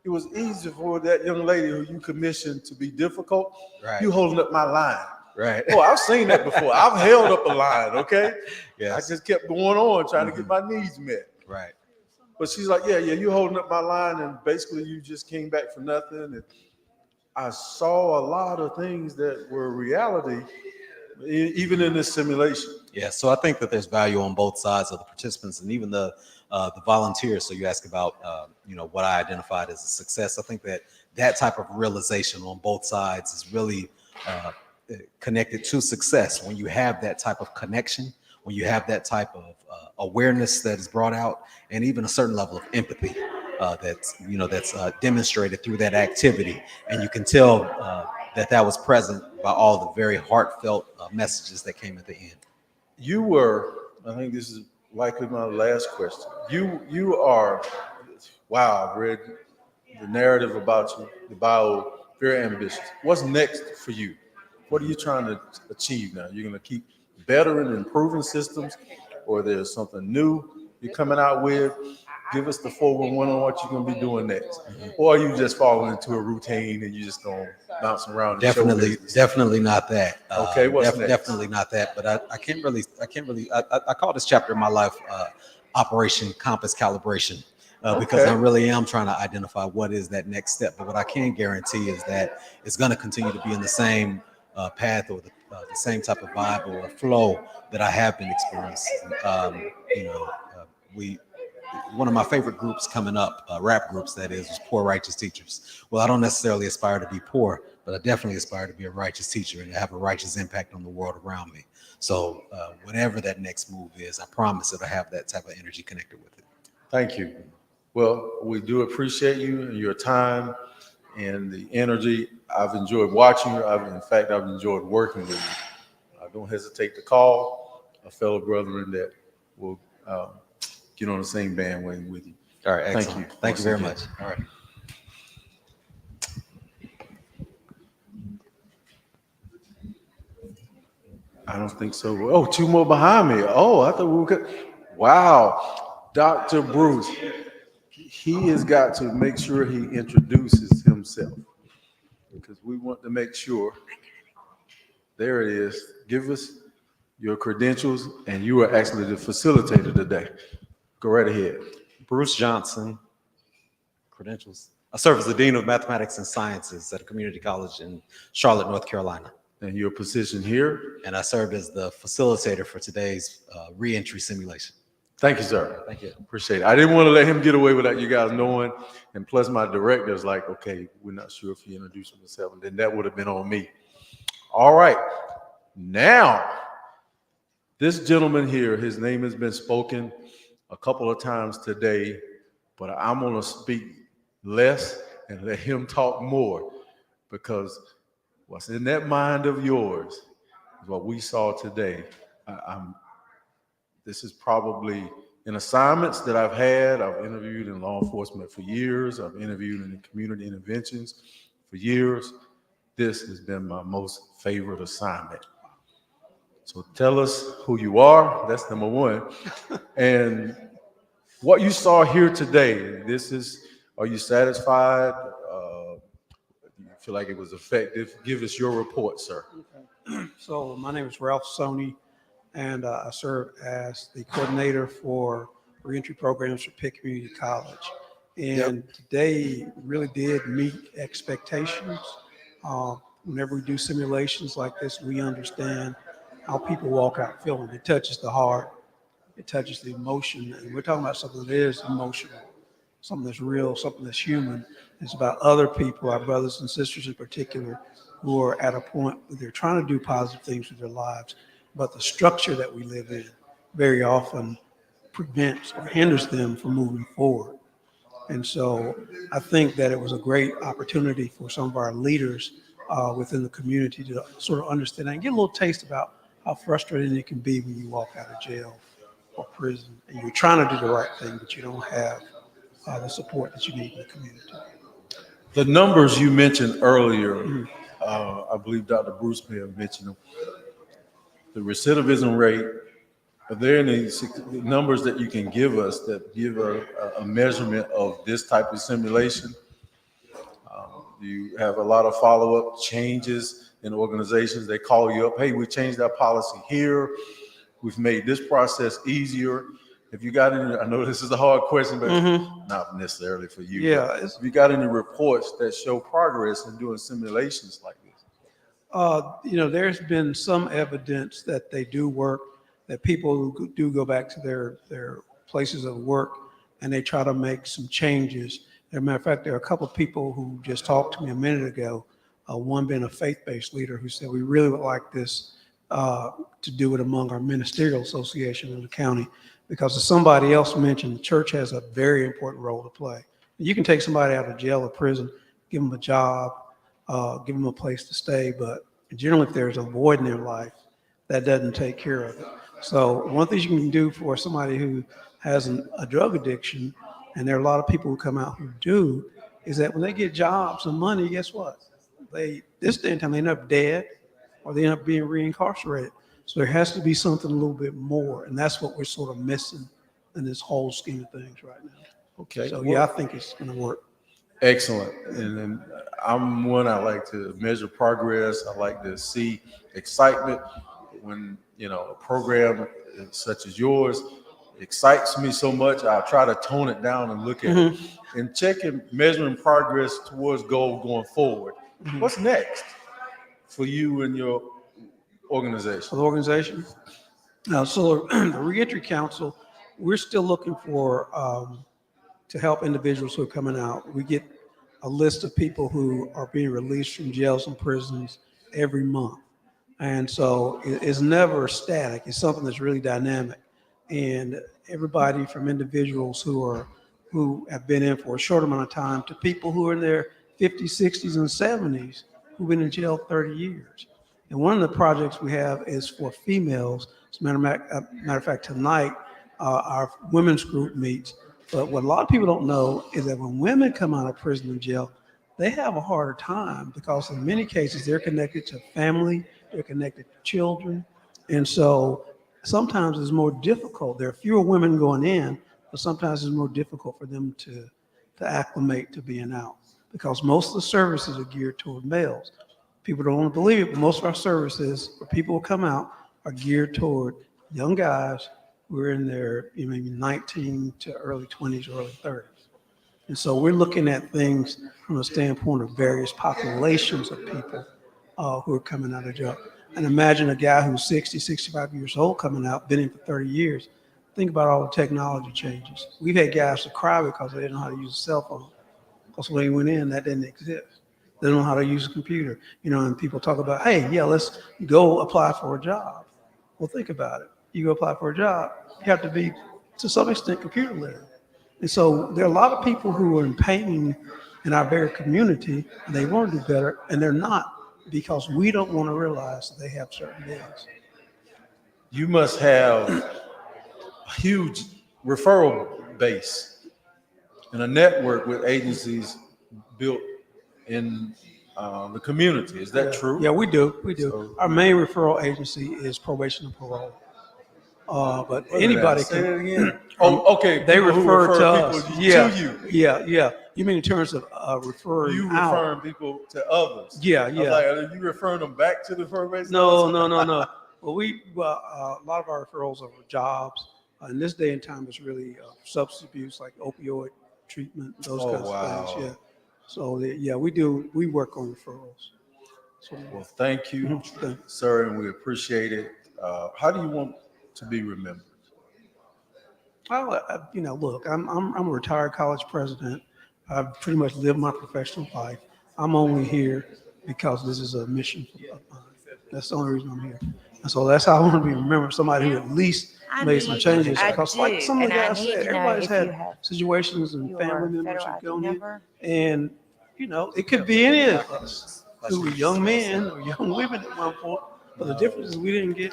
It was easy for that young lady who you commissioned to be difficult. Right. You holding up my line. Right. Oh, I've seen that before. I've held up a line, okay? Yes. I just kept going on trying to get my needs met. Right. But she's like, yeah, you holding up my line, and basically you just came back for nothing. And I saw a lot of things that were reality, even in this simulation. Yeah, so I think that there's value on both sides of the participants and even the volunteers. So you ask about, what I identified as a success. I think that type of realization on both sides is really connected to success. When you have that type of connection, when you have that type of awareness that is brought out, and even a certain level of empathy that's demonstrated through that activity, and you can tell that was present by all the very heartfelt messages that came at the end. You were, I think this is likely my last question. You are, wow, I've read the narrative about you, the bio, very ambitious. What's next for you? What are you trying to achieve now? You're going to keep bettering and improving systems, or there's something new you're coming out with? Give us the 411 on what you're going to be doing next. Or are you just falling into a routine and you just going to bounce around? Definitely not that. Okay, what's next? Definitely not that. But I can't really. I call this chapter of my life Operation Compass Calibration. Because I really am trying to identify what is that next step. But what I can guarantee is that it's going to continue to be in the same path or the same type of vibe or flow that I have been experiencing. One of my favorite groups coming up, rap groups that is Poor Righteous Teachers. Well, I don't necessarily aspire to be poor, but I definitely aspire to be a righteous teacher and to have a righteous impact on the world around me. So whatever that next move is, I promise it'll have that type of energy connected with it. Thank you. Well, we do appreciate you and your time and the energy. I've enjoyed watching you. I've enjoyed working with you. Don't hesitate to call. a fellow brethren that will get on the same bandwagon with you. All right, Thank excellent. you. Thank you very Once much. again. All right. I don't think so. Oh, two more behind me. Oh, I thought we could. Wow. Dr. Bruce, he has got to make sure he introduces himself because we want to make sure. There it is. Give us your credentials, and you are actually the facilitator today. Go right ahead. Bruce Johnson, credentials. I serve as the Dean of Mathematics and Sciences at a community college in Charlotte, North Carolina. And your position here? And I served as the facilitator for today's reentry simulation. Thank you, sir. Thank you. Appreciate it. I didn't want to let him get away without you guys knowing. And plus, my director's like, okay, we're not sure if he introduced himself. And then that would have been on me. All right. Now, this gentleman here, his name has been spoken a couple of times today, but I'm going to speak less and let him talk more because what's in that mind of yours is what we saw today. This is probably in assignments that I've had. I've interviewed in law enforcement for years. I've interviewed in community interventions for years. This has been my most favorite assignment. So tell us who you are. That's number one. And what you saw here today, are you satisfied? Do you feel like it was effective? Give us your report, sir. Okay. So my name is Ralph Sony, and I serve as the coordinator for reentry programs for Pitt Community College. And today really did meet expectations. Whenever we do simulations like this, we understand how people walk out feeling. It touches the heart, it touches the emotion, and we're talking about something that is emotional, something that's real, something that's human. It's about other people, our brothers and sisters in particular, who are at a point where they're trying to do positive things with their lives, but the structure that we live in very often prevents or hinders them from moving forward. And so I think that it was a great opportunity for some of our leaders within the community to sort of understand and get a little taste about how frustrating it can be when you walk out of jail or prison and you're trying to do the right thing, but you don't have the support that you need in the community. The numbers you mentioned earlier, I believe Dr. Bruce may have mentioned them. The recidivism rate, are there any numbers that you can give us that give a measurement of this type of simulation? Do you have a lot of follow-up changes in organizations? They call you up, hey, we changed our policy here. We've made this process easier. Have you got any, I know this is a hard question, but not necessarily for you. Yeah. Have you got any reports that show progress in doing simulations like this? There's been some evidence that they do work, that people do go back to their places of work and they try to make some changes. As a matter of fact, there are a couple of people who just talked to me a minute ago, one being a faith-based leader who said, we really would like this to do it among our ministerial association in the county, because as somebody else mentioned, the church has a very important role to play. You can take somebody out of jail or prison, give them a job, give them a place to stay, but generally if there's a void in their life, that doesn't take care of it. So one of the things you can do for somebody who has a drug addiction, and there are a lot of people who come out who do, is that when they get jobs and money, guess what? This day and time, they end up dead or they end up being reincarcerated. So there has to be something a little bit more, and that's what we're sort of missing in this whole scheme of things right now. Okay. So yeah, I think it's going to work. Excellent. And then I'm one, I like to measure progress. I like to see excitement when, a program such as yours excites me so much. I try to tone it down and look at it and checking, measuring progress towards goal going forward. What's next for you and your organization? For the organization? So the Reentry Council, we're still looking for to help individuals who are coming out. We get a list of people who are being released from jails and prisons every month. And so it's never static. It's something that's really dynamic. And everybody from individuals who have been in for a short amount of time to people who are in their 50s, 60s, and 70s who've been in jail 30 years. And one of the projects we have is for females As a matter of fact, tonight, our women's group meets. But what a lot of people don't know is that when women come out of prison and jail, they have a harder time because in many cases, they're connected to family, they're connected to children. And so sometimes it's more difficult. There are fewer women going in, but sometimes it's more difficult for them to acclimate to being out because most of the services are geared toward males. People don't want to believe it, but most of our services for people who come out are geared toward young guys who are in their maybe 19 to early 20s, early 30s. And so we're looking at things from a standpoint of various populations of people who are coming out of jail. And imagine a guy who's 60, 65 years old coming out, been in for 30 years. Think about all the technology changes. We've had guys to cry because they didn't know how to use a cell phone. Because when they went in, that didn't exist. They don't know how to use a computer. And people talk about, hey, yeah, let's go apply for a job. Well, think about it. You go apply for a job, you have to be, to some extent, computer literate. And so there are a lot of people who are in pain in our very community, and they want to do better, and they're not because we don't want to realize that they have certain needs. You must have a huge referral base and a network with agencies built in the community. Is that true? Yeah, we do. We do. So, our main referral agency is probation and parole. But anybody say can. It again. Oh, okay. They refer to us. To you. Yeah. Yeah. You mean in terms of referring You out? referring people to others? Yeah. I was like, are you referring them back to the probation? No. Well, a lot of our referrals are for jobs. In this day and time, it's really substance abuse, like opioid treatment, those kinds of things. Yeah. So we work on referrals. So, well, thank you, sir, and we appreciate it. How do you want to be remembered? Well, look, I'm a retired college president. I've pretty much lived my professional life. I'm only here because this is a mission of mine. That's the only reason I'm here. And so that's how I want to be remembered, somebody who at least made some changes. Because like some of the guys said, everybody's had situations and family members who go in. And, it could be any of us who were young men or young women at one point. But the difference is we didn't get,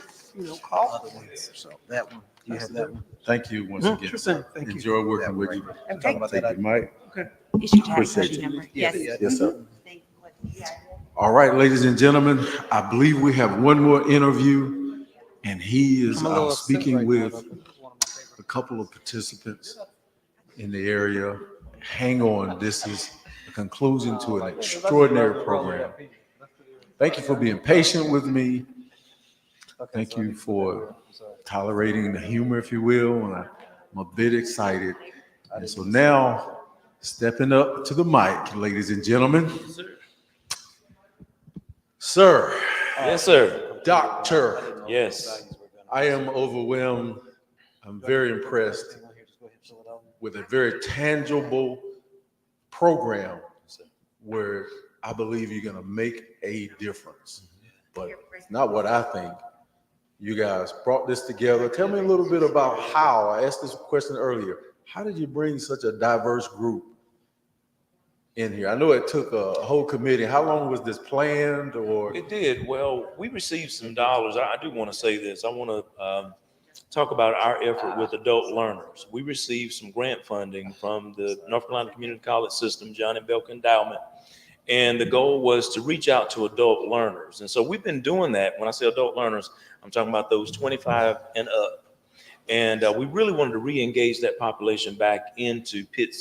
called. So that one. You have that one. Thank you once again. Sure thing. Thank Enjoy working with you. Thank you, Mike. Okay. It's your tax Appreciate ID you. number. Yes. Yes, sir. All right, ladies and gentlemen, I believe we have one more interview, and he is speaking with a couple of participants in the area. Hang on, this is the conclusion to an extraordinary program. Thank you for being patient with me. Thank you for tolerating the humor, if you will. And I'm a bit excited. And so now, stepping up to the mic, ladies and gentlemen. Sir. Yes, sir. Doctor. Yes. I am overwhelmed. I'm very impressed with a very tangible program where I believe you're going to make a difference. But it's not what I think. You guys brought this together. Tell me a little bit about how. I asked this question earlier. How did you bring such a diverse group in here? I know it took a whole committee. How long was this planned? Or it did. Well, we received some dollars. I do want to say this. I want to talk about our effort with adult learners. We received some grant funding from the North Carolina Community College System, John and Belk Endowment. And the goal was to reach out to adult learners. And so we've been doing that. When I say adult learners, I'm talking about those 25 and up. And we really wanted to re-engage that population back into Pitt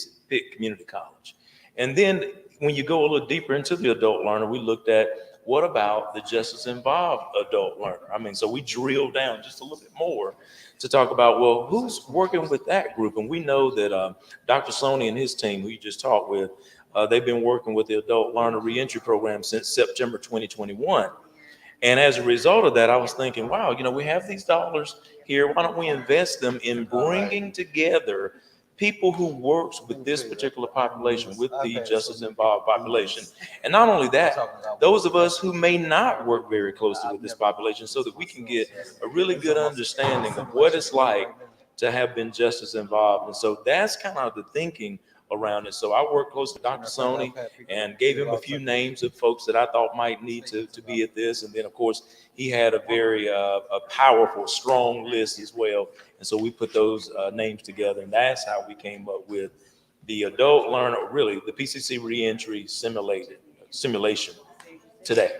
Community College. And then when you go a little deeper into the adult learner, we looked at what about the justice involved adult learner? So we drilled down just a little bit more to talk about, well, who's working with that group? And we know that Dr. Sony and his team, who you just talked with, they've been working with the adult learner ReEntry program since September 2021. And as a result of that, I was thinking, wow, we have these dollars here. Why don't we invest them in bringing together people who works with this particular population, with the justice involved population. And not only that, those of us who may not work very closely with this population, so that we can get a really good understanding of what it's like to have been justice involved. And so that's kind of the thinking around it. So I worked close to Dr. Sony and gave him a few names of folks that I thought might need to be at this. And then, of course, he had a very a powerful, strong list as well. And so we put those names together, and that's how we came up with the adult learner, really the PCC reentry simulation today.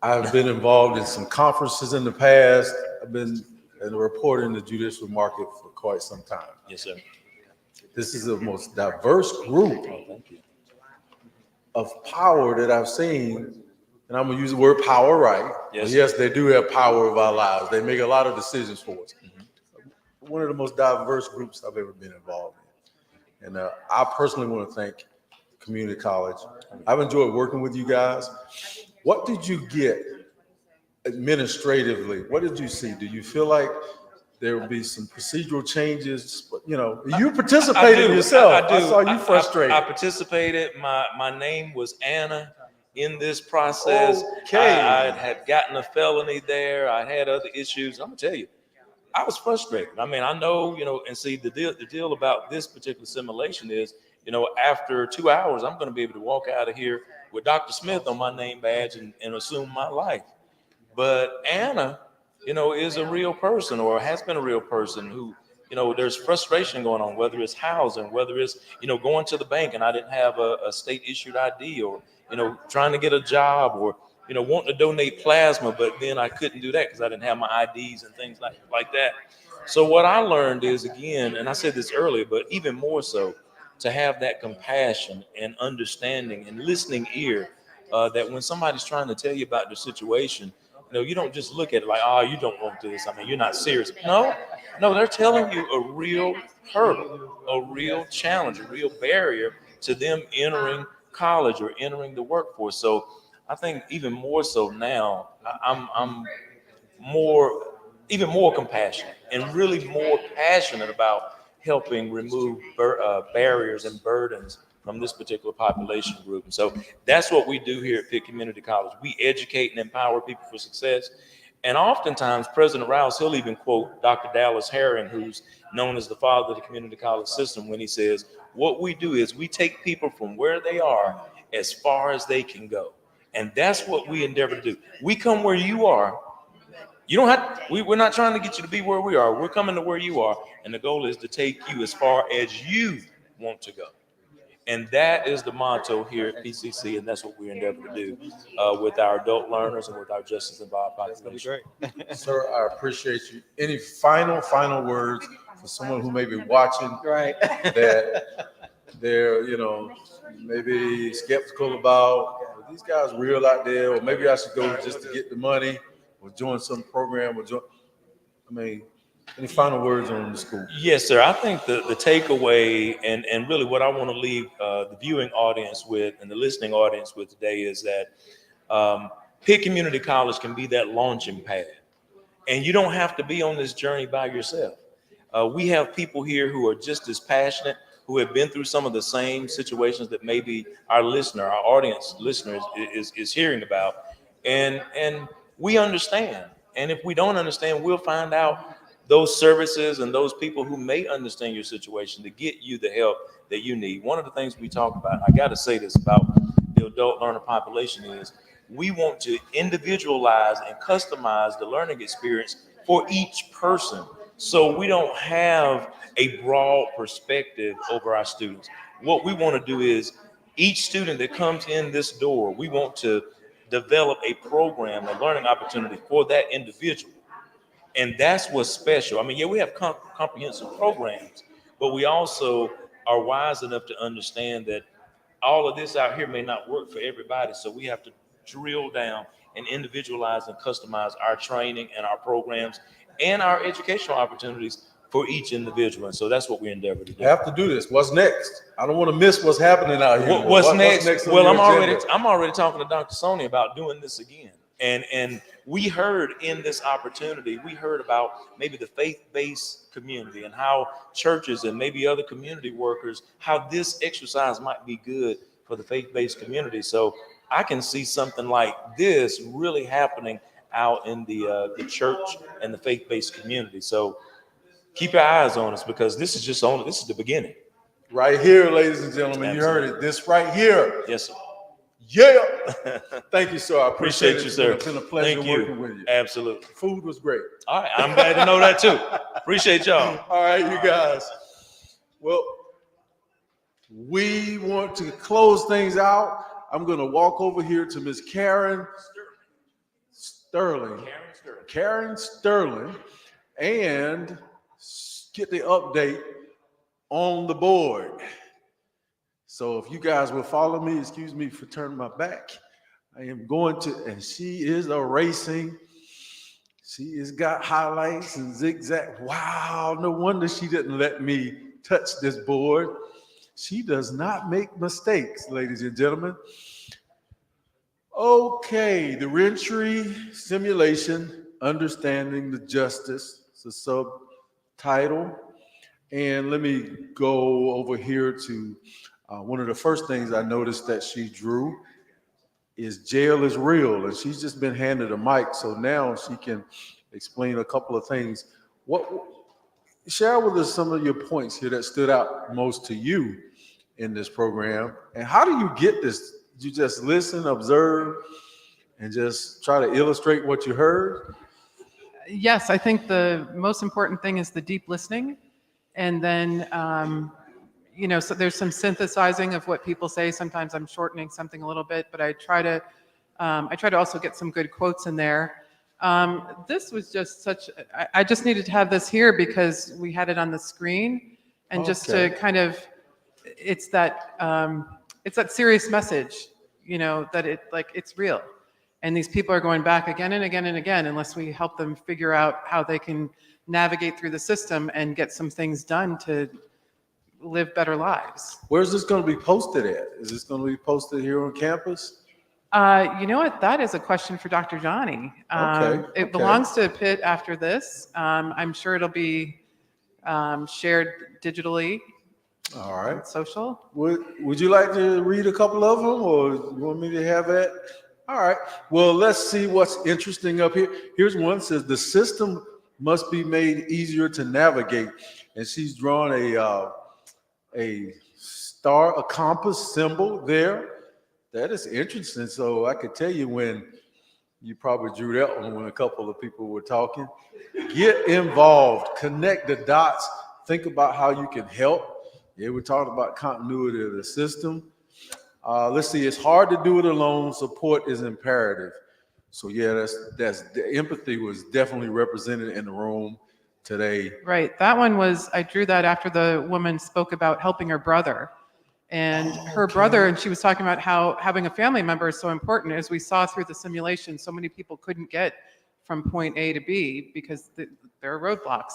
I've been involved in some conferences in the past. I've been a reporter in the judicial market for quite some time. Yes, sir. This is the most diverse group of power that I've seen. And I'm gonna use the word power, right? Yes. Yes, they do have power of our lives. They make a lot of decisions for us. One of the most diverse groups I've ever been involved in. And I personally want to thank community college. I've enjoyed working with you guys. What did you get administratively? What did you see? Do you feel like there will be some procedural changes? You know, you participated yourself. I saw you frustrated. I participated. My name was Anna in this process. Okay. I had gotten a felony there. I had other issues. I'm gonna tell you, I was frustrated. I mean, I know, and see the deal about this particular simulation is, after 2 hours, I'm going to be able to walk out of here with Dr. Smith on my name badge and assume my life. But Anna, is a real person, or has been a real person who, there's frustration going on, whether it's housing, whether it's, going to the bank and I didn't have a state issued ID, or, trying to get a job, or, wanting to donate plasma, but then I couldn't do that because I didn't have my IDs and things like that. So what I learned is, again, and I said this earlier, but even more so, to have that compassion and understanding and listening ear, that when somebody's trying to tell you about their situation, you don't just look at it like, oh, you don't want this. I mean, you're not serious. No, they're telling you a real hurdle, a real challenge, a real barrier to them entering college or entering the workforce. So I think even more so now, I'm even more compassionate and really more passionate about helping remove barriers and burdens from this particular population group. And so that's what we do here at Pitt Community College. We educate and empower people for success. And oftentimes, President Rouse, he'll even quote Dr. Dallas Herring, who's known as the father of the community college system, when he says, what we do is we take people from where they are as far as they can go. And that's what we endeavor to do. We come where you are. You don't have, we're not trying to get you to be where we are. We're coming to where you are. And the goal is to take you as far as you want to go. And that is the motto here at PCC. And that's what we endeavor to do with our adult learners and with our justice involved population. Sir, I appreciate you. Any final words for someone who may be watching, Right. that they're, maybe skeptical about, are these guys real out there? Or maybe I should go just to get the money, or join some program, any final words on the school? Yes, sir. I think the takeaway and really what I want to leave the viewing audience with and the listening audience with today is that Pitt Community College can be that launching pad. And you don't have to be on this journey by yourself. We have people here who are just as passionate, who have been through some of the same situations that maybe our audience listeners is hearing about. And we understand. And if we don't understand, we'll find out those services and those people who may understand your situation to get you the help that you need. One of the things we talk about, and I got to say this about the adult learner population, is we want to individualize and customize the learning experience for each person. So we don't have a broad perspective over our students. What we want to do is each student that comes in this door, we want to develop a program, a learning opportunity for that individual. And that's what's special. I mean, yeah, we have comprehensive programs, but we also are wise enough to understand that all of this out here may not work for everybody. So we have to drill down and individualize and customize our training and our programs and our educational opportunities for each individual. And so that's what we endeavor to do. I have to do this. What's next? I don't want to miss what's happening out here. What's next? on Well, your I'm already talking to Dr. Sony about doing this again. And we heard in this opportunity, we heard about maybe the faith-based community and how churches and maybe other community workers, how this exercise might be good for the faith-based community. So I can see something like this really happening out in the church and the faith-based community. So keep your eyes on us, because this is the beginning. Right here, ladies and gentlemen, you heard it. This right here. Yes, sir. Yeah. Thank you, sir. I appreciate Appreciate it. you, sir. It's been a pleasure Thank you. working with you. Absolutely. Food was great. All right, I'm glad to know that too. Appreciate y'all. All right, you guys. Well, we want to close things out. I'm going to walk over here to Miss Karen Sterling. Karen Sterling, and get the update on the board. So if you guys will follow me, excuse me for turning my back. I am going to, and she is erasing. She has got highlights and zigzag. Wow, no wonder she didn't let me touch this board. She does not make mistakes, ladies and gentlemen. Okay, the ReEntry simulation, understanding the justice. It's a subtitle. And let me go over here to one of the first things I noticed that she drew is jail is real. And she's just been handed a mic, so now she can explain a couple of things. Share with us some of your points here that stood out most to you in this program. And how do you get this? Did you just listen, observe, and just try to illustrate what you heard? Yes, I think the most important thing is the deep listening. And then, so there's some synthesizing of what people say. Sometimes I'm shortening something a little bit, but I try to also get some good quotes in there. This was just I just needed to have this here because we had it on the screen, and just to kind of, it's that serious message, that it's real. And these people are going back again and again and again unless we help them figure out how they can navigate through the system and get some things done to live better lives. Where's this going to be posted at? Is this going to be posted here on campus? You know what? That is a question for Dr. Johnny. It belongs to Pitt after this. I'm sure it'll be shared digitally. All right. Social. Would you like to read a couple of them, or you want me to have that? All right. Well, let's see what's interesting up here. Here's one that says the system must be made easier to navigate, and she's drawn a star, a compass symbol there. That is interesting. So I could tell you when you probably drew that one when a couple of people were talking. Get involved, connect the dots, think about how you can help. Yeah, we're talking about continuity of the system. Let's see, it's hard to do it alone. Support is imperative. So yeah, that's the empathy was definitely represented in the room today. Right. That one was, I drew that after the woman spoke about helping her brother. And her brother, and she was talking about how having a family member is so important. As we saw through the simulation, so many people couldn't get from point A to B because there are roadblocks.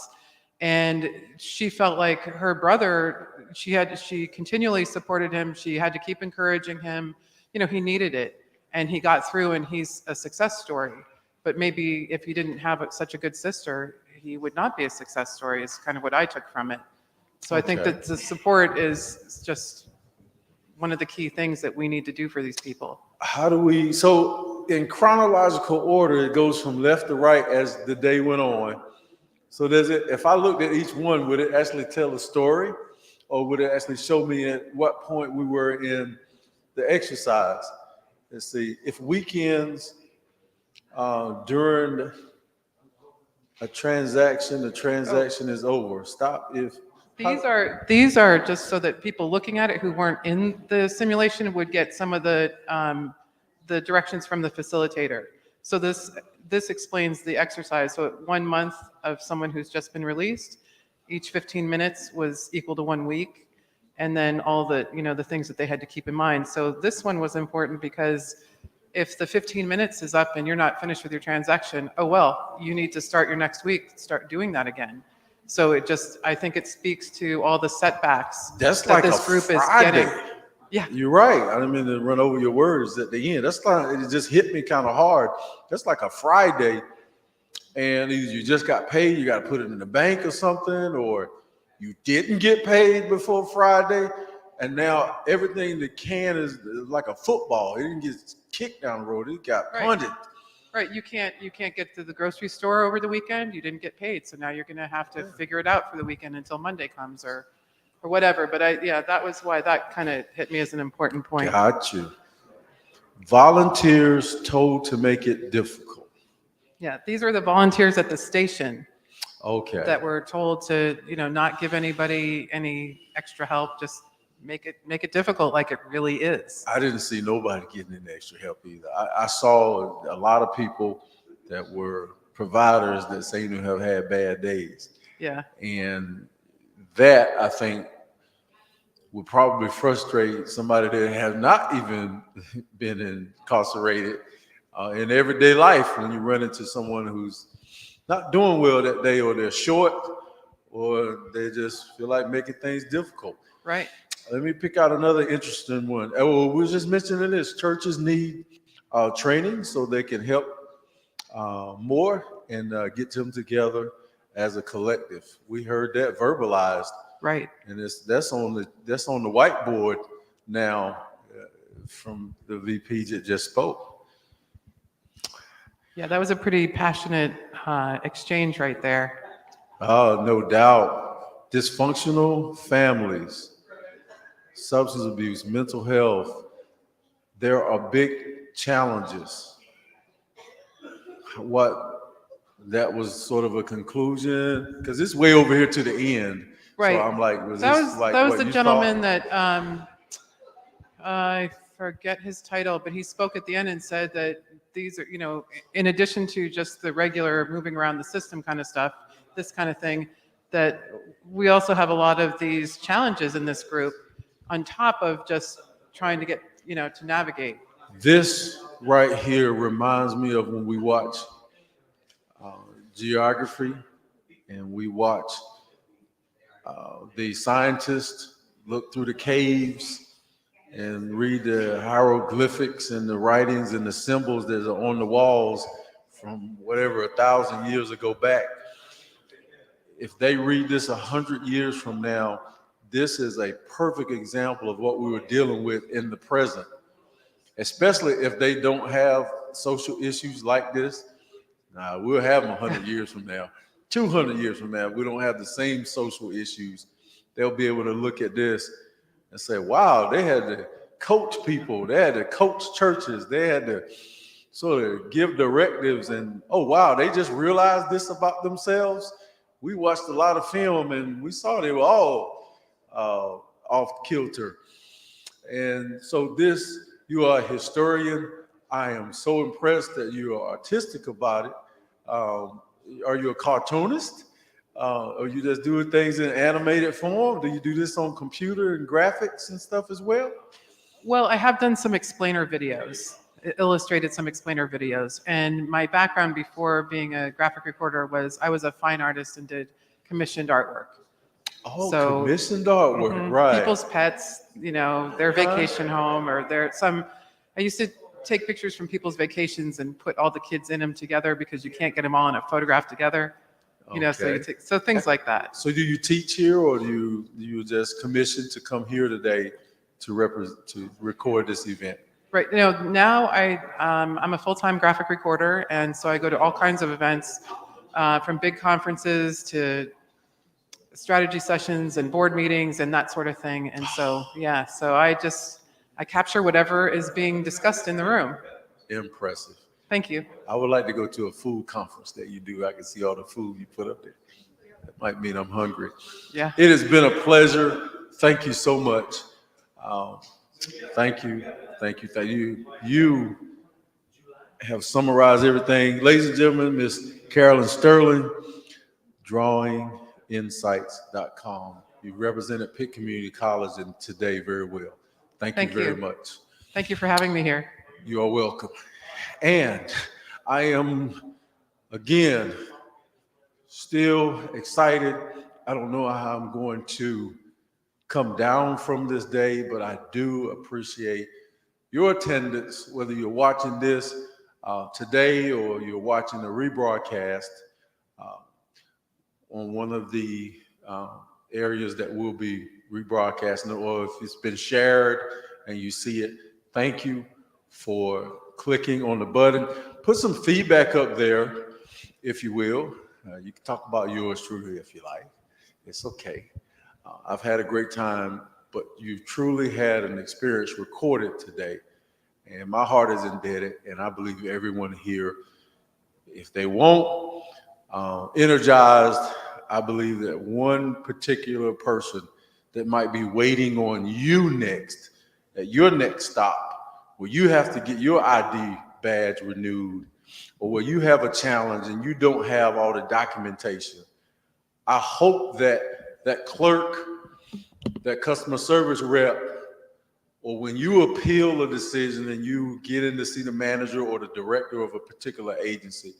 And she felt like her brother, she continually supported him. She had to keep encouraging him. He needed it. And he got through, and he's a success story. But maybe if he didn't have such a good sister, he would not be a success story, is kind of what I took from it. So I think that the support is just one of the key things that we need to do for these people. How do we, so in chronological order, it goes from left to right as the day went on. So if I looked at each one, would it actually tell a story, or would it actually show me at what point we were in the exercise? Let's see, if weekends during a transaction, the transaction is over. Stop if. These are just so that people looking at it who weren't in the simulation would get some of the directions from the facilitator. So this explains the exercise. So 1 month of someone who's just been released, each 15 minutes was equal to 1 week. And then all the, the things that they had to keep in mind. So this one was important because if the 15 minutes is up and you're not finished with your transaction, oh, well, you need to start your next week, start doing that again. So I think it speaks to all the setbacks That's that like this a group Friday. is getting. Yeah. You're right. I didn't mean to run over your words at the end. That's like, it just hit me kind of hard. That's like a Friday, and either you just got paid, you got to put it in the bank or something, or you didn't get paid before Friday, and now everything that can is like a football. It didn't get kicked down the road. It got punted. Right. You can't get to the grocery store over the weekend. You didn't get paid, so now you're going to have to figure it out for the weekend until Monday comes, or or whatever. But yeah, that was why that kind of hit me as an important point. Got you. Volunteers told to make it difficult. Yeah, these were the volunteers at the station Okay. that were told to, not give anybody any extra help, just make it difficult like it really is. I didn't see nobody getting any extra help either. I saw a lot of people that were providers that seem to have had bad days. Yeah. And that, I think, would probably frustrate somebody that have not even been incarcerated in everyday life when you run into someone who's not doing well that day, or they're short, or they just feel like making things difficult. Right. Let me pick out another interesting one. Oh, we were just mentioning this. Churches need training so they can help more and get them together as a collective. We heard that verbalized. Right. And that's on the whiteboard now from the VP that just spoke. Yeah, that was a pretty passionate exchange right there. Oh, no doubt. Dysfunctional families, substance abuse, mental health, there are big challenges. That was sort of a conclusion, because it's way over here to the end. Right. So I'm like, that was the gentleman that I forget his title, but he spoke at the end and said that these are, in addition to just the regular moving around the system kind of stuff, this kind of thing, that we also have a lot of these challenges in this group on top of just trying to get, to navigate. This right here reminds me of when we watch geography and we watch the scientists look through the caves and read the hieroglyphics and the writings and the symbols that are on the walls from whatever 1,000 years ago back. If they read this 100 years from now, this is a perfect example of what we were dealing with in the present, especially if they don't have social issues like this. We'll have them 100 years from now, 200 years from now. We don't have the same social issues. They'll be able to look at this and say, wow, they had to coach people. They had to coach churches. They had to sort of give directives. And, oh, wow, they just realized this about themselves. We watched a lot of film and we saw they were all off kilter. And so you are a historian. I am so impressed that you are artistic about it. Are you a cartoonist? Are you just doing things in animated form? Do you do this on computer and graphics and stuff as well? Well, I have done some explainer videos, illustrated some explainer videos. And my background before being a graphic recorder was I was a fine artist and did commissioned artwork. Oh, so, commissioned artwork, right. People's pets, their vacation home or I used to take pictures from people's vacations and put all the kids in them together because you can't get them all in a photograph together. So things like that. So do you teach here, or do you just commission to come here today to record this event? Right. Now I'm a full-time graphic recorder, and so I go to all kinds of events, from big conferences to strategy sessions and board meetings and that sort of thing. And so, yeah, so I capture whatever is being discussed in the room. Impressive. Thank you. I would like to go to a food conference that you do. I can see all the food you put up there. That might mean I'm hungry. Yeah. It has been a pleasure. Thank you so much. Thank you. You have summarized everything. Ladies and gentlemen, Miss Carolyn Sterling, drawinginsights.com. You represented Pitt Community College and today very well. Thank you very much. Thank you for having me here. You are welcome. And I am, again, still excited. I don't know how I'm going to come down from this day, but I do appreciate your attendance, whether you're watching this today or you're watching the rebroadcast on one of the areas that will be rebroadcasting, or if it's been shared and you see it. Thank you for clicking on the button. Put some feedback up there, if you will. You can talk about yours truly if you like. It's okay. I've had a great time, but you've truly had an experience recorded today. And my heart is indebted, and I believe everyone here, if they won't, energized, I believe that one particular person that might be waiting on you next, at your next stop, where you have to get your ID badge renewed, or where you have a challenge and you don't have all the documentation. I hope that that clerk, that customer service rep, or when you appeal a decision and you get in to see the manager or the director of a particular agency,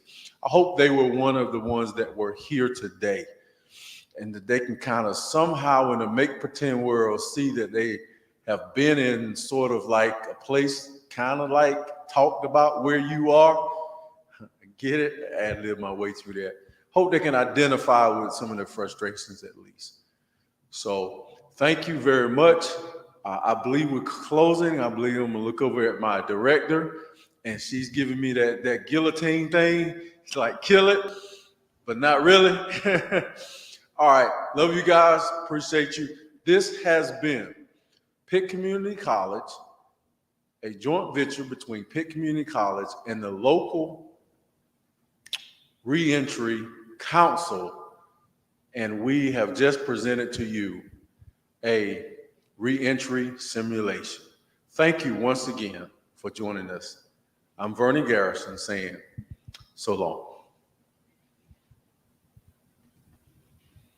I hope they were one of the ones that were here today, and that they can kind of somehow in a make pretend world see that they have been in sort of like a place kind of like talked about where you are. Get it? Ad-lib my way through that. Hope they can identify with some of their frustrations at least. So thank you very much. I believe we're closing. I believe I'm gonna look over at my director, and she's giving me that guillotine thing. It's like kill it, but not really. All right, love you guys. Appreciate you. This has been Pitt Community College, a joint venture between Pitt Community College and the local ReEntry Council, and we have just presented to you a ReEntry simulation. Thank you once again for joining us. I'm Vernon Garrison saying so long.